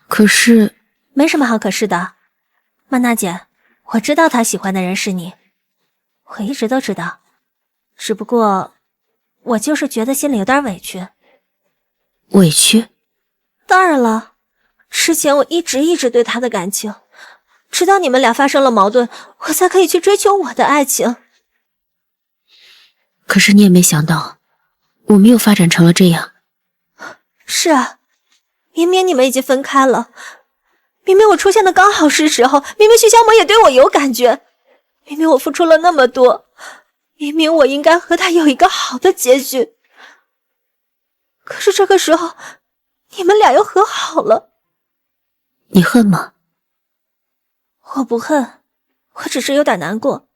可是，没什么好可是的，曼娜姐，我知道他喜欢的人是你，我一直都知道，只不过我就是觉得心里有点委屈。委屈？当然了，之前我一直对他的感情，直到你们俩发生了矛盾，我才可以去追求我的爱情。可是你也没想到，我们又发展成了这样。是啊，明明你们已经分开了，明明我出现的刚好是时候，明明徐小猛也对我有感觉，明明我付出了那么多，明明我应该和他有一个好的结局，可是这个时候你们俩又和好了。你恨吗？我不恨，我只是有点难过，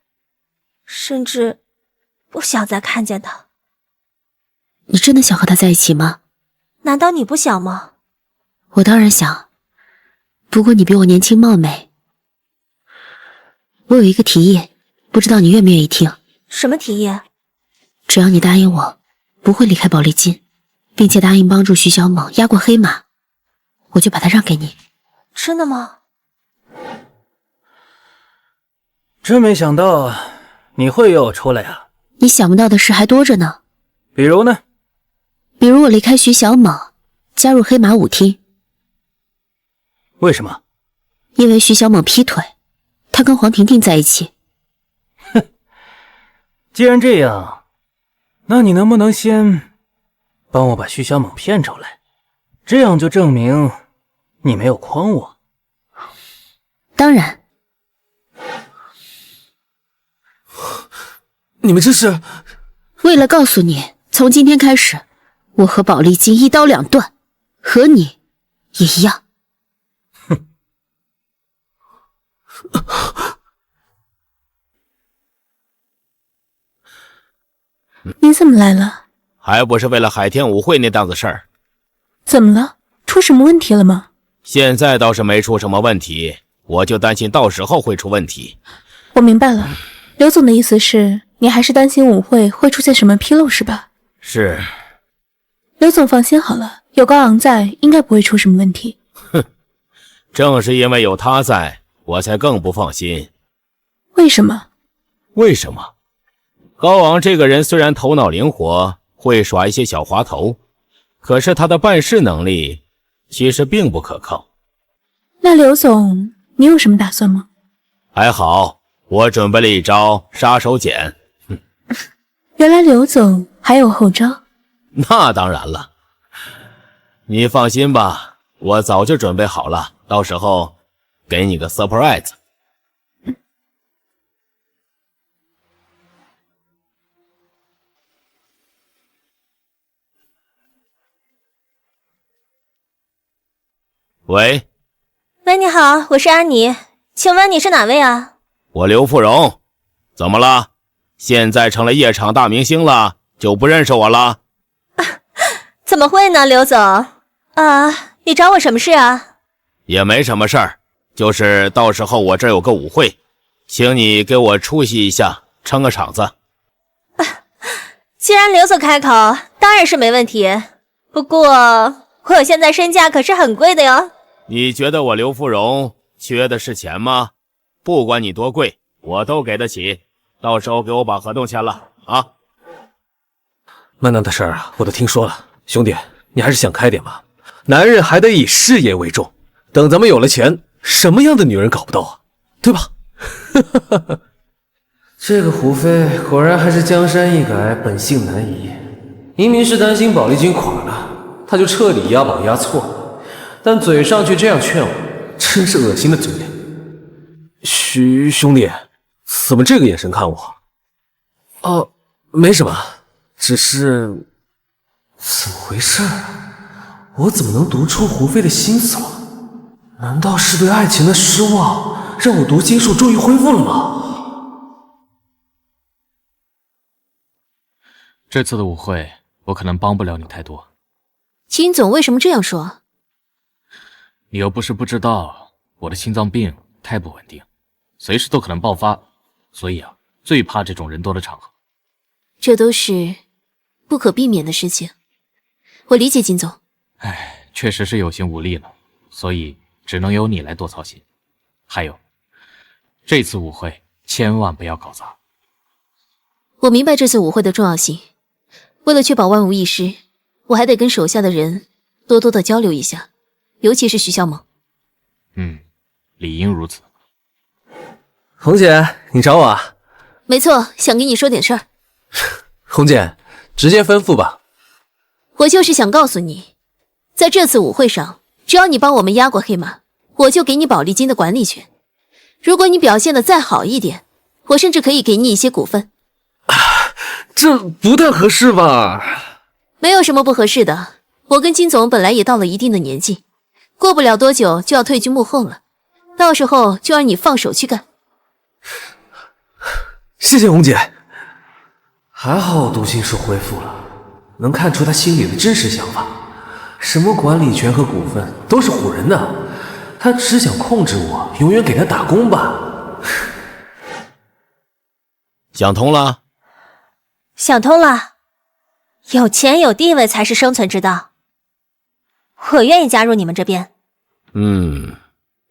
甚至不想再看见他。你真的想和他在一起吗？难道你不想吗？我当然想，不过你比我年轻貌美。我有一个提议，不知道你愿不愿意听？什么提议？只要你答应我，不会离开宝丽金，并且答应帮助徐小猛压过黑马，我就把他让给你。真的吗？真没想到你会约我出来呀！你想不到的事还多着呢。比如呢？比如我离开徐小猛，加入黑马舞厅。为什么？因为徐小猛劈腿，他跟黄婷婷在一起。哼，既然这样，那你能不能先帮我把徐小猛骗出来？这样就证明你没有诓我。当然。你们这是？为了告诉你，从今天开始，我和宝丽金一刀两断，和你也一样。哼！你怎么来了？还不是为了海天舞会那档子事儿。怎么了？出什么问题了吗？现在倒是没出什么问题，我就担心到时候会出问题。我明白了，刘总的意思是，你还是担心舞会会出现什么纰漏是吧？是。刘总放心好了，有高昂在，应该不会出什么问题。哼，正是因为有他在，我才更不放心。为什么？为什么？高昂这个人虽然头脑灵活，会耍一些小滑头，可是他的办事能力其实并不可靠。那刘总，你有什么打算吗？还好，我准备了一招杀手锏。原来刘总还有后招。那当然了，你放心吧，我早就准备好了，到时候给你个 surprise。喂，你好，我是安妮，请问你是哪位啊？我刘富荣，怎么了？现在成了夜场大明星了，就不认识我了？怎么会呢，刘总？你找我什么事啊？也没什么事儿，就是到时候我这儿有个舞会，请你给我出席一下，撑个场子。既然刘总开口，当然是没问题。不过我现在身价可是很贵的哟。你觉得我刘富荣缺的是钱吗？不管你多贵，我都给得起。到时候给我把合同签了啊！曼娜的事儿啊，我都听说了。兄弟，你还是想开点吧。男人还得以事业为重。等咱们有了钱，什么样的女人搞不到啊？对吧？这个胡飞果然还是江山易改，本性难移。明明是担心宝丽金垮了，他就彻底押宝押错了。但嘴上却这样劝我，真是恶心的嘴脸。徐兄弟，怎么这个眼神看我？哦，没什么，只是……怎么回事？我怎么能读出胡飞的心思了？难道是对爱情的失望，让我读心术终于恢复了吗？这次的舞会，我可能帮不了你太多。金总为什么这样说？你又不是不知道，我的心脏病太不稳定，随时都可能爆发，所以啊，最怕这种人多的场合。这都是不可避免的事情，我理解金总。唉，确实是有心无力了，所以只能由你来多操心。还有，这次舞会千万不要搞砸。我明白这次舞会的重要性，为了确保万无一失，我还得跟手下的人多多的交流一下，尤其是徐小猛。理应如此。红姐，你找我啊？没错，想跟你说点事儿。红姐，直接吩咐吧。我就是想告诉你，在这次舞会上，只要你帮我们压过黑马，我就给你宝丽金的管理权。如果你表现的再好一点，我甚至可以给你一些股份。这不太合适吧？没有什么不合适的，我跟金总本来也到了一定的年纪，过不了多久就要退居幕后了，到时候就让你放手去干。谢谢红姐。还好读心术恢复了，能看出他心里的真实想法。什么管理权和股份都是唬人的，他只想控制我，永远给他打工吧。想通了？想通了，有钱有地位才是生存之道。我愿意加入你们这边。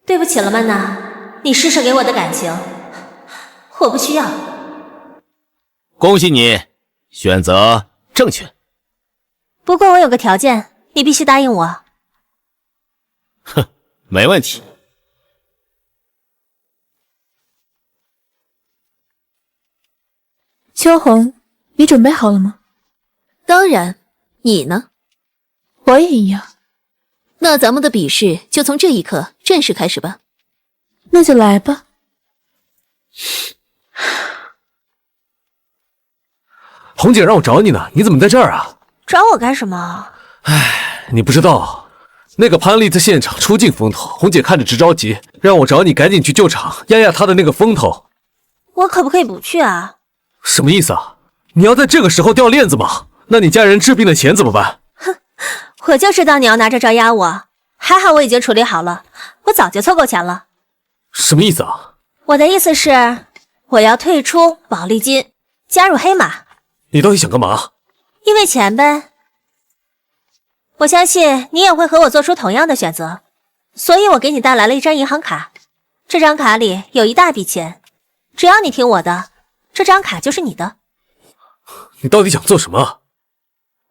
对不起了，曼娜，你施舍给我的感情，我不需要。恭喜你，选择正确。不过我有个条件，你必须答应我。哼，没问题。秋红，你准备好了吗？当然，你呢？我也一样。那咱们的比试就从这一刻正式开始吧。那就来吧。红姐让我找你呢，你怎么在这儿啊？找我干什么？你不知道，那个潘丽在现场出尽风头，红姐看着直着急，让我找你赶紧去救场，压压她的那个风头。我可不可以不去啊？什么意思啊？你要在这个时候掉链子吗？那你家人治病的钱怎么办？哼，我就知道你要拿这招压我，还好我已经处理好了，我早就凑够钱了。什么意思啊？我的意思是，我要退出宝丽金，加入黑马。你到底想干嘛？因为钱呗。我相信你也会和我做出同样的选择，所以我给你带来了一张银行卡，这张卡里有一大笔钱，只要你听我的，这张卡就是你的。你到底想做什么？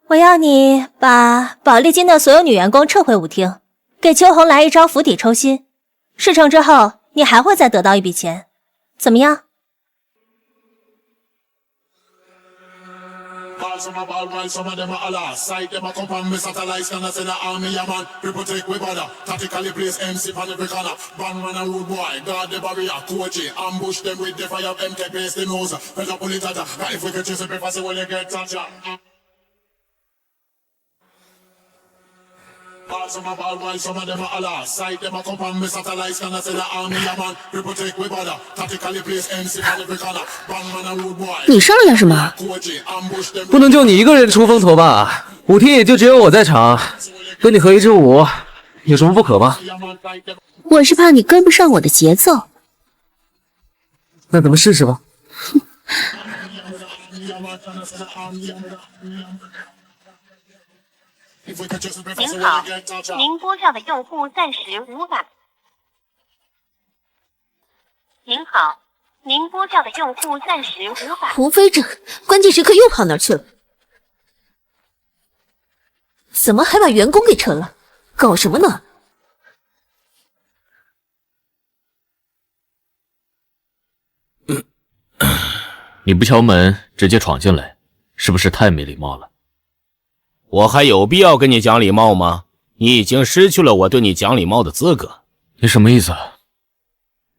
我要你把宝丽金的所有女员工撤回舞厅，给秋红来一招釜底抽薪，事成之后你还会再得到一笔钱，怎么样Some a ball while some of them a holla. Side them a come from me satellites, can I send a army a man? People take we bother. Tactically place MC on every corner. Bandman a rude boy, guard the barrier. Coachy, ambush them with the fire of MK paste the nose. Press up on it, tata. If we can chase it, before say when you get touched. Some a ball while some of them a holla. Side them a come from me satellites, can I send a army a man? People take we bother. Tactically place MC on every corner. Bandman a rude boy. 你上来干什么？不能就你一个人出风头吧？舞厅也就只有我在场，跟你合一支舞，有什么不可吗？我是怕你跟不上我的节奏。那咱们试试吧。您好，您拨叫的用户暂时无法。您好，您拨叫的用户暂时无法。胡飞这关键时刻又跑哪儿去了？怎么还把员工给撤了？搞什么呢？你不敲门直接闯进来，是不是太没礼貌了？我还有必要跟你讲礼貌吗？你已经失去了我对你讲礼貌的资格。你什么意思？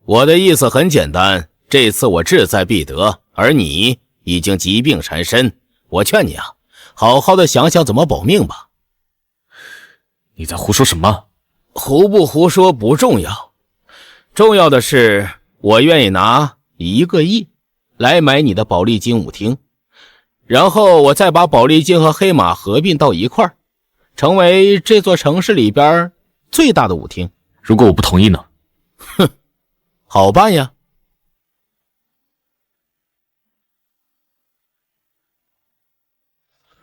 我的意思很简单，这次我志在必得，而你已经疾病缠身，我劝你啊，好好的想想怎么保命吧。你在胡说什么？胡不胡说不重要，重要的是，我愿意拿1个亿来买你的保利金舞厅，然后我再把保利金和黑马合并到一块儿，成为这座城市里边最大的舞厅。如果我不同意呢？哼，好办呀。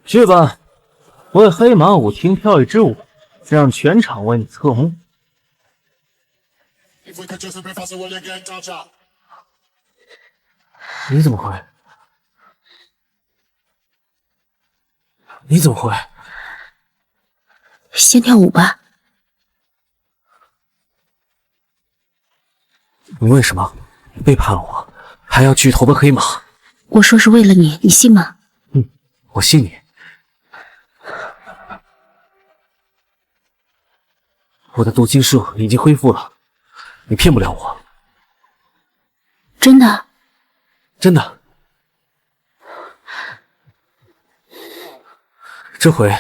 去吧，为黑马舞厅跳一支舞，让全场为你侧目。你怎么会？你怎么会？先跳舞吧。你为什么背叛了我，还要去投奔黑马？我说是为了你，你信吗？我信你。我的读经术已经恢复了，你骗不了我。真的？真的。这回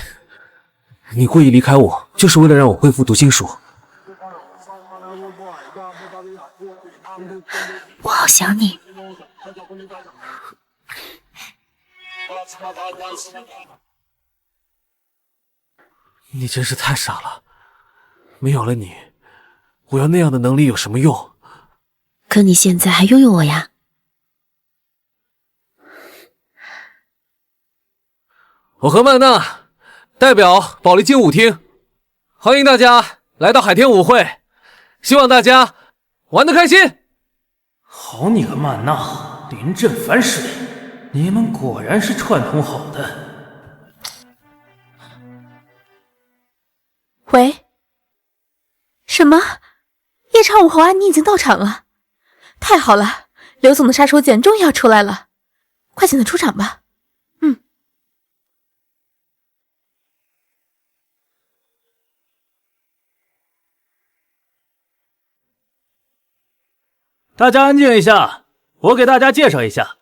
你故意离开我，就是为了让我恢复读经术。我好想你。你真是太傻了，没有了你，我要那样的能力有什么用？可你现在还拥有我呀。我和曼娜代表保利金舞厅，欢迎大家来到海天舞会，希望大家玩得开心。好你个曼娜，临阵反水，你们果然是串通好的。喂？什么？夜叉舞和安妮已经到场了？太好了，刘总的杀手锏终于要出来了，快请他出场吧。大家安静一下，我给大家介绍一下，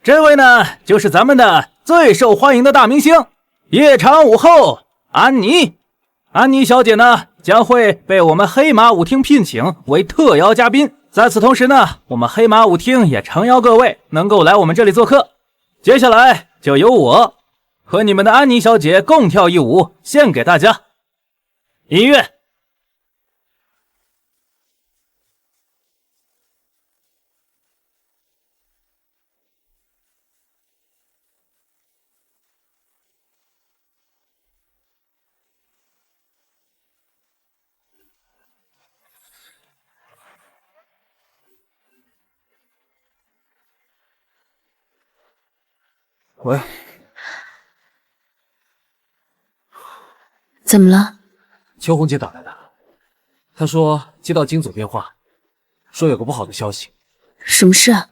这位呢就是咱们的最受欢迎的大明星夜场舞后安妮。安妮小姐呢将会被我们黑马舞厅聘请为特邀嘉宾，在此同时呢，我们黑马舞厅也诚邀各位能够来我们这里做客。接下来就由我和你们的安妮小姐共跳一舞，献给大家。音乐。喂，怎么了？秋红姐打来的，她说接到金总电话，说有个不好的消息。什么事啊？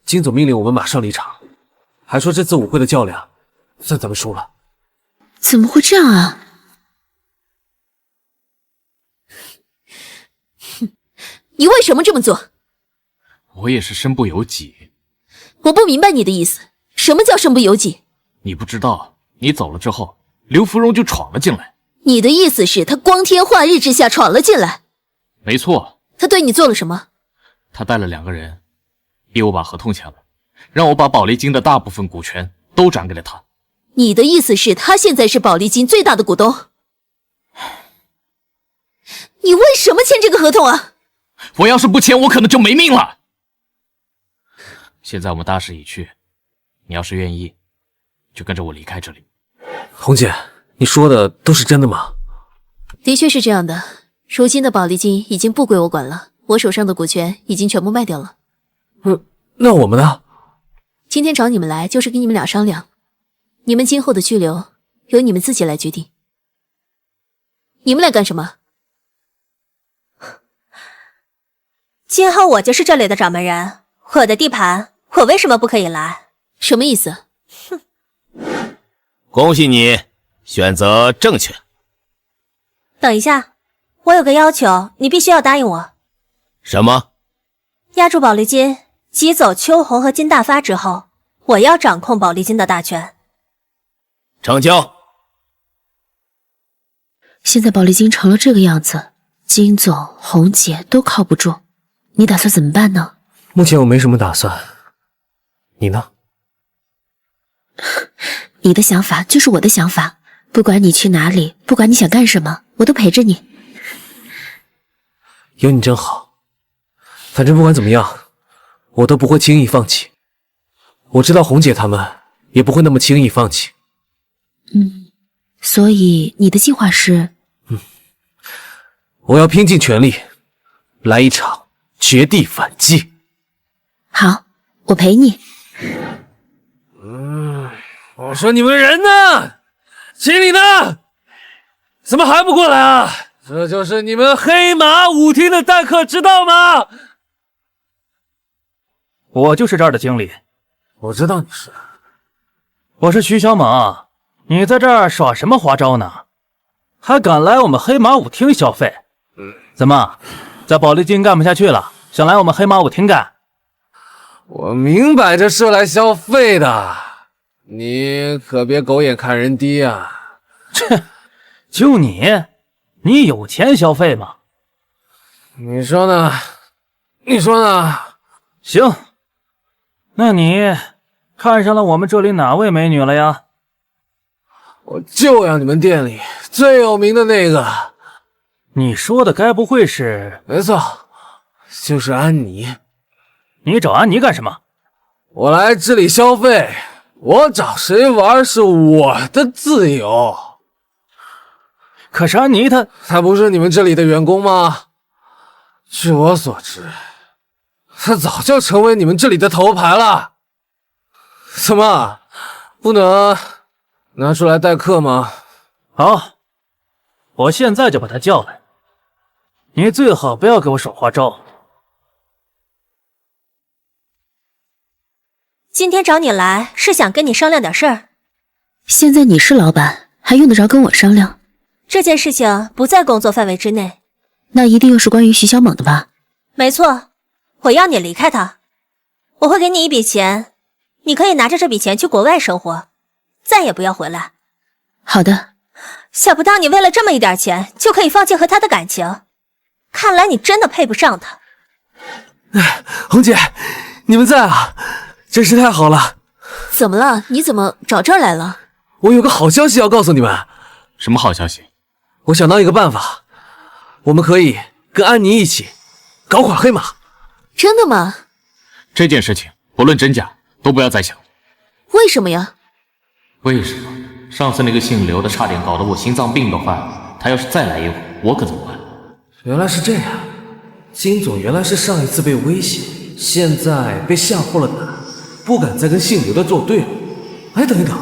金总命令我们马上离场，还说这次舞会的较量算咱们输了。怎么会这样啊？你为什么这么做？我也是身不由己。我不明白你的意思，什么叫身不由己？你不知道，你走了之后，刘芙蓉就闯了进来。你的意思是她光天化日之下闯了进来？没错。她对你做了什么？她带了2个人，逼我把合同签了，让我把保利金的大部分股权都转给了她。你的意思是她现在是保利金最大的股东？你为什么签这个合同啊？我要是不签，我可能就没命了。现在我们大势已去，你要是愿意，就跟着我离开这里。红姐，你说的都是真的吗？的确是这样的，如今的保利金已经不归我管了，我手上的股权已经全部卖掉了。那我们呢？今天找你们来就是跟你们俩商量，你们今后的居留由你们自己来决定。你们来干什么？今后我就是这里的掌门人，我的地盘，我为什么不可以来？什么意思？恭喜你，选择正确。等一下，我有个要求，你必须要答应我。什么？压住保利金，挤走秋红和金大发之后，我要掌控保利金的大权。成交。现在保利金成了这个样子，金总、红姐都靠不住，你打算怎么办呢？目前我没什么打算，你呢？你的想法就是我的想法，不管你去哪里，不管你想干什么，我都陪着你。有你真好，反正不管怎么样，我都不会轻易放弃。我知道红姐他们也不会那么轻易放弃。所以你的计划是？我要拼尽全力，来一场绝地反击。好，我陪你。我说你们人呢？经理呢？怎么还不过来啊？这就是你们黑马舞厅的待客之道吗？我就是这儿的经理。我知道你是。我是徐小猛，你在这儿耍什么花招呢？还敢来我们黑马舞厅消费？怎么，在宝丽金干不下去了，想来我们黑马舞厅干？我明摆着是来消费的，你可别狗眼看人低啊！切，就你有钱消费吗？你说呢？你说呢？行，那你看上了我们这里哪位美女了呀？我就要你们店里最有名的那个。你说的该不会是？没错，就是安妮。你找安妮干什么？我来这里消费，我找谁玩是我的自由。可是安妮她不是你们这里的员工吗？据我所知，她早就成为你们这里的头牌了。怎么，不能拿出来待客吗？好，我现在就把她叫来。你最好不要给我耍花招。今天找你来是想跟你商量点事儿。现在你是老板，还用得着跟我商量？这件事情不在工作范围之内。那一定又是关于徐小猛的吧？没错，我要你离开他。我会给你一笔钱，你可以拿着这笔钱去国外生活，再也不要回来。好的。想不到你为了这么一点钱就可以放弃和他的感情，看来你真的配不上他。红姐，你们在啊，真是太好了。怎么了？你怎么找这儿来了？我有个好消息要告诉你们。什么好消息？我想到一个办法，我们可以跟安妮一起搞垮黑马。真的吗？这件事情不论真假都不要再想。为什么呀？为什么？上次那个姓刘的差点搞得我心脏病都犯了，他要是再来一回，我可怎么办？原来是这样，金总原来是上一次被威胁，现在被吓破了胆，不敢再跟姓刘的作对了。哎，等一等，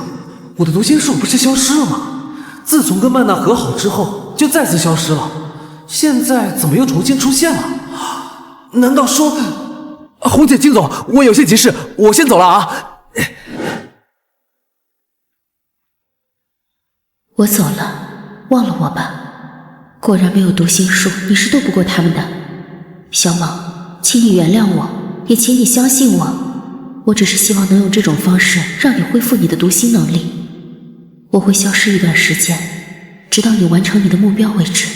我的读心术不是消失了吗？自从跟曼娜和好之后就再次消失了，现在怎么又重新出现了？难道说……红姐，金总，我有些急事，我先走了啊。我走了，忘了我吧。果然没有读心术，你是斗不过他们的。小猛，请你原谅我，也请你相信我。我只是希望能用这种方式让你恢复你的读心能力。我会消失一段时间，直到你完成你的目标为止。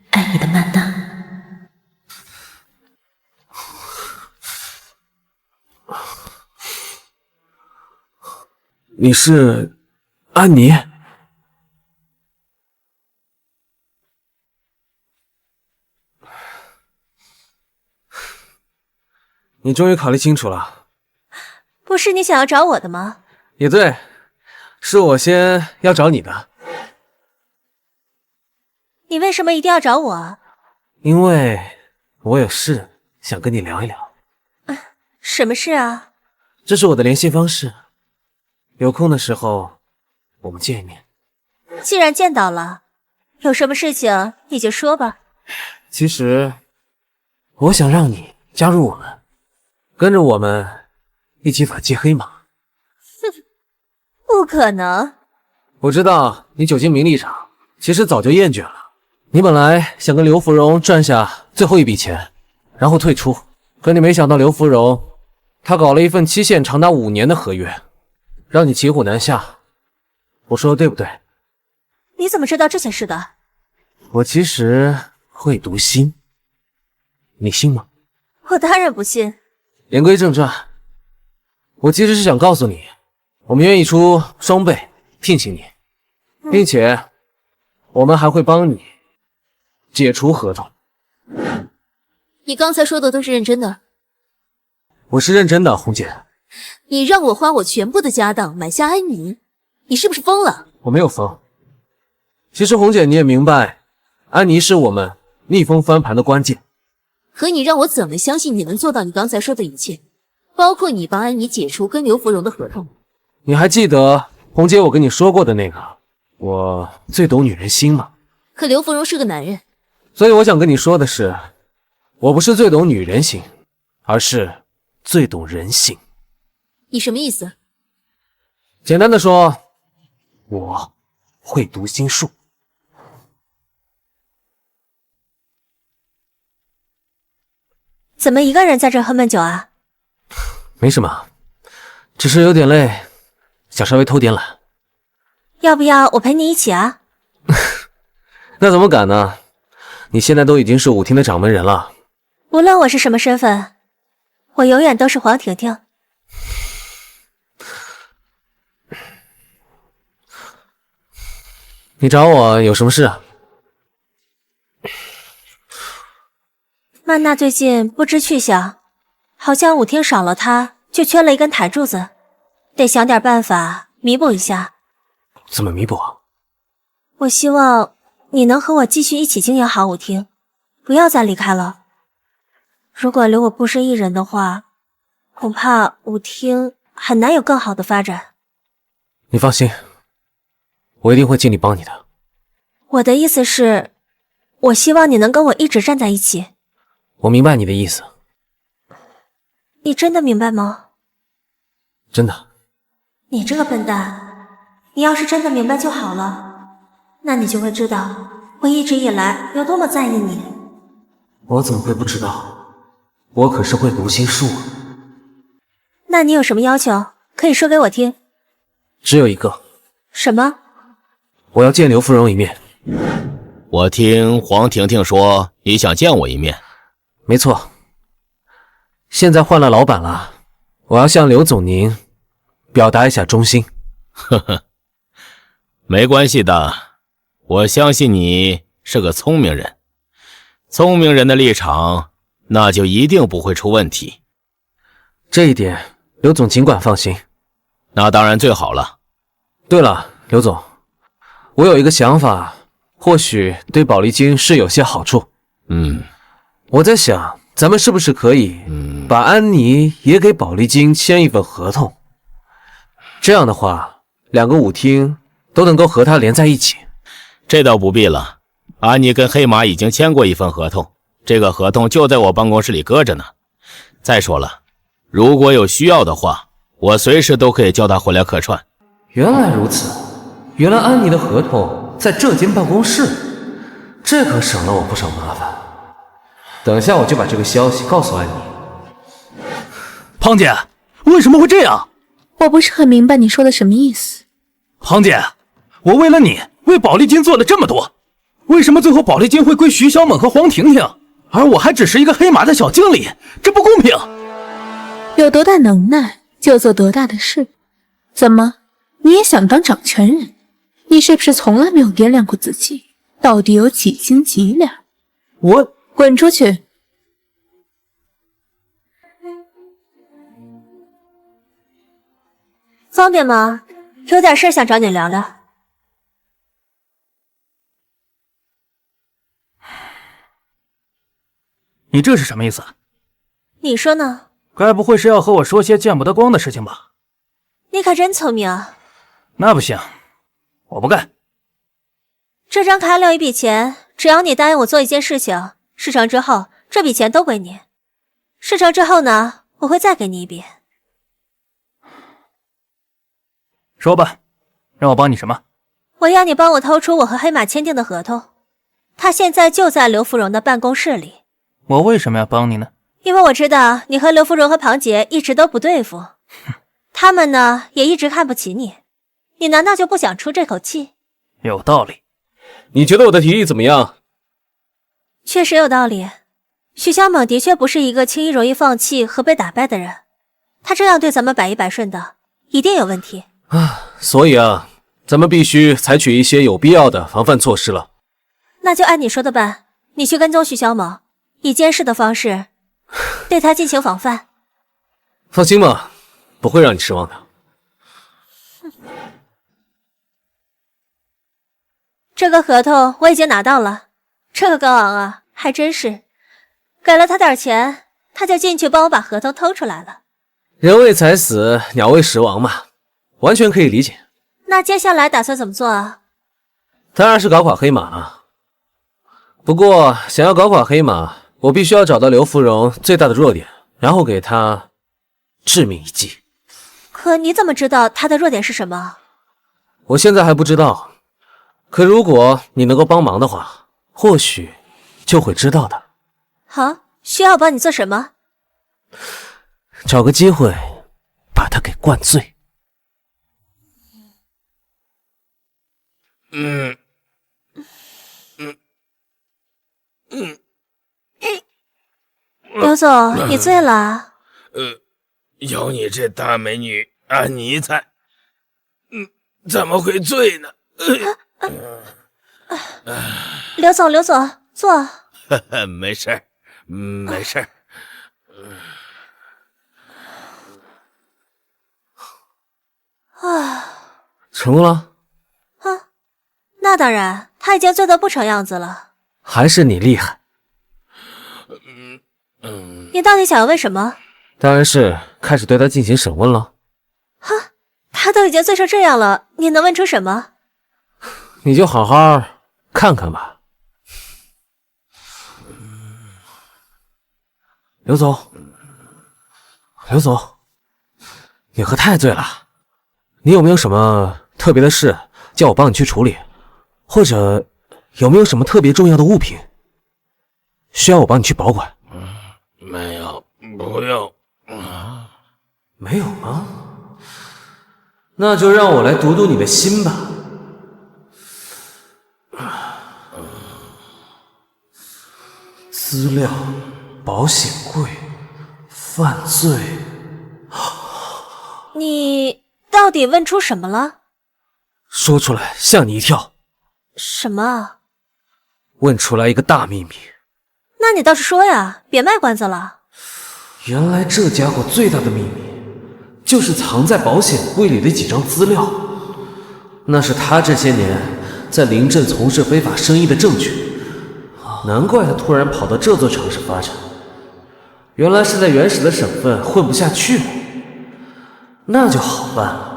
爱你的曼娜。你是安妮？你终于考虑清楚了。不是你想要找我的吗？也对，是我先要找你的。你为什么一定要找我？因为我有事想跟你聊一聊。什么事啊？这是我的联系方式，有空的时候我们见一面。既然见到了，有什么事情你就说吧。其实我想让你加入我们，跟着我们一起反击黑马。不可能。我知道你久经名利场，其实早就厌倦了。你本来想跟刘芙蓉赚下最后一笔钱，然后退出，可你没想到刘芙蓉她搞了一份期限长达5年的合约，让你骑虎难下。我说的对不对？你怎么知道这些事的？我其实会读心，你信吗？我当然不信。言归正传，我其实是想告诉你，我们愿意出双倍聘请你，并且我们还会帮你解除合同。你刚才说的都是认真的？我是认真的，红姐。你让我花我全部的家当买下安妮，你是不是疯了？我没有疯。其实红姐你也明白，安妮是我们逆风翻盘的关键。可你让我怎么相信你能做到你刚才说的一切，包括你帮安妮解除跟刘芙蓉的合同？你还记得红姐我跟你说过的那个，我最懂女人心吗？可刘芙蓉是个男人，所以我想跟你说的是，我不是最懂女人心，而是最懂人性。你什么意思？简单的说，我会读心术。怎么一个人在这喝闷酒啊？没什么，只是有点累，想稍微偷点懒。要不要我陪你一起啊？那怎么敢呢？你现在都已经是舞厅的掌门人了。无论我是什么身份，我永远都是黄婷婷。你找我有什么事啊？曼娜最近不知去向，好像舞厅少了她就缺了一根台柱子，得想点办法弥补一下。怎么弥补啊？我希望你能和我继续一起经营好舞厅，不要再离开了。如果留我孤身一人的话，恐怕舞厅很难有更好的发展。你放心，我一定会尽力帮你的。我的意思是，我希望你能跟我一直站在一起。我明白你的意思。你真的明白吗？真的。你这个笨蛋，你要是真的明白就好了，那你就会知道我一直以来有多么在意你。我怎么会不知道？我可是会读心术。那你有什么要求可以说给我听？只有一个。什么？我要见刘芙蓉一面。我听黄婷婷说你想见我一面。没错，现在换了老板了，我要向刘总您表达一下忠心。呵呵，没关系的，我相信你是个聪明人，聪明人的立场，那就一定不会出问题。这一点，刘总尽管放心。那当然最好了。对了，刘总，我有一个想法，或许对宝丽金是有些好处。我在想，咱们是不是可以把安妮也给宝丽金签一份合同？这样的话，两个舞厅都能够和她连在一起。这倒不必了，安妮跟黑马已经签过一份合同，这个合同就在我办公室里搁着呢。再说了，如果有需要的话，我随时都可以叫她回来客串。原来如此，原来安妮的合同在这间办公室，这可省了我不少麻烦。等一下我就把这个消息告诉安妮。庞姐，为什么会这样？我不是很明白你说的什么意思。庞姐，我为了你，为宝丽金做了这么多，为什么最后宝丽金会归徐小猛和黄婷婷，而我还只是一个黑马的小经理？这不公平！有多大能耐就做多大的事。怎么，你也想当掌权人？你是不是从来没有掂量过自己到底有几斤几两？我滚出去！方便吗？有点事想找你聊聊。你这是什么意思？你说呢？该不会是要和我说些见不得光的事情吧？你可真聪明啊！那不行，我不干。这张卡里有一笔钱，只要你答应我做一件事情，事成之后这笔钱都归你。事成之后呢，我会再给你一笔。说吧，让我帮你什么？我要你帮我偷出我和黑马签订的合同，他现在就在刘芙蓉的办公室里。我为什么要帮你呢？因为我知道你和刘芙蓉和庞姐一直都不对付，他们呢也一直看不起你，你难道就不想出这口气？有道理。你觉得我的提议怎么样？确实有道理。徐小猛的确不是一个轻易容易放弃和被打败的人，他这样对咱们百依百顺的，一定有问题啊。所以啊，咱们必须采取一些有必要的防范措施了。那就按你说的办，你去跟踪徐小猛，以监视的方式对他进行防范。放心吧，不会让你失望的。这个合同我已经拿到了，这个高昂啊，还真是给了他点钱，他就进去帮我把合同偷出来了。人为财死，鸟为食亡嘛，完全可以理解。那接下来打算怎么做啊？当然是搞垮黑马了。不过想要搞垮黑马，我必须要找到刘芙蓉最大的弱点，然后给她致命一击。可你怎么知道他的弱点是什么？我现在还不知道，可如果你能够帮忙的话，或许就会知道的。好，需要我帮你做什么？找个机会把他给灌醉。刘总，你醉了？有你这大美女安妮在，怎么会醉呢？刘总，刘总，坐。没事儿，没事儿。成功了？那当然，他已经醉得不成样子了。还是你厉害。你到底想要问什么？当然是开始对他进行审问了。他都已经醉成这样了，你能问出什么？你就好好看看吧。刘总，刘总，你喝太醉了，你有没有什么特别的事叫我帮你去处理？或者有没有什么特别重要的物品需要我帮你去保管？没有，不用。没有吗？那就让我来读读你的心吧。资料、保险柜、犯罪。你到底问出什么了？说出来吓你一跳。什么？问出来一个大秘密。那你倒是说呀，别卖关子了。原来这家伙最大的秘密就是藏在保险柜里的几张资料，那是他这些年在临镇从事非法生意的证据。难怪他突然跑到这座城市发展，原来是在原始的省份混不下去了。那就好办了。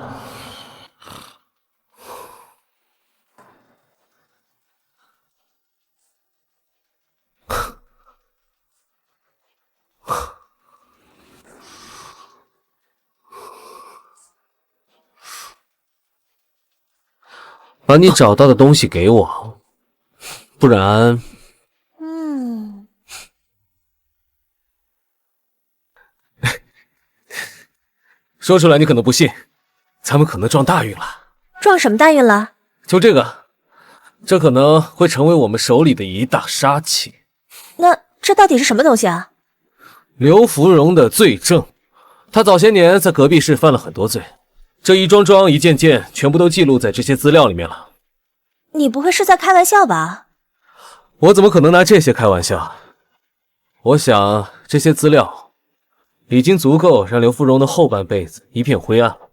把你找到的东西给我，不然……说出来你可能不信，咱们可能撞大运了。撞什么大运了？就这个，这可能会成为我们手里的一大杀器。那这到底是什么东西啊？刘芙蓉的罪证，她早些年在隔壁市犯了很多罪，这一桩桩一件件全部都记录在这些资料里面了。你不会是在开玩笑吧？我怎么可能拿这些开玩笑？我想这些资料已经足够让刘芙蓉的后半辈子一片灰暗了。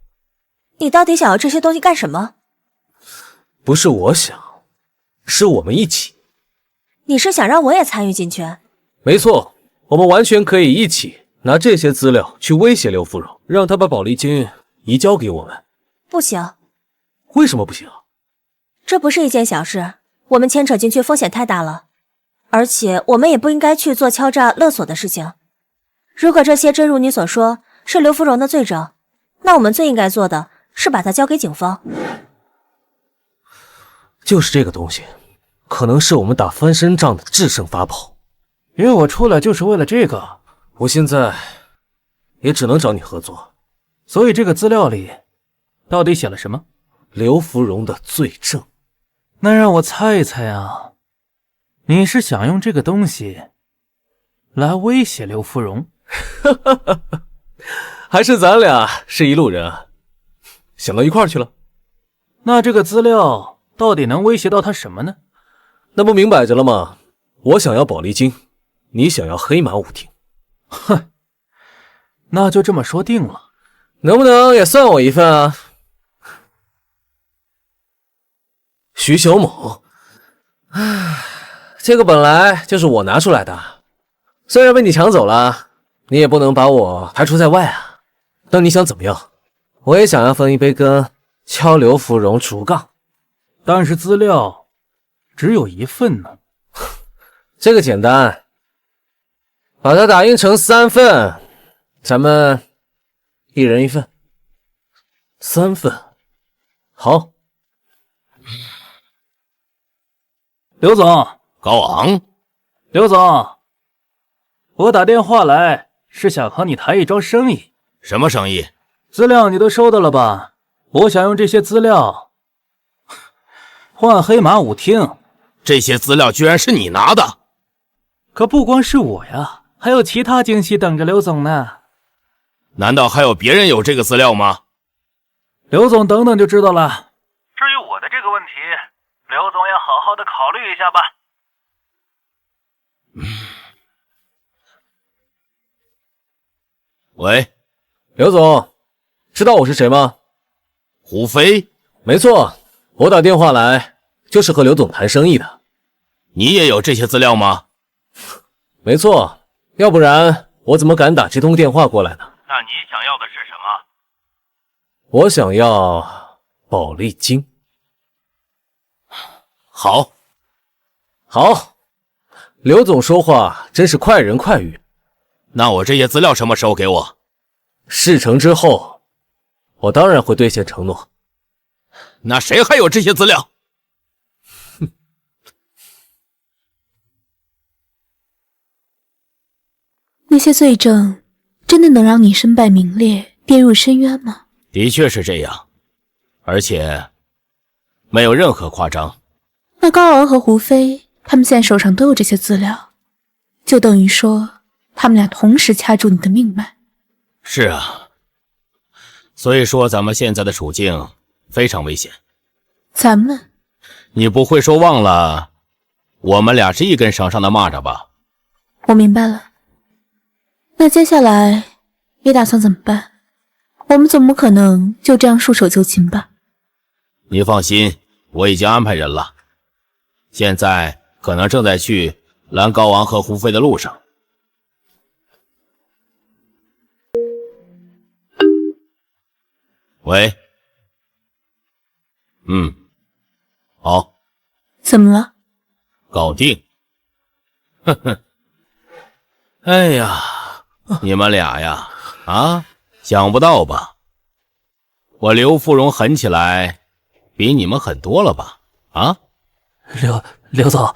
你到底想要这些东西干什么？不是我想，是我们一起。你是想让我也参与进去？没错，我们完全可以一起拿这些资料去威胁刘芙蓉，让她把宝丽金移交给我们。不行。为什么不行？这不是一件小事，我们牵扯进去风险太大了，而且我们也不应该去做敲诈勒索的事情。如果这些真如你所说是刘芙蓉的罪证，那我们最应该做的是把它交给警方。就是这个东西，可能是我们打翻身仗的制胜法宝。约我出来就是为了这个，我现在也只能找你合作。所以这个资料里到底写了什么？刘芙蓉的罪证。那让我猜一猜啊，你是想用这个东西来威胁刘芙蓉？还是咱俩是一路人啊，想到一块儿去了。那这个资料到底能威胁到他什么呢？那不明摆着了吗？我想要宝丽金，你想要黑马舞厅。哼，那就这么说定了。能不能也算我一份啊？徐小猛，这个本来就是我拿出来的，虽然被你抢走了，你也不能把我排除在外啊。那你想怎么样？我也想要分一杯羹，敲刘芙蓉竹杠。但是资料只有一份呢。这个简单，把它打印成3份，咱们一人一份。3份，好。刘总，高昂，刘总，我打电话来是想和你谈一桩生意。什么生意？资料你都收到了吧？我想用这些资料换黑马舞厅。这些资料居然是你拿的？可不光是我呀，还有其他惊喜等着刘总呢。难道还有别人有这个资料吗？刘总等等就知道了。至于我的这个问题，刘总要好好的考虑一下吧。喂，刘总，知道我是谁吗？胡飞。没错，我打电话来就是和刘总谈生意的。你也有这些资料吗？没错，要不然我怎么敢打这通电话过来呢？那你想要的是什么？我想要宝丽金。好，刘总说话真是快人快语。那我这些资料什么时候给我？事成之后，我当然会兑现承诺。那谁还有这些资料？那些罪证真的能让你身败名裂，跌入深渊吗？的确是这样，而且没有任何夸张。那高昂和胡飞他们现在手上都有这些资料，就等于说他们俩同时掐住你的命脉。是啊，所以说咱们现在的处境非常危险。咱们？你不会说忘了我们俩是一根绳上的蚂蚱吧？我明白了。那接下来你打算怎么办？我们总不可能就这样束手就擒吧？你放心，我已经安排人了，现在可能正在去拦高昂和胡飞的路上。喂，好。怎么了？搞定。呵呵。哎呀，你们俩呀，想不到吧？我刘芙蓉狠起来比你们狠多了吧？刘总，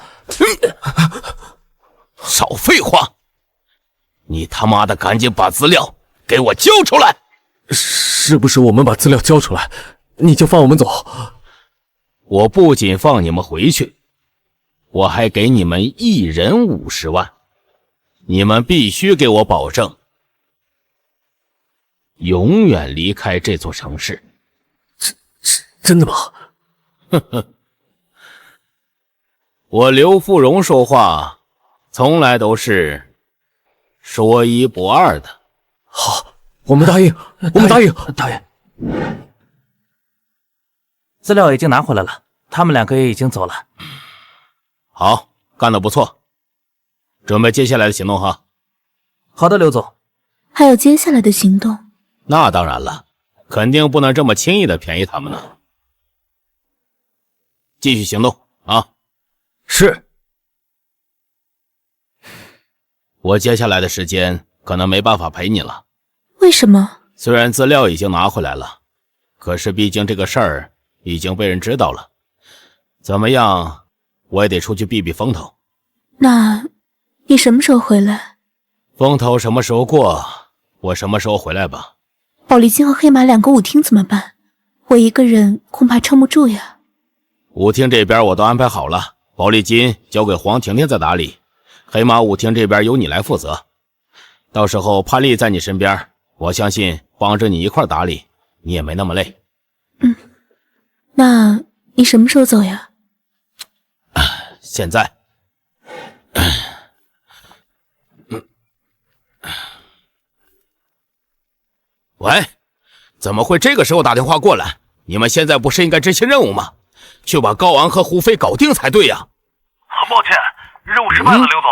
少废话！你他妈的赶紧把资料给我交出来！是不是我们把资料交出来，你就放我们走？我不仅放你们回去，我还给你们一人50万。你们必须给我保证，永远离开这座城市。真的吗？呵呵。我刘芙蓉说话从来都是说一不二的。好，我们答应，我们答应。导演，资料已经拿回来了，他们两个也已经走了。好，干得不错。准备接下来的行动哈。好的，刘总。还有接下来的行动？那当然了，肯定不能这么轻易的便宜他们呢。继续行动啊！是。我接下来的时间可能没办法陪你了。为什么？虽然资料已经拿回来了，可是毕竟这个事儿已经被人知道了。怎么样，我也得出去避避风头。那你什么时候回来？风头什么时候过，我什么时候回来吧。宝丽金和黑马两个舞厅怎么办？我一个人恐怕撑不住呀。舞厅这边我都安排好了，宝丽金交给黄婷婷在打理，黑马舞厅这边由你来负责，到时候潘丽在你身边，我相信帮着你一块打理，你也没那么累。那你什么时候走呀？现在。喂，怎么会这个时候打电话过来？你们现在不是应该执行任务吗？去把高昂和胡飞搞定才对呀。很抱歉，任务失败了，刘总。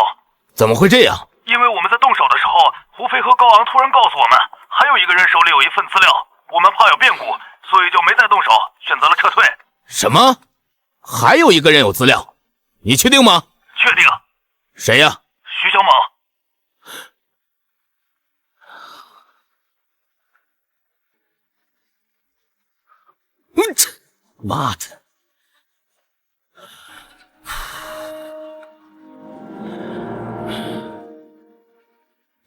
怎么会这样？因为我们在动手的时候，胡飞和高昂突然告诉我们，还有一个人手里有一份资料，我们怕有变故，所以就没再动手，选择了撤退。什么？还有一个人有资料？你确定吗？确定。谁呀？徐小猛。妈的！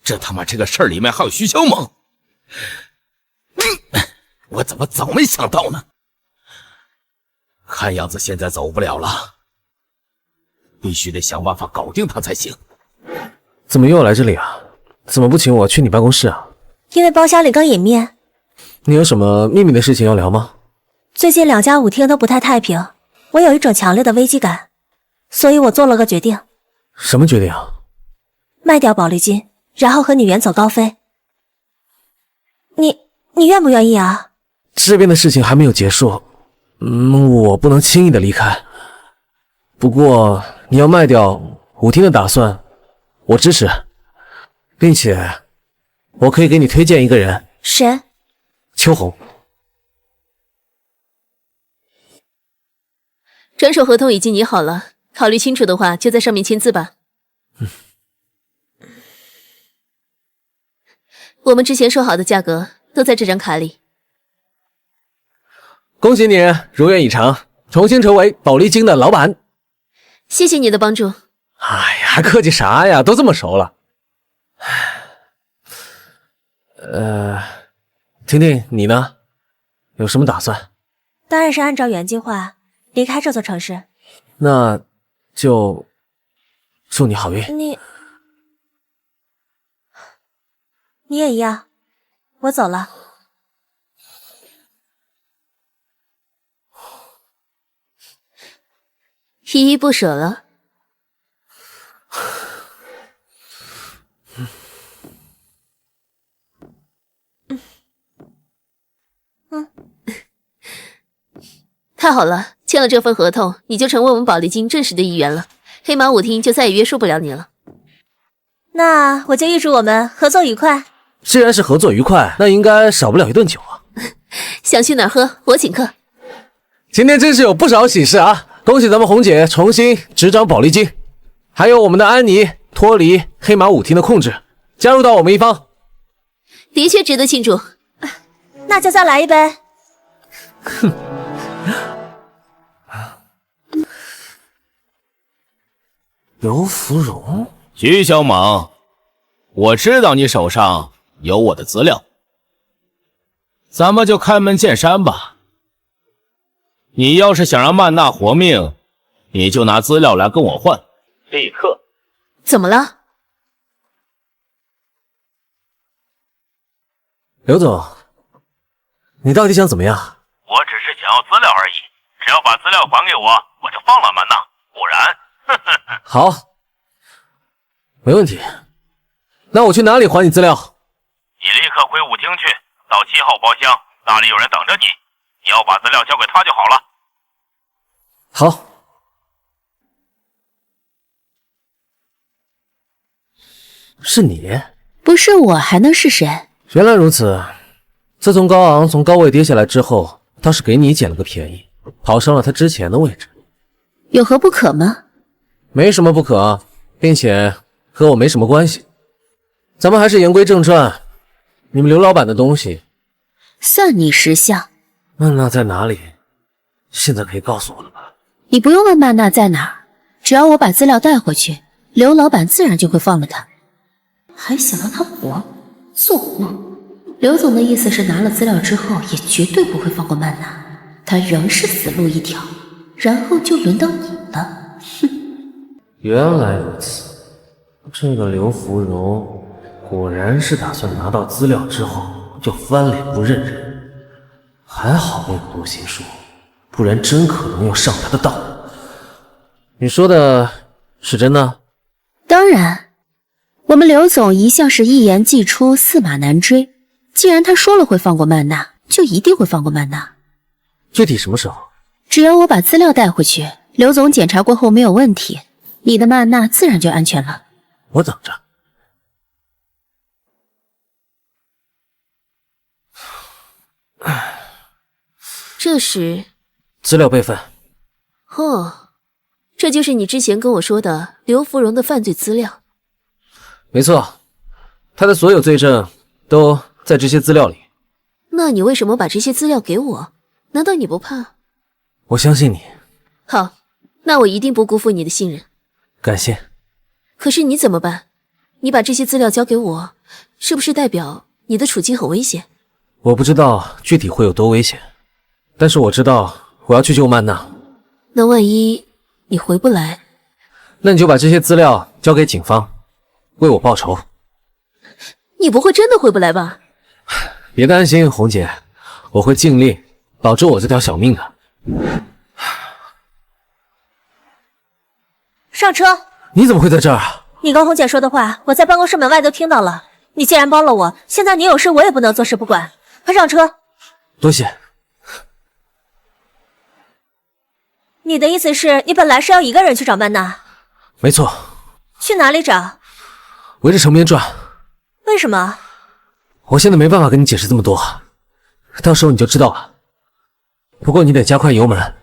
这他妈这个事儿里面还有徐小猛，我怎么早没想到呢？看样子现在走不了了，必须得想办法搞定他才行。怎么又来这里啊？怎么不请我去你办公室啊？因为包厢里刚掩面。你有什么秘密的事情要聊吗？最近2家舞厅都不太太平，我有一种强烈的危机感，所以我做了个决定。什么决定啊？卖掉宝丽金，然后和你远走高飞。你愿不愿意啊？这边的事情还没有结束，我不能轻易的离开。不过你要卖掉舞厅的打算，我支持，并且我可以给你推荐一个人。谁？秋红。转手合同已经拟好了，考虑清楚的话就在上面签字吧。我们之前说好的价格都在这张卡里。恭喜你如愿以偿，重新成为宝丽金的老板。谢谢你的帮助。哎呀，还客气啥呀，都这么熟了。婷婷你呢？有什么打算？当然是按照原计划离开这座城市。那就祝你好运。你也一样。我走了。依依不舍了。太好了，签了这份合同，你就成为我们宝丽金正式的一员了。黑马舞厅就再也约束不了你了。那我就预祝我们合作愉快。既然是合作愉快，那应该少不了一顿酒啊。想去哪儿喝，我请客。今天真是有不少喜事啊！恭喜咱们红姐重新执掌宝丽金，还有我们的安妮脱离黑马舞厅的控制，加入到我们一方，的确值得庆祝。那就再来一杯。哼。刘芙蓉，徐小猛，我知道你手上有我的资料，咱们就开门见山吧。你要是想让曼娜活命，你就拿资料来跟我换，立刻。怎么了？刘总，你到底想怎么样？我只是想要资料而已，只要把资料还给我，我就放了曼娜，不然。好，没问题。那我去哪里还你资料？你立刻回舞厅去，到7号包厢，那里有人等着你。你要把资料交给他就好了。好。是你？不是我还能是谁？原来如此。自从高昂从高位跌下来之后，倒是给你捡了个便宜，跑上了他之前的位置。有何不可吗？没什么不可，并且和我没什么关系。咱们还是言归正传，你们刘老板的东西算你识相。曼娜在哪里？现在可以告诉我了吧？你不用问曼娜在哪儿，只要我把资料带回去，刘老板自然就会放了她。还想让她活？做梦！刘总的意思是拿了资料之后，也绝对不会放过曼娜，她仍是死路一条，然后就轮到你了。哼！原来如此，这个刘芙蓉果然是打算拿到资料之后就翻脸不认人，还好没有读心术，不然真可能要上他的当。你说的是真的？当然，我们刘总一向是一言既出，驷马难追。既然他说了会放过曼娜，就一定会放过曼娜。具体什么时候？只要我把资料带回去，刘总检查过后没有问题，你的曼娜自然就安全了。我等着。这时，资料备份。哦，这就是你之前跟我说的刘芙蓉的犯罪资料。没错，他的所有罪证都在这些资料里。那你为什么把这些资料给我？难道你不怕？我相信你。好，那我一定不辜负你的信任。感谢。可是你怎么办？你把这些资料交给我，是不是代表你的处境很危险？我不知道具体会有多危险，但是我知道我要去救曼娜。那万一你回不来，那你就把这些资料交给警方，为我报仇。你不会真的回不来吧？别担心，红姐，我会尽力保住我这条小命的。上车！你怎么会在这儿啊？你跟红姐说的话，我在办公室门外都听到了。你既然帮了我，现在你有事我也不能坐视不管。快上车！多谢。你的意思是你本来是要一个人去找曼娜？没错。去哪里找？围着城边转。为什么？我现在没办法跟你解释这么多，到时候你就知道了。不过你得加快油门。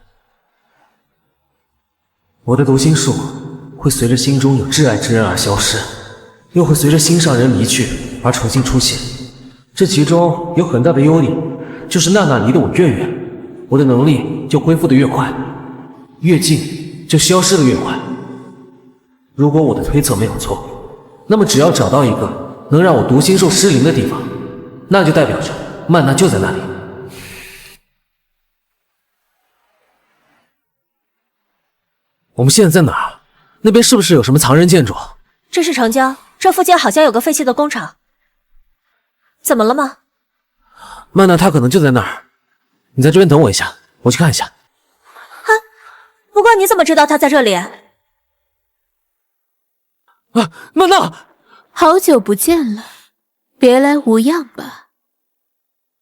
我的读心术会随着心中有挚爱之人而消失，又会随着心上人离去而重新出现。这其中有很大的优点，就是娜娜离得我越远，我的能力就恢复得越快，越近就消失得越快。如果我的推测没有错，那么只要找到一个能让我读心术失灵的地方，那就代表着曼娜就在那里。我们现在在哪儿？那边是不是有什么藏人建筑？这是城郊，这附近好像有个废弃的工厂。怎么了吗？曼娜她可能就在那儿，你在这边等我一下，我去看一下。啊，不过你怎么知道她在这里？啊，曼娜，好久不见了，别来无恙吧？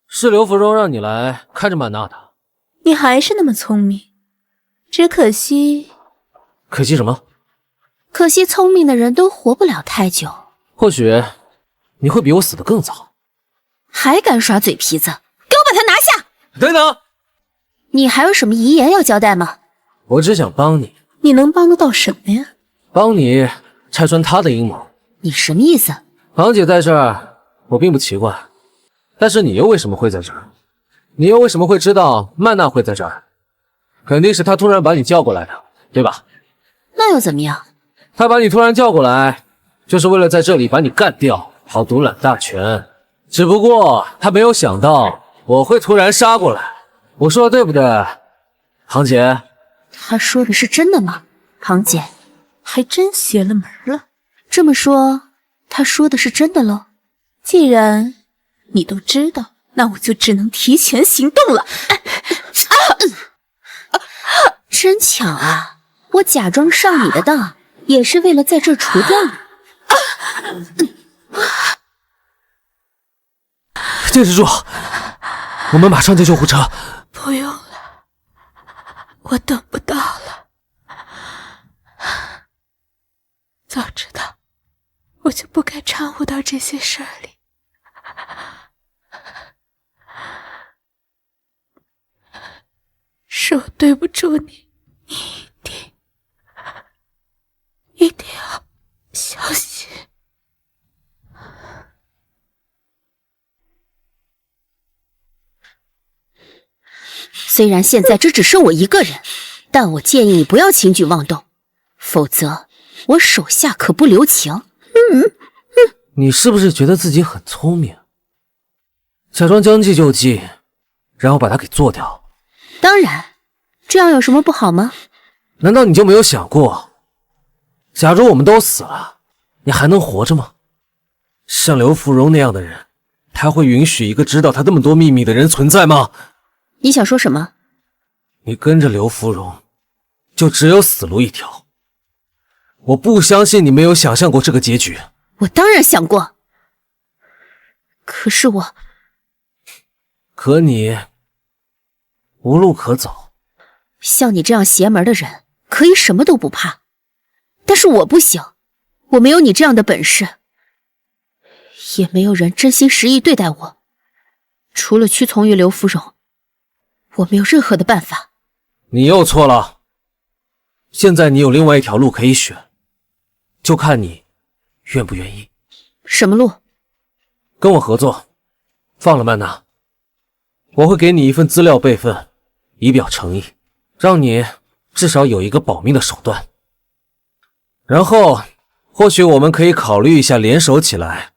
是刘芙蓉让你来看着曼娜的。你还是那么聪明，只可惜。可惜什么？可惜聪明的人都活不了太久。或许你会比我死得更早。还敢耍嘴皮子，给我把他拿下！等等，你还有什么遗言要交代吗？我只想帮你。你能帮得到什么呀？帮你拆穿他的阴谋。你什么意思？堂姐在这儿，我并不奇怪。但是你又为什么会在这儿？你又为什么会知道曼娜会在这儿？肯定是她突然把你叫过来的，对吧？那又怎么样？她把你突然叫过来，就是为了在这里把你干掉，好独揽大权。只不过她没有想到我会突然杀过来。我说的对不对，堂姐？他说的是真的吗？堂姐，还真邪了门了。这么说，他说的是真的喽？既然你都知道，那我就只能提前行动了。真巧啊！我假装上你的当，也是为了在这儿除掉你。坚持住，我们马上叫救护车。不用了，我等不到了。早知道，我就不该掺和到这些事儿里。是我对不住你，你一定要小心。虽然现在这只剩我一个人，但我建议你不要轻举妄动，否则我手下可不留情。你是不是觉得自己很聪明？假装将计就计，然后把他给做掉。当然，这样有什么不好吗？难道你就没有想过，假如我们都死了，你还能活着吗？像刘芙蓉那样的人，他会允许一个知道他那么多秘密的人存在吗？你想说什么？你跟着刘芙蓉，就只有死路一条。我不相信你没有想象过这个结局。我当然想过，可是可你无路可走。像你这样邪门的人，可以什么都不怕，但是我不行，我没有你这样的本事，也没有人真心实意对待我，除了屈从于刘芙蓉，我没有任何的办法。你又错了，现在你有另外一条路可以选，就看你愿不愿意。什么路？跟我合作，放了曼娜，我会给你一份资料备份，以表诚意，让你至少有一个保命的手段。然后或许我们可以考虑一下联手起来，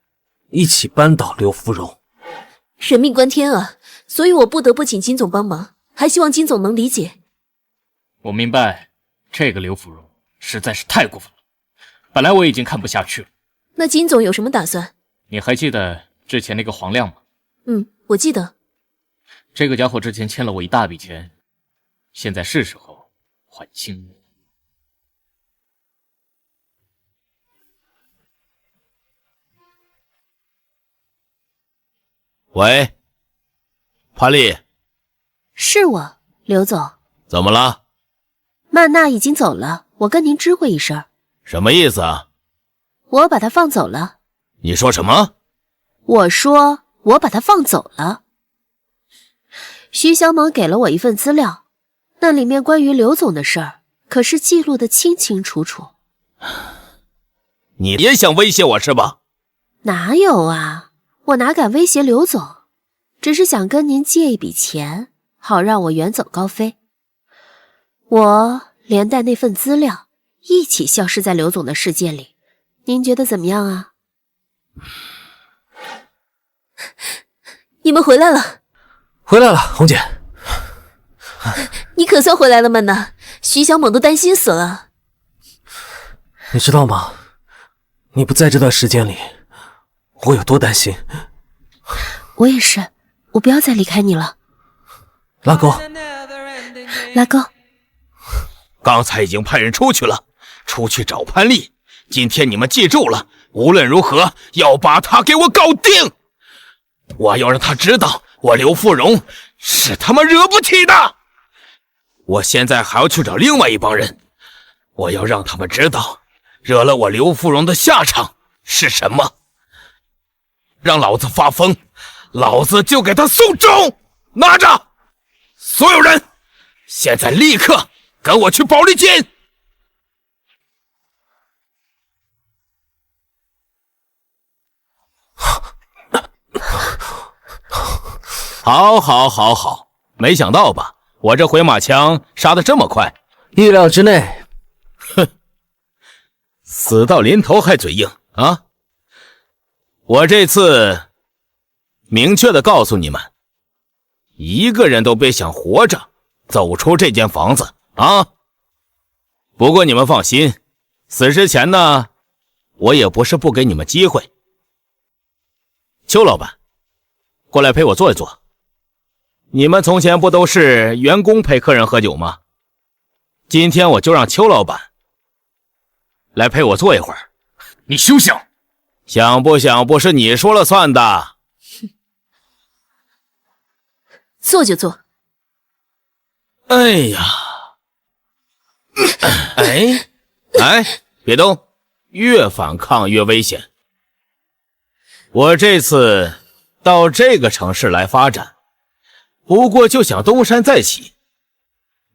一起扳倒刘芙蓉。人命关天啊，所以我不得不请金总帮忙，还希望金总能理解。我明白，这个刘芙蓉实在是太过分了，本来我已经看不下去了。那金总有什么打算？你还记得之前那个黄亮吗？我记得。这个家伙之前欠了我一大笔钱，现在是时候还清了。喂，帕丽，是我，刘总。怎么了？曼娜已经走了，我跟您知会一声。什么意思啊？我把她放走了。你说什么？我说我把她放走了。徐小猛给了我一份资料，那里面关于刘总的事儿，可是记录得清清楚楚。你也想威胁我是吧？哪有啊，我哪敢威胁刘总，只是想跟您借一笔钱，好让我远走高飞。我连带那份资料一起消失在刘总的世界里，您觉得怎么样啊？你们回来了。回来了，红姐。你可算回来了，曼娜。徐小猛都担心死了。你知道吗？你不在这段时间里，我有多担心。我也是，我不要再离开你了。拉钩，拉钩。刚才已经派人出去了，出去找潘丽。今天你们记住了，无论如何要把他给我搞定。我要让他知道，我刘芙蓉是他们惹不起的。我现在还要去找另外一帮人，我要让他们知道，惹了我刘芙蓉的下场是什么。让老子发疯，老子就给他送终。拿着，所有人，现在立刻跟我去保利金。好，没想到吧？我这回马枪杀得这么快，意料之内。哼，死到临头还嘴硬啊！我这次明确的告诉你们，一个人都别想活着走出这间房子啊！不过你们放心，死之前呢，我也不是不给你们机会。邱老板，过来陪我坐一坐。你们从前不都是员工陪客人喝酒吗？今天我就让邱老板来陪我坐一会儿。你休想！想不想不是你说了算的。坐就坐。哎呀，别动，越反抗越危险。我这次到这个城市来发展，不过就想东山再起，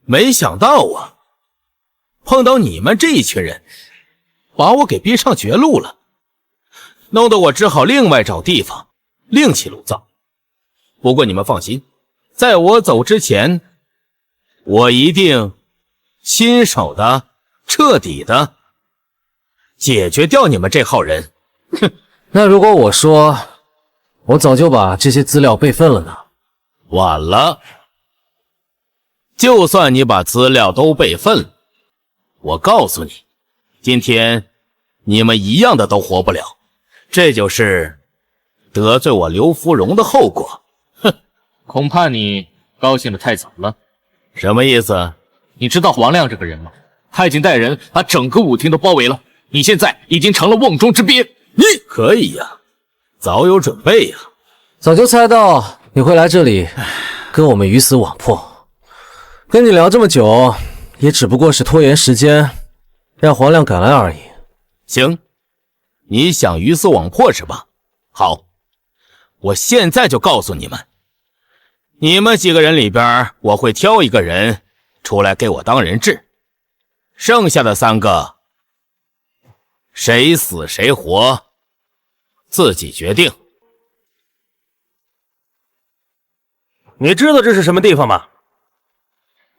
没想到啊，碰到你们这一群人，把我给逼上绝路了，弄得我只好另外找地方，另起炉灶。不过你们放心，在我走之前，我一定亲手的、彻底的解决掉你们这号人。哼，那如果我说我早就把这些资料备份了呢？晚了。就算你把资料都备份了，我告诉你，今天你们一样的都活不了，这就是得罪我刘芙蓉的后果。哼，恐怕你高兴的太早了。什么意思？你知道黄亮这个人吗？他已经带人把整个舞厅都包围了，你现在已经成了瓮中之鳖。你可以呀，早有准备呀。早就猜到你会来这里跟我们鱼死网破，跟你聊这么久，也只不过是拖延时间，让黄亮赶来而已。行，你想鱼死网破是吧？好，我现在就告诉你们，你们几个人里边，我会挑一个人出来给我当人质，剩下的3个，谁死谁活，自己决定。你知道这是什么地方吗？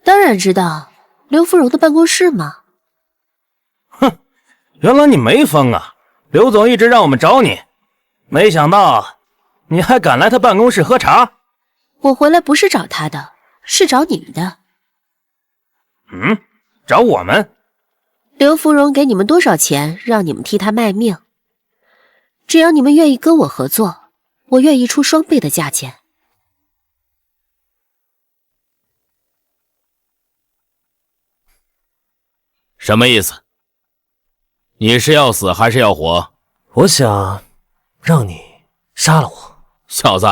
当然知道，刘芙蓉的办公室嘛。哼，原来你没疯啊！刘总一直让我们找你，没想到你还敢来他办公室喝茶。我回来不是找他的，是找你们的。找我们？刘芙蓉给你们多少钱，让你们替她卖命？只要你们愿意跟我合作，我愿意出双倍的价钱。什么意思？你是要死还是要活？我想让你杀了我。小子，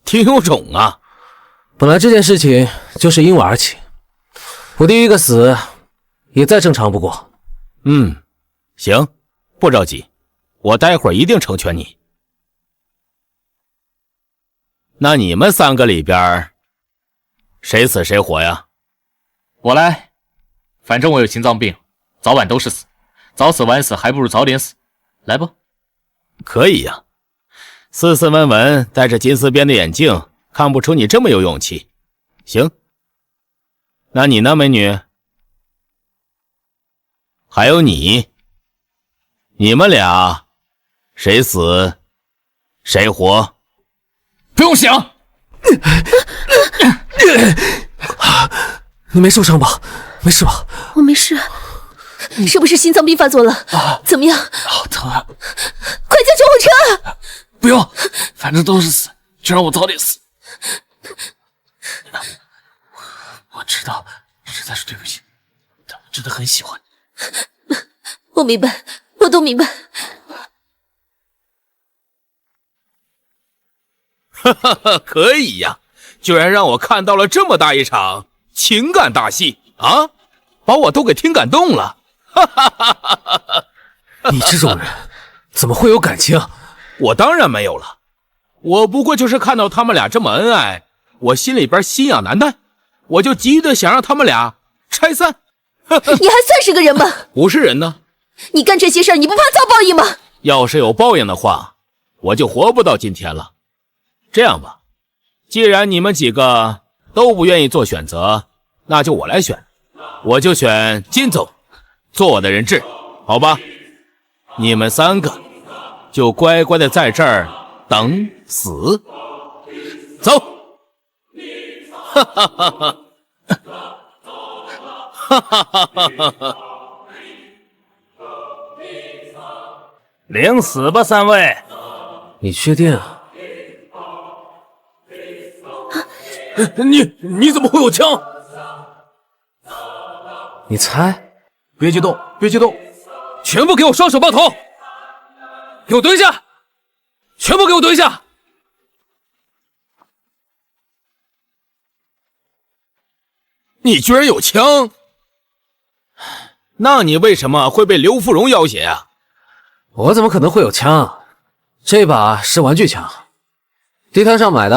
挺有种啊！本来这件事情就是因我而起，我第一个死也再正常不过。行，不着急，我待会儿一定成全你。那你们3个里边，谁死谁活呀？我来，反正我有心脏病，早晚都是死，早死晚死还不如早点死。来吧。可以呀，斯斯文文戴着金丝边的眼镜，看不出你这么有勇气。行，那你呢，美女？还有你，你们俩谁死谁活？不用想。你没受伤吧？没事吧？我没事，是不是心脏病发作了？怎么样？好疼啊！快叫救护车！不用，反正都是死，就让我早点死。我知道，实在是对不起，但我真的很喜欢你。我明白，我都明白。哈哈哈，可以呀，居然让我看到了这么大一场情感大戏啊，把我都给听感动了。哈哈哈哈哈！你这种人怎么会有感情？我当然没有了，我不过就是看到他们俩这么恩爱，我心里边心痒难耐，我就急得想让他们俩拆散。你还算是个人吗？不是人呢？你干这些事儿，你不怕遭报应吗？要是有报应的话，我就活不到今天了。这样吧，既然你们几个都不愿意做选择，那就我来选，我就选金总做我的人质，好吧？你们3个就乖乖的在这儿等死。走！哈哈哈哈！哈哈哈哈哈！领死吧，3位！你确定啊？你怎么会有枪？你猜？别激动，别激动，全部给我双手抱头！给我蹲下！全部给我蹲下！你居然有枪？那你为什么会被刘芙蓉要挟啊？我怎么可能会有枪？这把是玩具枪，地摊上买的，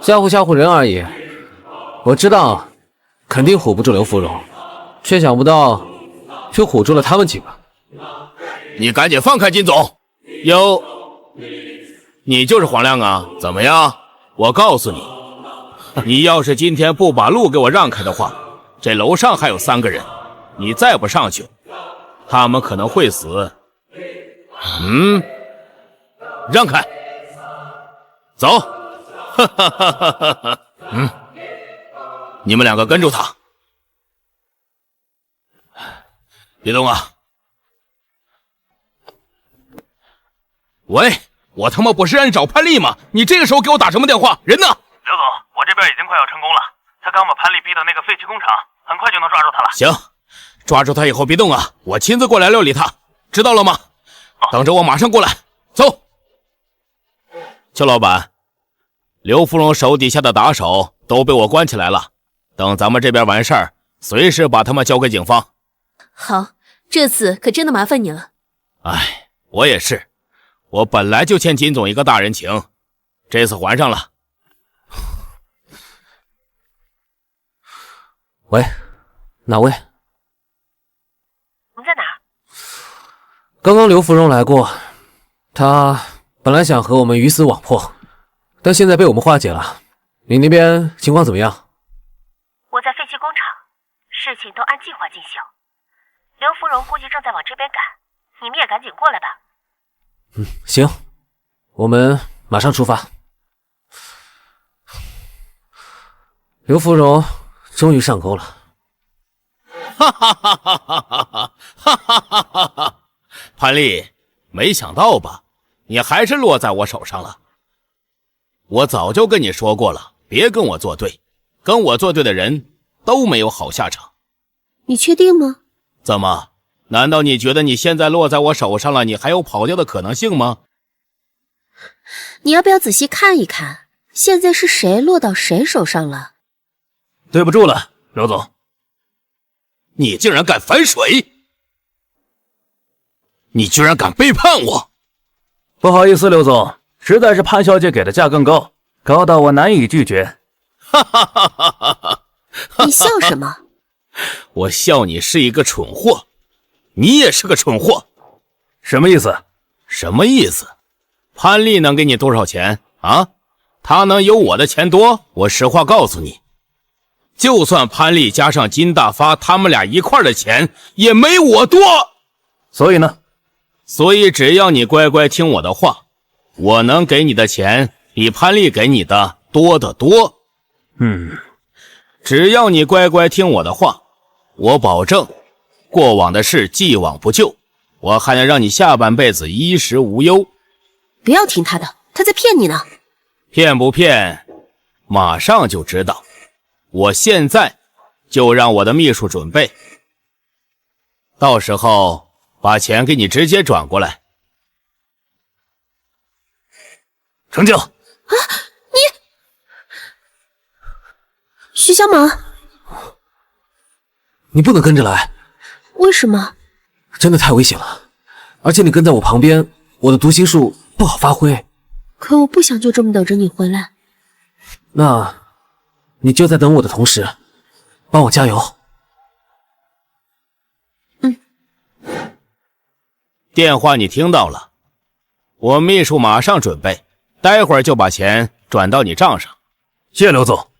吓唬吓唬人而已。我知道肯定唬不住刘芙蓉，却想不到却唬住了他们几个。你赶紧放开金总！哟，你就是黄亮啊？怎么样？我告诉你，你要是今天不把路给我让开的话，这楼上还有3个人，你再不上去，他们可能会死。让开，走！哈哈哈哈哈！你们2个跟住他，别动啊！喂，我他妈不是让你找潘丽吗？你这个时候给我打什么电话？人呢？刘总，我这边已经快要成功了，他刚把潘丽逼到那个废弃工厂，很快就能抓住他了。行，抓住他以后别动啊，我亲自过来料理他，知道了吗？等着我马上过来。走。邱老板，刘芙蓉手底下的打手都被我关起来了，等咱们这边完事儿，随时把他们交给警方。好，这次可真的麻烦你了。哎，我也是，我本来就欠金总一个大人情，这次还上了。喂，哪位？你在哪？刚刚刘芙蓉来过，她本来想和我们鱼死网破，但现在被我们化解了。你那边情况怎么样？我在废弃工厂，事情都按计划进行。刘芙蓉估计正在往这边赶，你们也赶紧过来吧。行，我们马上出发。刘芙蓉终于上钩了。哈哈哈哈哈哈哈哈哈哈！潘丽，没想到吧？你还是落在我手上了。我早就跟你说过了，别跟我作对，跟我作对的人都没有好下场。你确定吗？怎么？难道你觉得你现在落在我手上了，你还有跑掉的可能性吗？你要不要仔细看一看，现在是谁落到谁手上了？对不住了，刘总。你竟然敢反水！你居然敢背叛我！不好意思，刘总，实在是潘小姐给的价更高，高到我难以拒绝。哈哈哈哈哈哈！你笑什么？我笑你是一个蠢货，你也是个蠢货。什么意思？什么意思？潘丽能给你多少钱啊？她能有我的钱多？我实话告诉你，就算潘丽加上金大发他们俩一块的钱，也没我多。所以呢？所以只要你乖乖听我的话，我能给你的钱比潘丽给你的多得多。只要你乖乖听我的话，我保证过往的事既往不咎，我还能让你下半辈子衣食无忧。不要听他的，他在骗你呢。骗不骗，马上就知道。我现在就让我的秘书准备，到时候把钱给你直接转过来。成交。啊，你徐小猛，你不能跟着来。为什么？真的太危险了，而且你跟在我旁边，我的读心术不好发挥。可我不想就这么等着你回来。那你就在等我的同时，帮我加油。电话你听到了，我秘书马上准备，待会儿就把钱转到你账上。谢刘总。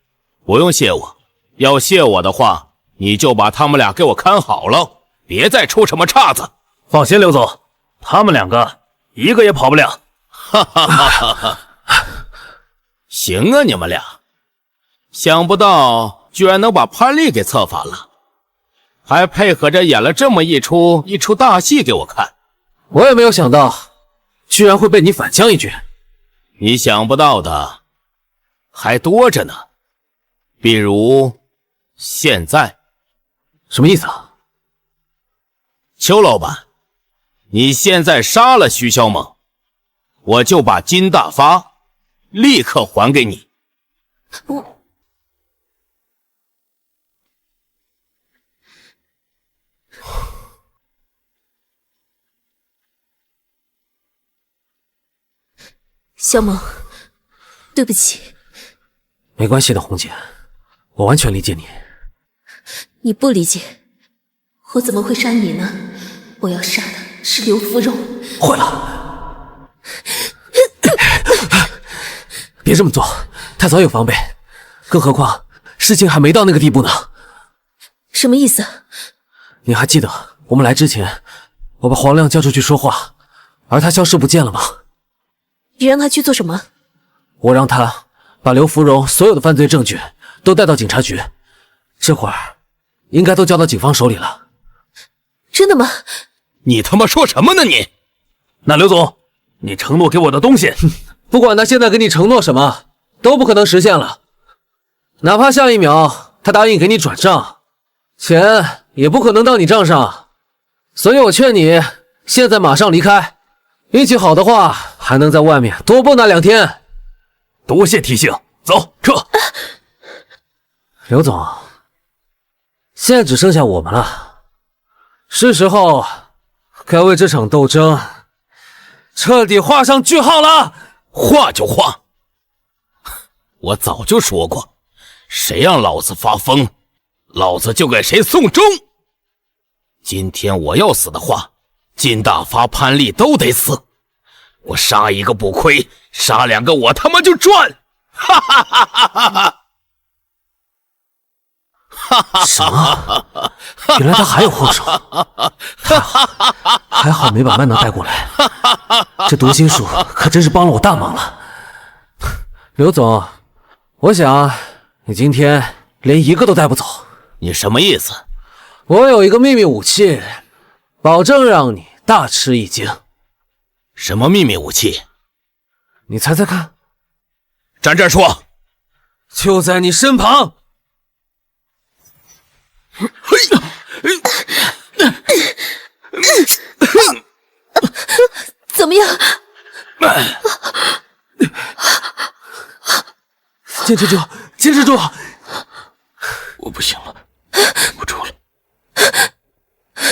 不用谢我，要谢我的话，你就把他们俩给我看好了，别再出什么岔子。放心，刘总，他们两个一个也跑不了。哈哈哈哈哈！行啊，你们俩，想不到居然能把潘丽给策反了，还配合着演了这么一出大戏给我看。我也没有想到，居然会被你反将一军。你想不到的还多着呢，比如现在。什么意思啊？邱老板，你现在杀了徐小猛，我就把金大发立刻还给你。小猛，对不起。没关系的，红姐，我完全理解你。你不理解，我怎么会杀你呢？我要杀的是刘芙蓉。坏了！别这么做，他早有防备，更何况事情还没到那个地步呢。什么意思？你还记得我们来之前，我把黄亮叫出去说话，而他消失不见了吗？你让他去做什么？我让他把刘芙蓉所有的犯罪证据都带到警察局，这会儿应该都交到警方手里了。真的吗？你他妈说什么呢你？那刘总，你承诺给我的东西。不管他现在给你承诺什么，都不可能实现了。哪怕下一秒他答应给你转账，钱也不可能到你账上。所以我劝你现在马上离开，运气好的话还能在外面多蹦跶2天。多谢提醒，走，撤。刘总，现在只剩下我们了，是时候该为这场斗争彻底画上句号了。画就画，我早就说过，谁让老子发疯，老子就给谁送终。今天我要死的话，金大发、潘丽都得死。我杀一个不亏，杀2个我他妈就赚！哈哈哈哈哈哈！什么？原来他还有后手，还好没把万能带过来，这读心术可真是帮了我大忙了。刘总，我想你今天连一个都带不走。你什么意思？我有一个秘密武器，保证让你大吃一惊。什么秘密武器？你猜猜看。站这儿说。就在你身旁。怎么样？坚持住，坚持住！我不行了，忍不住了。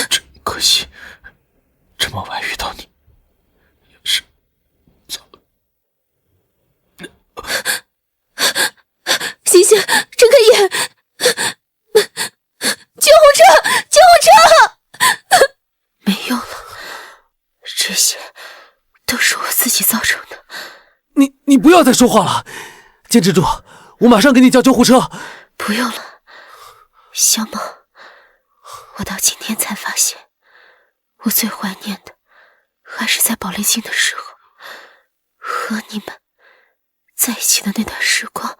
真可惜，这么晚遇到你，要是早了。星星，睁开眼！救护车！救护车！没用了，这些都是我自己造成的。你不要再说话了，坚持住，我马上给你叫救护车。不用了，小梦，我到今天才发现，我最怀念的还是在宝丽金的时候和你们在一起的那段时光。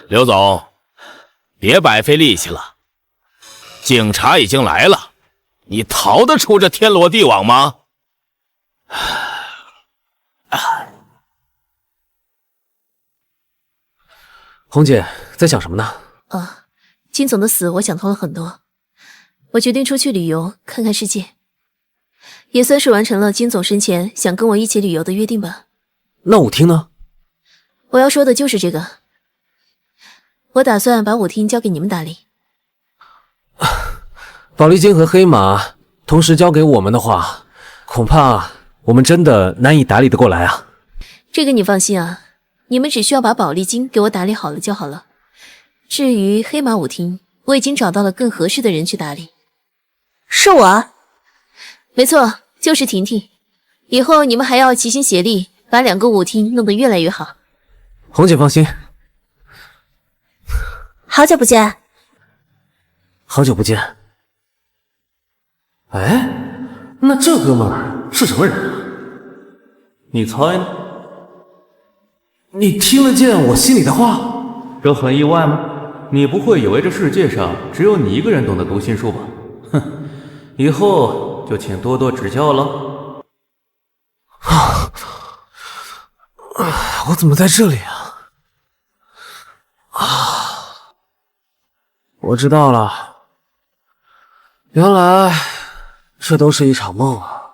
刘总，别白费力气了，警察已经来了，你逃得出这天罗地网吗？红姐在想什么呢？金总的死我想通了很多，我决定出去旅游看看世界，也算是完成了金总生前想跟我一起旅游的约定吧。那舞厅呢？我要说的就是这个，我打算把舞厅交给你们打理。宝丽金和黑马同时交给我们的话，恐怕我们真的难以打理得过来啊。这个你放心啊，你们只需要把宝丽金给我打理好了就好了。至于黑马舞厅，我已经找到了更合适的人去打理。是我？没错，就是婷婷。以后你们还要齐心协力，把2个舞厅弄得越来越好。红姐放心。好久不见。好久不见。哎，那这哥们儿是什么人啊？你猜呢？你听得见我心里的话？这很意外吗？你不会以为这世界上只有你一个人懂得读心术吧？哼，以后就请多多指教了。我怎么在这里啊？我知道了，原来这都是一场梦啊。